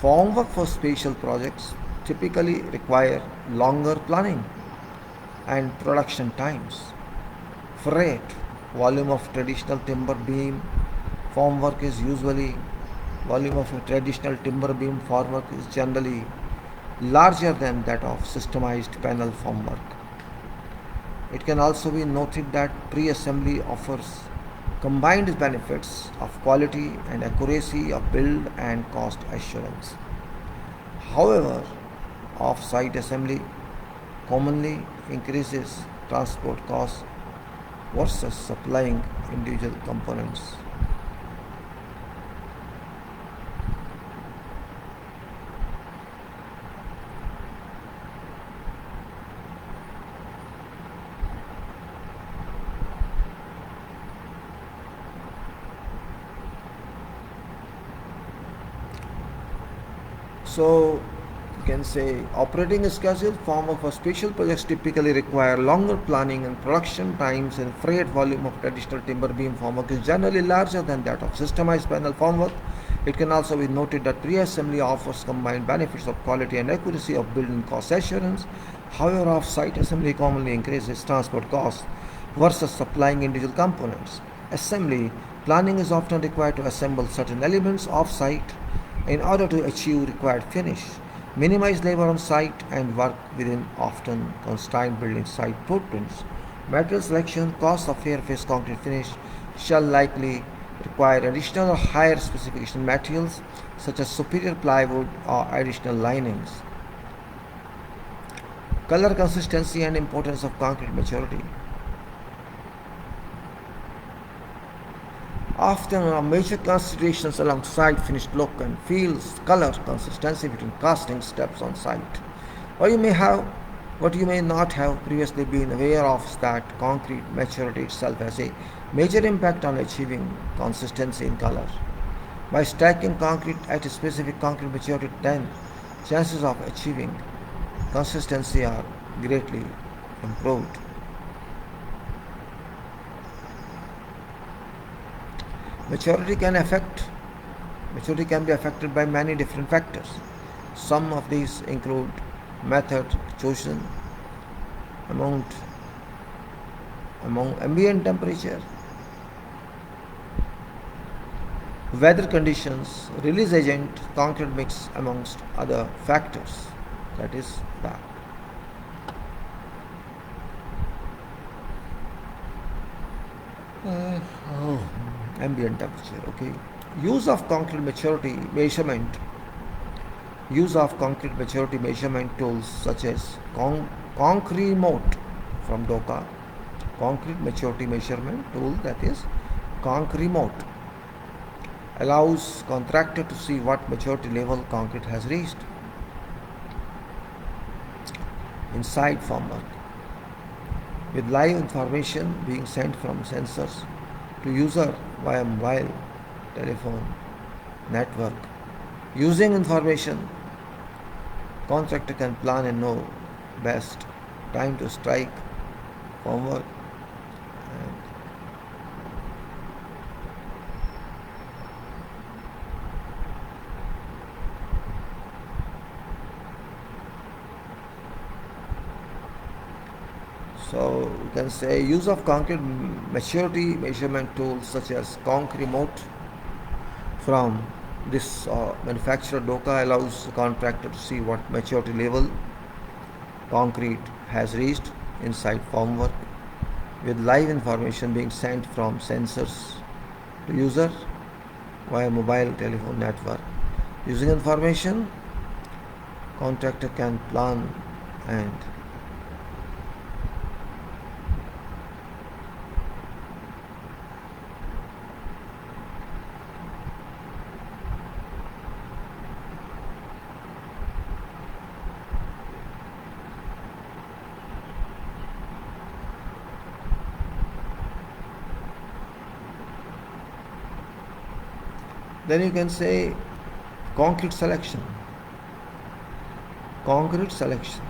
Formwork for special projects typically require longer planning and production times. Freight, volume of traditional timber beam formwork is generally larger than that of systemized panel formwork. It can also be noted that pre-assembly offers combined benefits of quality and accuracy of build and cost assurance. However, off-site assembly commonly increases transport costs versus supplying individual components. So you can say operating schedule. Formwork for special projects typically require longer planning and production times, and freight volume of traditional timber beam formwork is generally larger than that of systemized panel formwork. It can also be noted that pre-assembly offers combined benefits of quality and accuracy of build and cost assurance. However, off-site assembly commonly increases transport costs versus supplying individual components. Assembly planning is often required to assemble certain elements off-site in order to achieve required finish, minimize labor on site, and work within often constrained building site footprints. Material selection, cost of fair-face concrete finish shall likely require additional or higher specification materials such as superior plywood or additional linings. Color consistency and importance of concrete maturity. Often major considerations alongside finished look and feel, color consistency between casting steps on site. What you may not have previously been aware of is that concrete maturity itself has a major impact on achieving consistency in color. By stacking concrete at a specific concrete maturity, then chances of achieving consistency are greatly improved. Maturity can be affected by many different factors. Some of these include method chosen, among ambient temperature, weather conditions, release agent, concrete mix, amongst other factors. That is that. Ambient temperature. Okay. Use of concrete maturity measurement. Use of concrete maturity measurement tools such as Concremote from DOCA. Concrete maturity measurement tool, that is Concremote, allows contractor to see what maturity level concrete has reached inside formwork, with live information being sent from sensors to user via mobile telephone network. Using information, contractor can plan and know best time to strike formwork. So you can say use of concrete maturity measurement tools such as Concremote from this manufacturer DOCA allows the contractor to see what maturity level concrete has reached inside formwork, with live information being sent from sensors to user via mobile telephone network. Using information, contractor can plan and then you can say concrete selection. Concrete selection.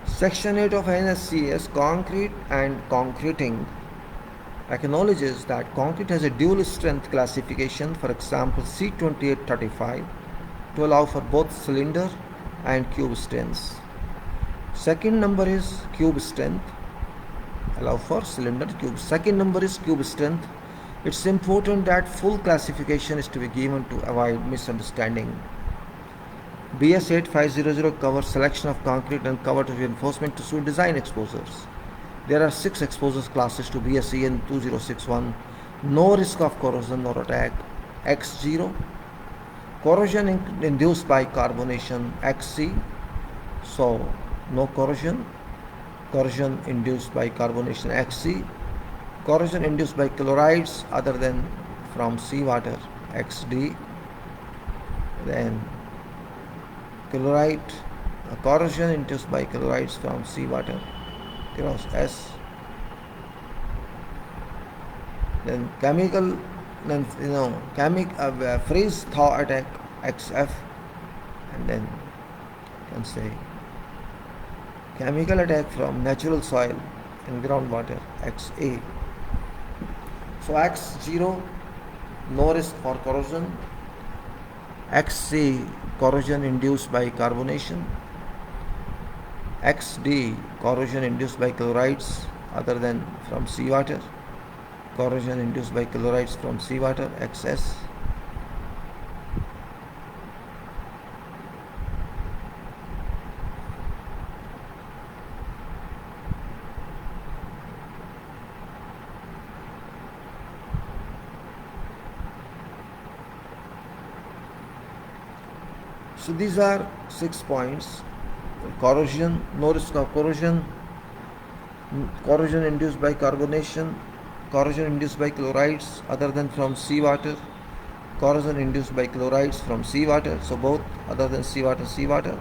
Section 8 of AnnexSL, Concrete and Concreting, acknowledges that concrete has a dual strength classification, for example C2835, to allow for both cylinder and cube strengths. Second number is cube strength, allow for cylinder cube. Second number is cube strength. It's important that full classification is to be given to avoid misunderstanding. BS 8500 covers selection of concrete and covered reinforcement to suit design exposures. There are 6 exposures classes to BS EN 2061. No risk of corrosion or attack, X0. Corrosion induced by carbonation, XC. So no corrosion. Corrosion induced by carbonation, XC. Corrosion induced by chlorides other than from seawater, XD. Then corrosion induced by chlorides from seawater, cross S. Then freeze thaw attack, XF. And then you can say chemical attack from natural soil and groundwater, XA. So X0, no risk for corrosion. XC, corrosion induced by carbonation. XD, corrosion induced by chlorides other than from seawater. Corrosion induced by chlorides from seawater, XS. So these are 6 points. Corrosion, no risk of corrosion. Corrosion induced by carbonation. Corrosion induced by chlorides other than from seawater. Corrosion induced by chlorides from seawater. So both other than seawater.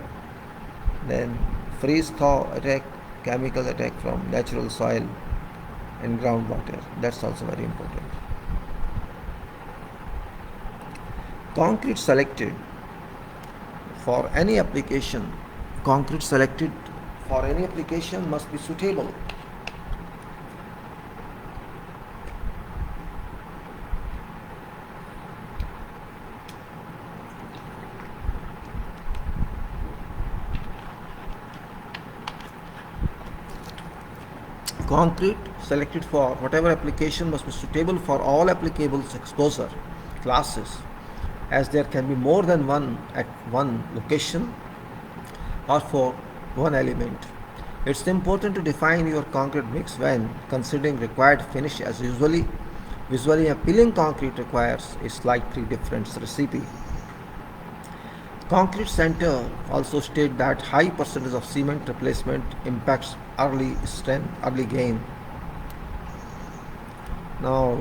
Then freeze thaw attack, chemical attack from natural soil. and groundwater. That's also very important. Concrete selected for any application. Concrete selected for any application must be suitable. Concrete selected for whatever application must be suitable for all applicable exposure classes, as there can be more than one at one location or for one element. It's important to define your concrete mix when considering required finish, as visually appealing concrete requires a slightly different recipe. Concrete Center also state that high percentage of cement replacement impacts early strength, early gain. Now,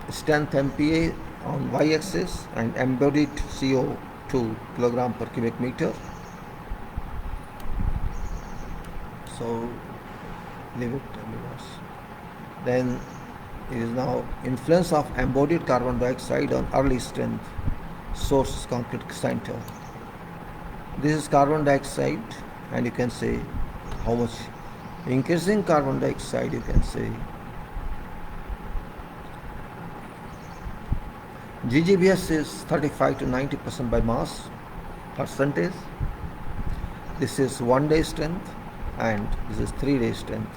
strength MPa on y-axis and embodied CO2 kilogram per cubic meter. So, leave it. Then it is now influence of embodied carbon dioxide on early strength. Source concrete center. This is carbon dioxide, and you can say how much increasing carbon dioxide you can say. GGBS is 35 to 90% by mass percentage. This is 1 day strength and this is 3 day strength.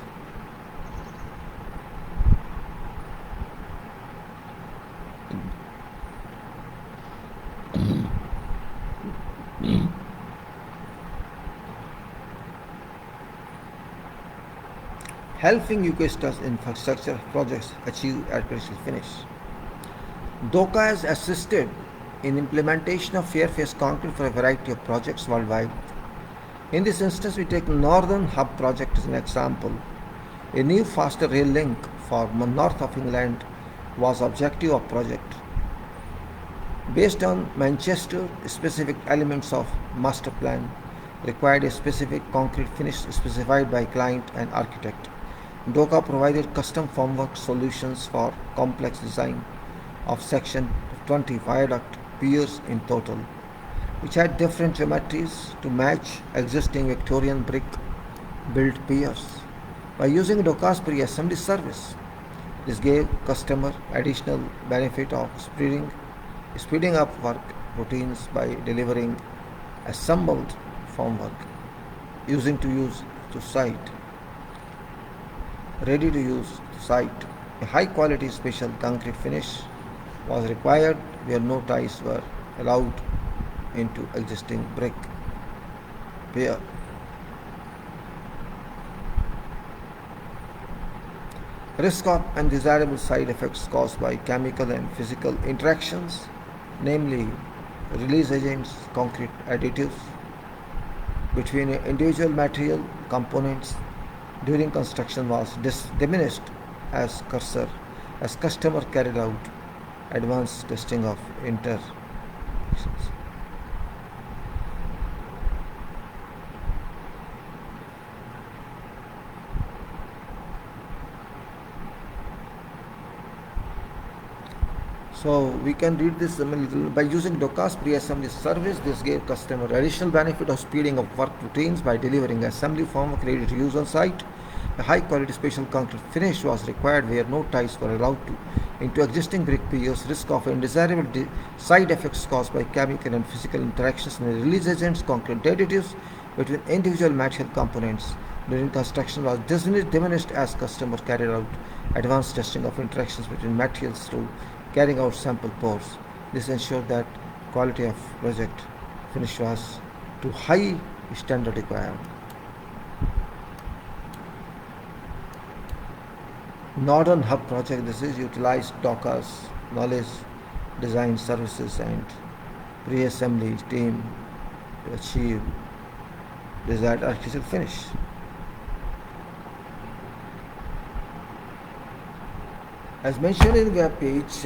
Helping UKSTA's infrastructure projects achieve architectural finish. DOCA has assisted in implementation of fair-face concrete for a variety of projects worldwide. In this instance, we take Northern Hub project as an example. A new faster rail link for north of England was objective of project. Based on Manchester, specific elements of master plan required a specific concrete finish specified by client and architect. DOCA provided custom formwork solutions for complex design of section 20 viaduct piers in total, which had different geometries to match existing Victorian brick built piers. By using DOCA's pre-assembly service, this gave customer additional benefit of speeding up work routines by delivering assembled formwork ready to use site. A high quality special concrete finish was required where no ties were allowed into existing brick pier. Risk of undesirable side effects caused by chemical and physical interactions, namely release agents, concrete additives between individual material components during construction was diminished as customer carried out advanced testing of interactions. So we can read this by using DOCA's pre-assembly service. This gave customer additional benefit of speeding up work routines by delivering assembly formwork ready to use on site. A high quality special concrete finish was required where no ties were allowed into existing brick piers. Risk of undesirable side effects caused by chemical and physical interactions and release agents, concrete additives between individual material components during construction was diminished as customer carried out advanced testing of interactions between materials through carrying out sample pours. This ensured that quality of project finish was to high standard required. Northern Hub project, this is utilized DOCA's knowledge, design services and pre-assembly team to achieve desired architectural finish. As mentioned in the web page,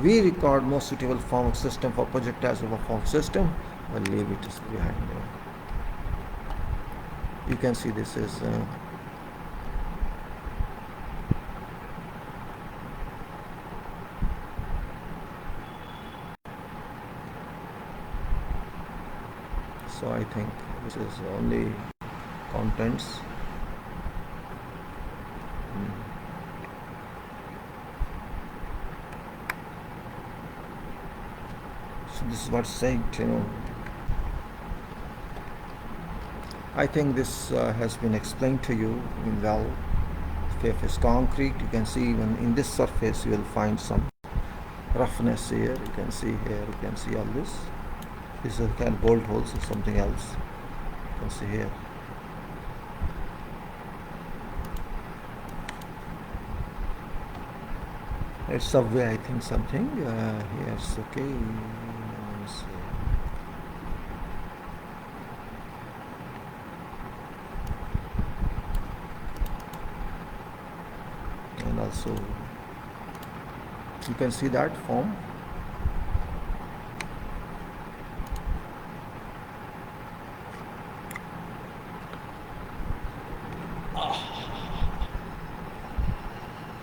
we record most suitable formwork system for project as a formwork system. I'll leave it behind there. You can see this is So I think this is only contents. So this is what's said, I think this has been explained to you well. If it's concrete, you can see even in this surface you will find some roughness here. You can see here, you can see all this. This is kind of bolt holes or something else. You can see here. It's subway, I think, something. Yes, okay. Let me see. And also you can see that form.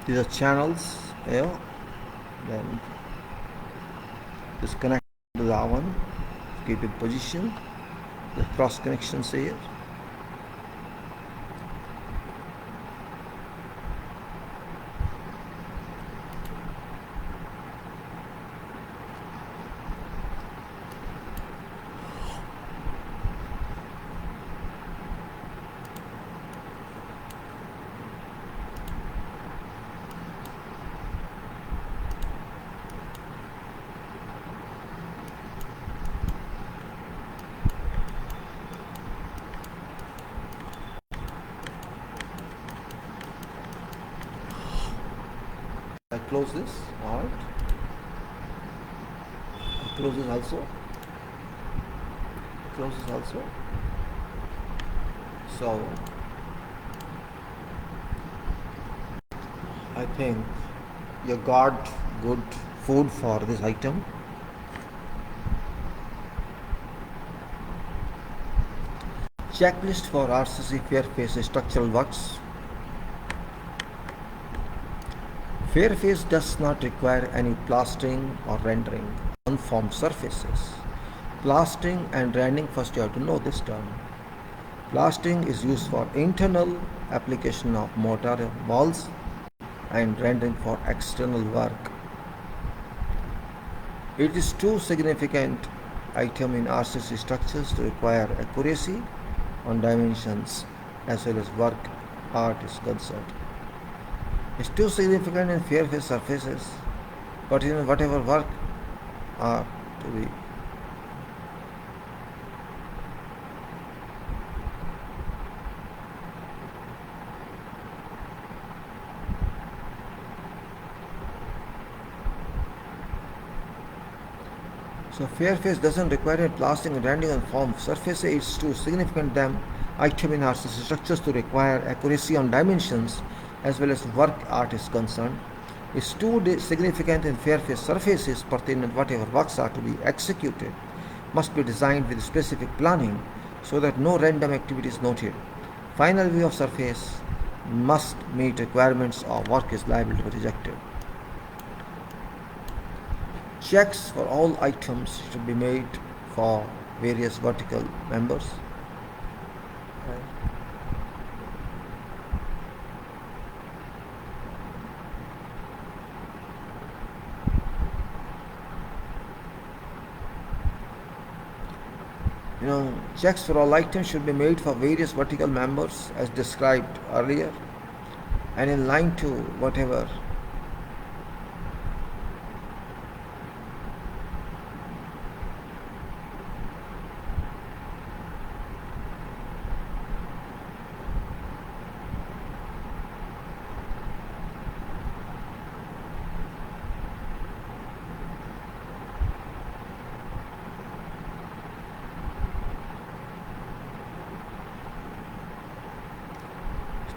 These are channels here. Then this connect to the one, keep it position. The cross connections here. I close this, alright. Close this also. Close this also. So I think you got good food for this item. Checklist for RCC Fairface structural works. Fairface does not require any plastering or rendering unformed surfaces. Plastering and rendering, first you have to know this term. Plastering is used for internal application of mortar walls and rendering for external work. It is too significant item in RCC structures to require accuracy on dimensions as well as work art is concerned. It's too significant in fairface surfaces, but in whatever work are to be. So fairface doesn't require any plastering and rendering on form surfaces. It's too significant them item in RCC structures to require accuracy on dimensions as well as work art is concerned. Is too significant in fairface surfaces pertinent whatever works are to be executed must be designed with specific planning so that no random activity is noted. Final view of surface must meet requirements or work is liable to be rejected. Checks for all items should be made for various vertical members. Checks for all items should be made for various vertical members as described earlier and in line to whatever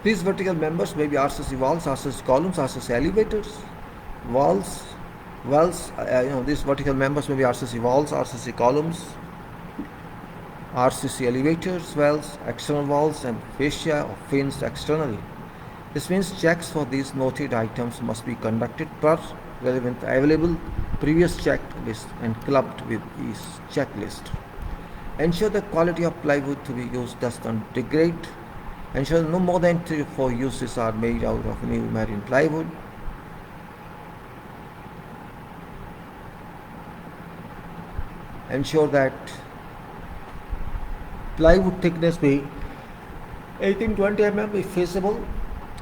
these vertical members may be RCC walls, RCC columns, RCC elevators, walls, wells. These vertical members may be RCC walls, RCC columns, RCC elevators, wells, external walls, and fascia or fins externally. This means checks for these noted items must be conducted per available previous checklist and clubbed with each checklist. Ensure the quality of plywood to be used does not degrade. Ensure no more than 3 or 4 uses are made out of new marine plywood. Ensure that plywood thickness be 18-20 mm if feasible.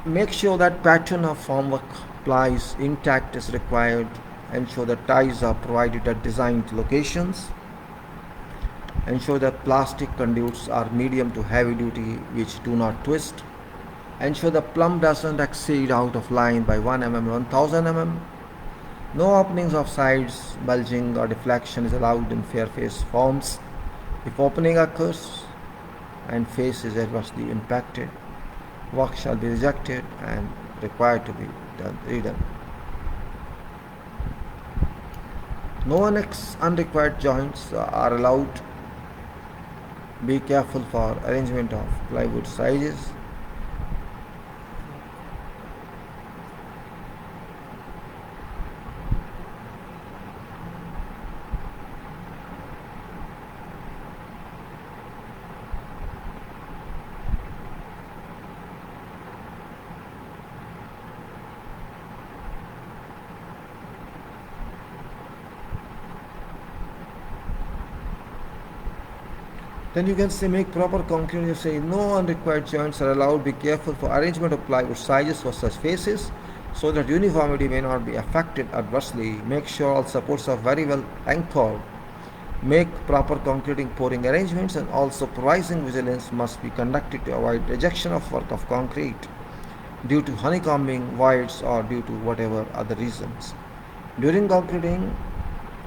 Make sure that pattern of formwork plies intact is required. Ensure that ties are provided at designed locations. Ensure that plastic conduits are medium to heavy duty which do not twist. Ensure the plumb doesn't exceed out of line by 1 mm 1000 mm. No openings of sides, bulging or deflection is allowed in fair face forms. If opening occurs and face is adversely impacted, work shall be rejected and required to be redone. No unrequired joints are allowed. Be careful for arrangement of plywood sizes. Then you can say make proper concrete. You say no unrequired joints are allowed. Be careful for arrangement of plywood sizes for such faces so that uniformity may not be affected adversely. Make sure all supports are very well anchored. Make proper concreting pouring arrangements, and all supervising vigilance must be conducted to avoid rejection of work of concrete due to honeycombing, voids, or due to whatever other reasons. During concreting,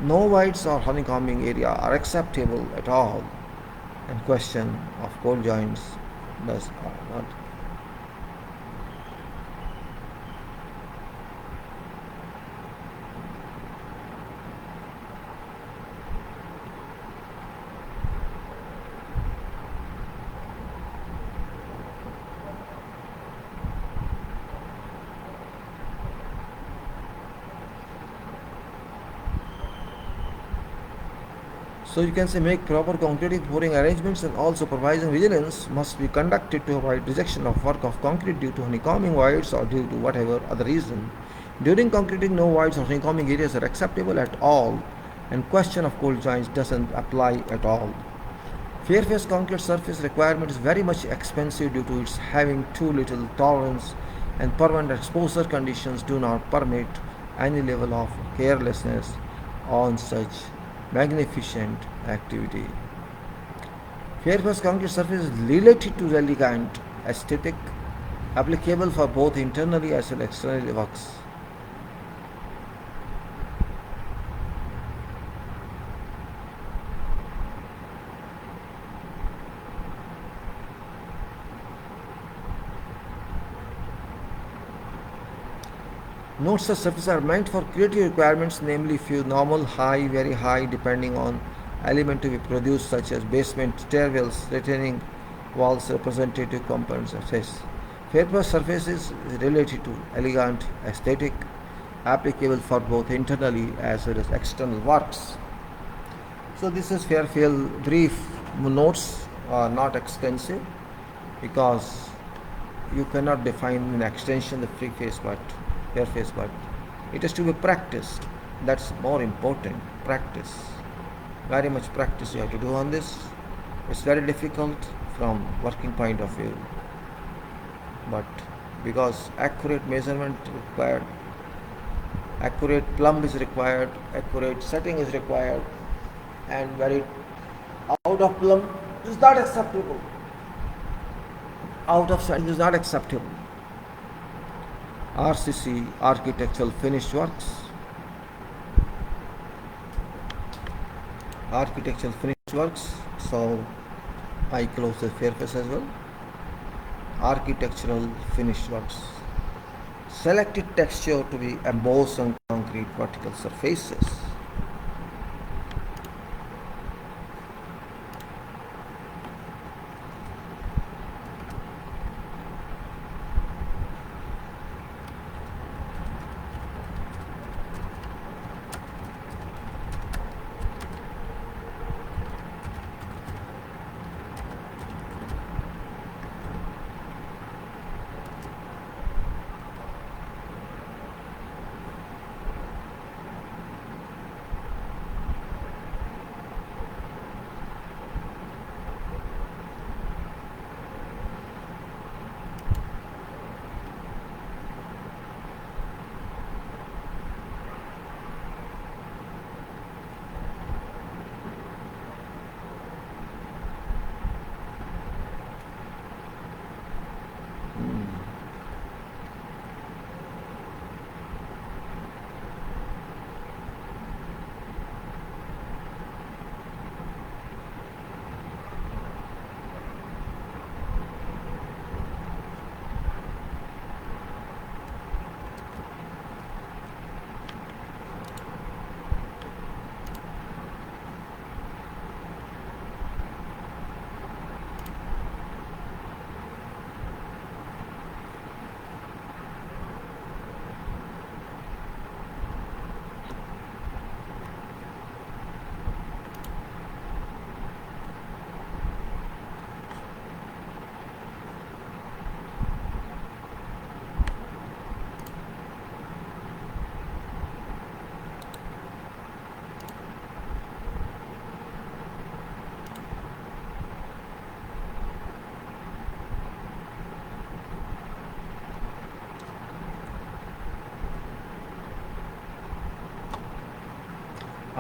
no voids or honeycombing area are acceptable at all, and question of cold joints does not. So you can say make proper concrete pouring arrangements, and all supervising vigilance must be conducted to avoid rejection of work of concrete due to honeycombing voids or due to whatever other reason. During concreting, no voids or honeycombing areas are acceptable at all, and question of cold joints doesn't apply at all. Fair face concrete surface requirement is very much expensive due to its having too little tolerance, and permanent exposure conditions do not permit any level of carelessness on such magnificent activity. Fair face concrete surface is related to elegant aesthetic, applicable for both internally as well as external works. Note such surfaces are meant for creative requirements, namely few normal, high, very high, depending on element to be produced, such as basement, stairwells, retaining walls, representative components of face. Fair face surface is related to elegant aesthetic, applicable for both internally as well as external works. So this is Fairfield brief notes, not extensive, because you cannot define in extension the free face but fair face, but it has to be practiced. That's more important. Practice, very much practice you have to do on this. It's very difficult from working point of view, but because accurate measurement required, accurate plumb is required, accurate setting is required, and very out of plumb is not acceptable. Out of setting is not acceptable. RCC, architectural finished works. Architectural finished works. So I close the fair face as well. Architectural finished works. Selected texture to be embossed on concrete vertical surfaces.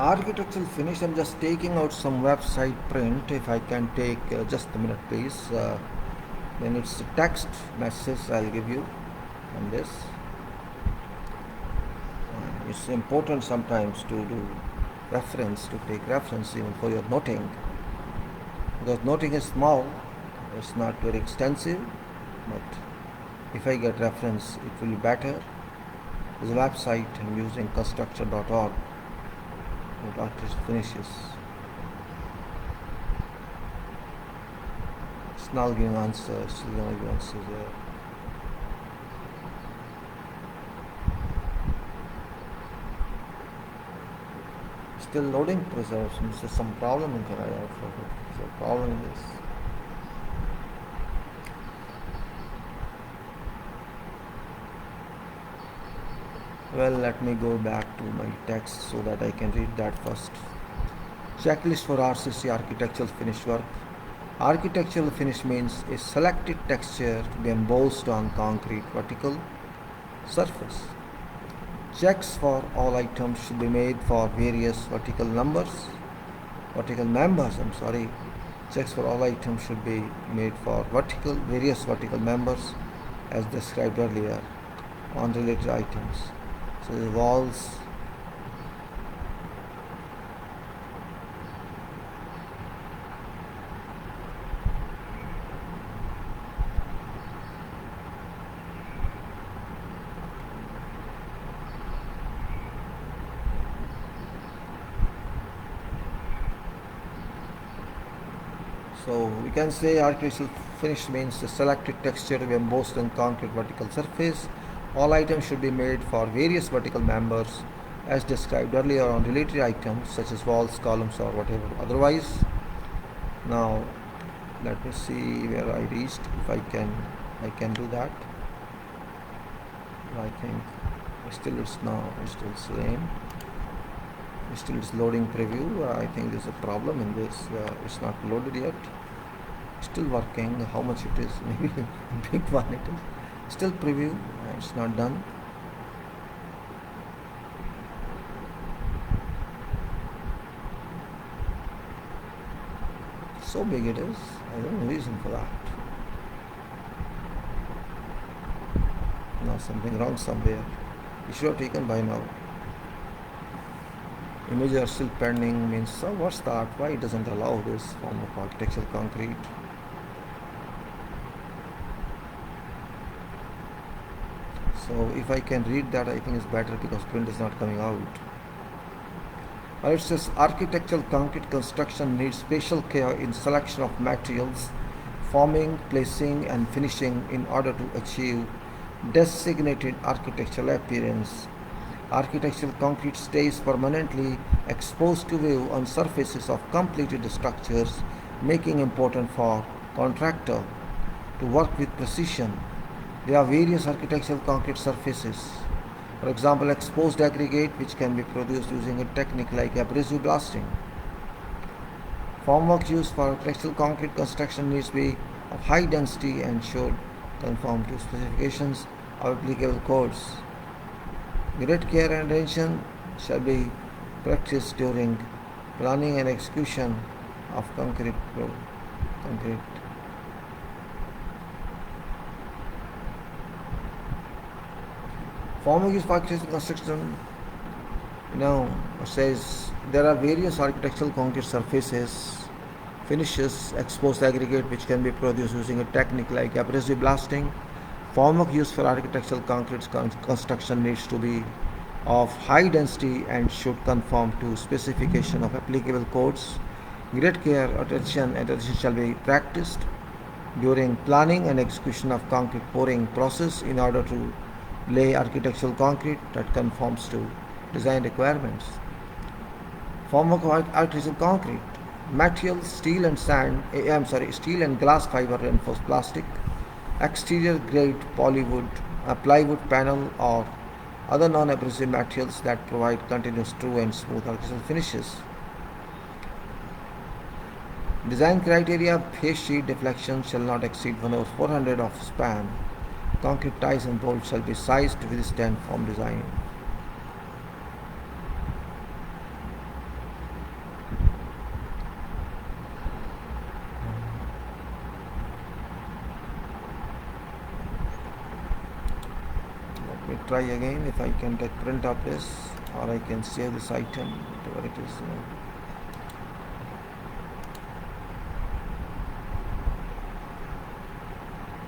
Architectural finish, I'm just taking out some website print. If I can take just a minute please. Then it's text message I'll give you on this. It's important sometimes to do reference, to take reference even for your noting, because noting is small, it's not very extensive, but if I get reference it will be better. There's a website I'm using, construction.org, with artist finishes. It's now giving answers, still gonna give answers there. Still loading preserves, there's some problem in there. There's a problem in this. Well, let me go back to my text so that I can read that first. Checklist for RCC architectural finish work. Architectural finish means a selected texture to be embossed on concrete vertical surface. Checks for all items should be made for various vertical members. Checks for all items should be made for various vertical members as described earlier on related items. So the walls, so we can say architectural finish means the selected texture to be embossed on concrete vertical surface. All items should be made for various vertical members as described earlier on related items such as walls, columns or whatever otherwise. Now let me see where I reached. If I can do that. I think still it's still same. Still it's loading preview. I think there's a problem in this. It's not loaded yet. Still working. How much it is? Maybe big one it is. Still preview. It's not done. So big it is. I don't know the reason for that. No, something wrong somewhere. It should have taken by now. Images are still pending means, so what's that? Why it doesn't allow this form of architectural concrete? So if I can read that, I think it's better because print is not coming out. It says architectural concrete construction needs special care in selection of materials, forming, placing and finishing in order to achieve designated architectural appearance. Architectural concrete stays permanently exposed to view on surfaces of completed structures, making it important for contractor to work with precision. There are various architectural concrete surfaces. For example, exposed aggregate, which can be produced using a technique like abrasive blasting. Formwork used for architectural concrete construction needs to be of high density and should conform to specifications of applicable codes. Great care and attention shall be practiced during planning and execution of concrete. Formwork used for architectural construction, says there are various architectural concrete surfaces, finishes, exposed aggregate which can be produced using a technique like abrasive blasting. Formwork used for architectural concrete construction needs to be of high density and should conform to specification of applicable codes. Great care, attention shall be practiced during planning and execution of concrete pouring process in order to lay architectural concrete that conforms to design requirements. Formwork of architectural concrete. Materials, steel and glass fiber reinforced plastic, exterior grade plywood panel or other non-abrasive materials that provide continuous true and smooth architectural finishes. Design criteria: face sheet deflection shall not exceed 1/400 of span. Concrete ties and bolts shall be sized to withstand form design. me try again if I can take print of this, or I can save this item, whatever it is.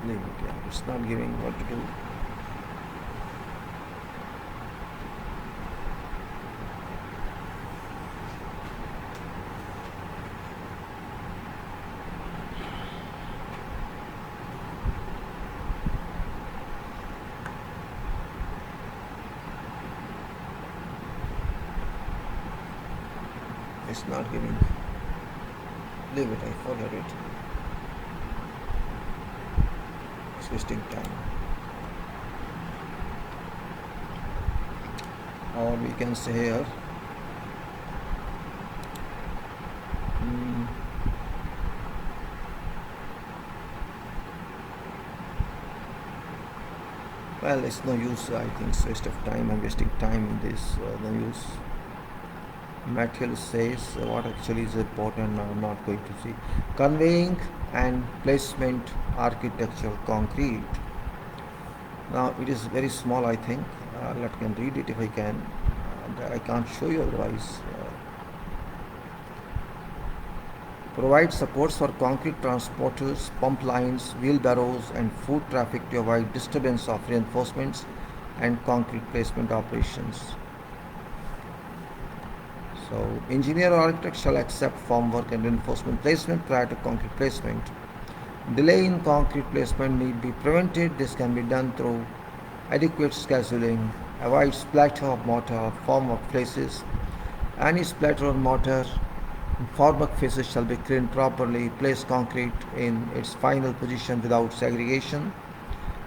Leave it. Yeah, it's not giving vertical. It's not giving. Leave it, I forget it. It's wasting time. Or we can say here, well, it's no use. I think it's waste of time. I'm wasting time in this. No use. Material says what actually is important. I'm not going to see. Conveying and placement architectural concrete. Now it is very small, I think. Let me read it if I can. I can't show you otherwise. Provide supports for concrete transporters, pump lines, wheelbarrows, and foot traffic to avoid disturbance of reinforcements and concrete placement operations. So, engineer or architect shall accept formwork and reinforcement placement prior to concrete placement. Delay in concrete placement need be prevented. This can be done through adequate scheduling. Avoid splatter of mortar or formwork faces. Any splatter or mortar formwork faces shall be cleaned properly. Place concrete in its final position without segregation.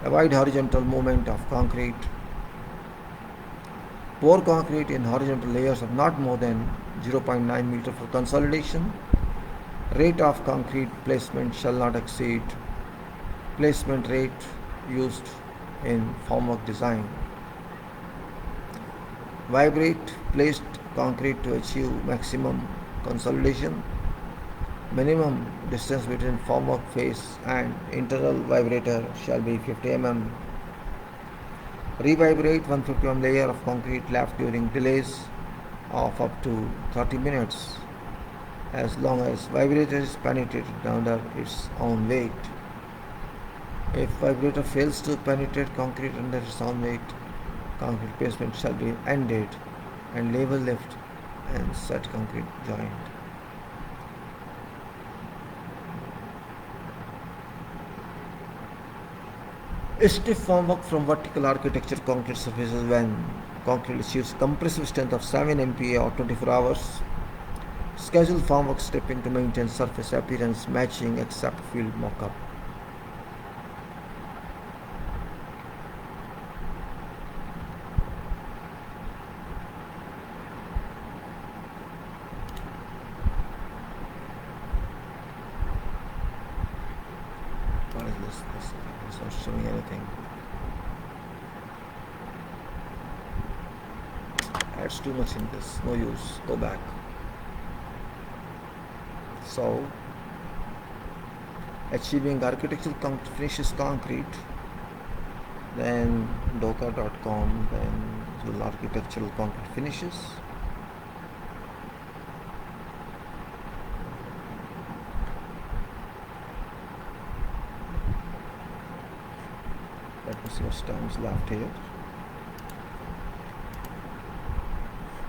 Avoid horizontal movement of concrete. Pour concrete in horizontal layers of not more than 0.9 meter for consolidation. Rate of concrete placement shall not exceed placement rate used in formwork design. Vibrate placed concrete to achieve maximum consolidation. Minimum distance between formwork face and internal vibrator shall be 50 mm. Revibrate 150 mm layer of concrete left during delays of up to 30 minutes as long as vibrator is penetrated under its own weight. If vibrator fails to penetrate concrete under its own weight, concrete placement shall be ended and level lift and set concrete joint. Stiff formwork from vertical architecture concrete surfaces when concrete achieves compressive strength of 7 MPa or 24 hours. Schedule formwork stripping to maintain surface appearance matching except field mock-up. What is this? It's not showing anything. Adds too much in this. No use. Go back. So, achieving architectural finishes concrete, then doka.com, then architectural concrete finishes. Let me see what's time's left here.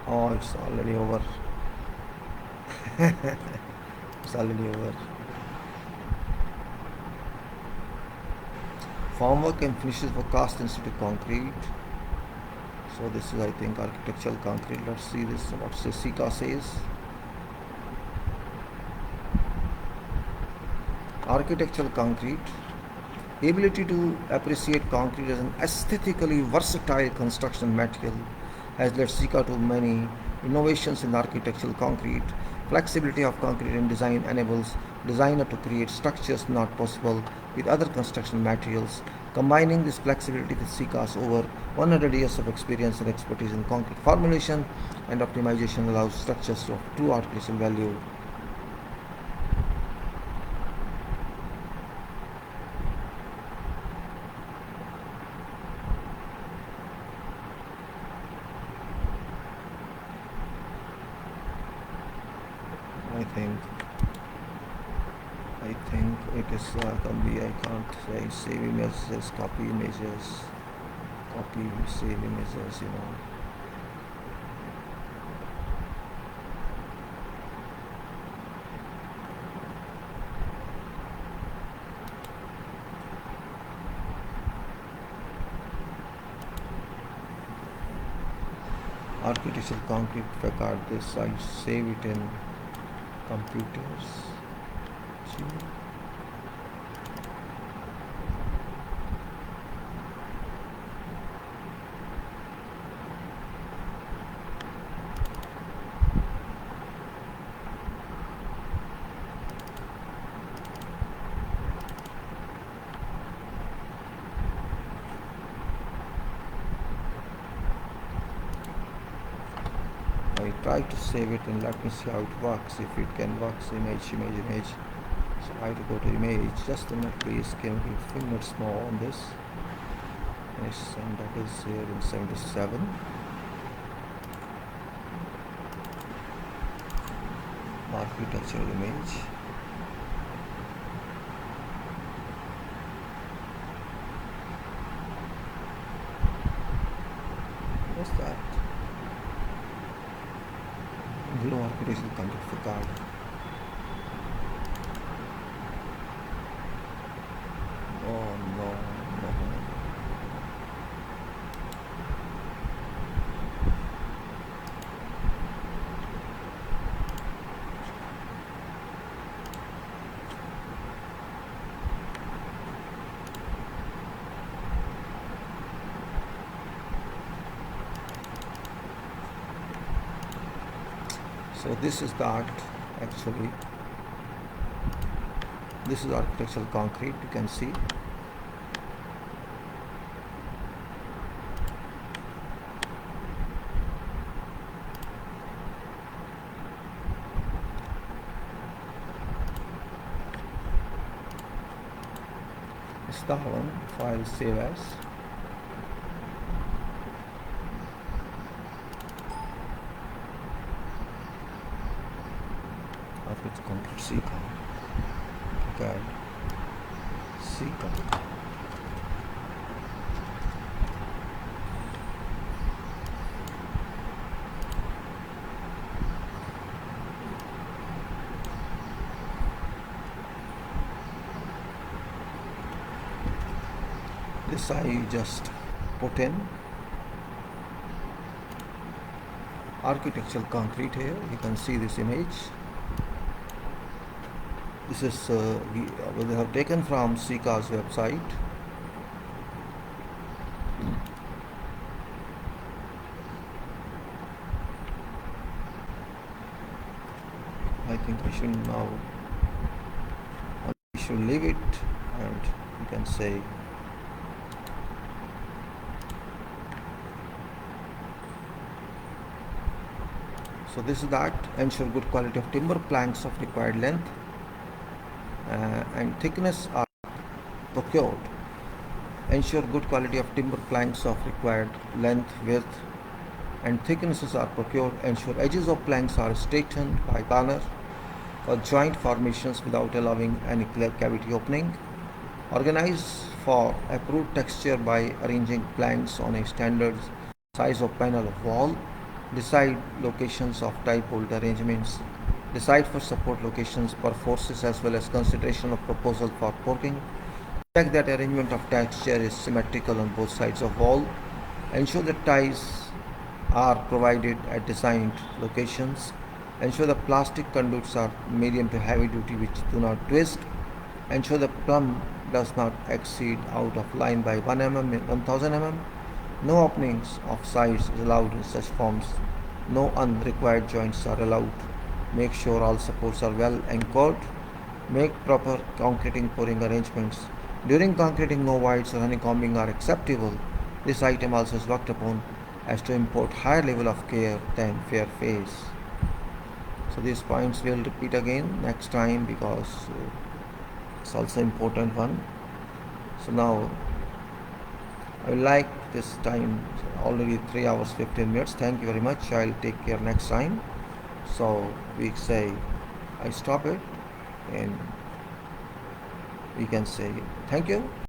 Oh, it's already over. It's already over. Formwork and finishes for cast institute concrete. So this is, I think, architectural concrete. Let's see this. What SICA says. Architectural concrete. Ability to appreciate concrete as an aesthetically versatile construction material has led SICA to many innovations in architectural concrete. Flexibility of concrete in design enables designer to create structures not possible with other construction materials. Combining this flexibility with SICA's over 100 years of experience and expertise in concrete formulation and optimization allows structures of true architectural value. this can be, I can't say save images, copy images, copy, save images, Architectural concrete facade, this I save it in computers. I try to save it and let me see how it works, if it can work. Image. So I have to go to image. Just a minute please, can you give a few minutes more on this? Yes, and that is here in 77. Architectural image. What's that? Below architectural concrete facade. Oh no. So this is that, actually. This is architectural concrete, you can see. It's that one, file save as. It's concrete Sika. Okay. Sika. This I just put in architectural concrete here. You can see this image. This is we have taken from Sika's website. I think I should now. We should leave it, and you can say. So this is that. Ensure good quality of timber planks of required length and thickness are procured. Ensure good quality of timber planks of required length, width and thicknesses are procured. Ensure edges of planks are straightened by corner or joint formations without allowing any cavity opening. Organize for approved texture by arranging planks on a standard size of panel of wall. Decide locations of tie bolt arrangements. Decide for support locations per forces as well as consideration of proposal for forking. Check that arrangement of texture is symmetrical on both sides of wall. Ensure that ties are provided at designed locations. Ensure the plastic conduits are medium to heavy duty which do not twist. Ensure the plumb does not exceed out of line by 1 mm, 1000 mm. No openings of sides is allowed in such forms. No unrequired joints are allowed. Make sure all supports are well anchored. Make proper concreting pouring arrangements. During concreting, no voids or honeycombing are acceptable. This item also is worked upon as to import higher level of care than fair face. So these points we'll repeat again next time because it's also important one. So now I will like this time already 3 hours 15 minutes. Thank you very much. I'll take care next time. So we say I stop it and we can say. Thank you.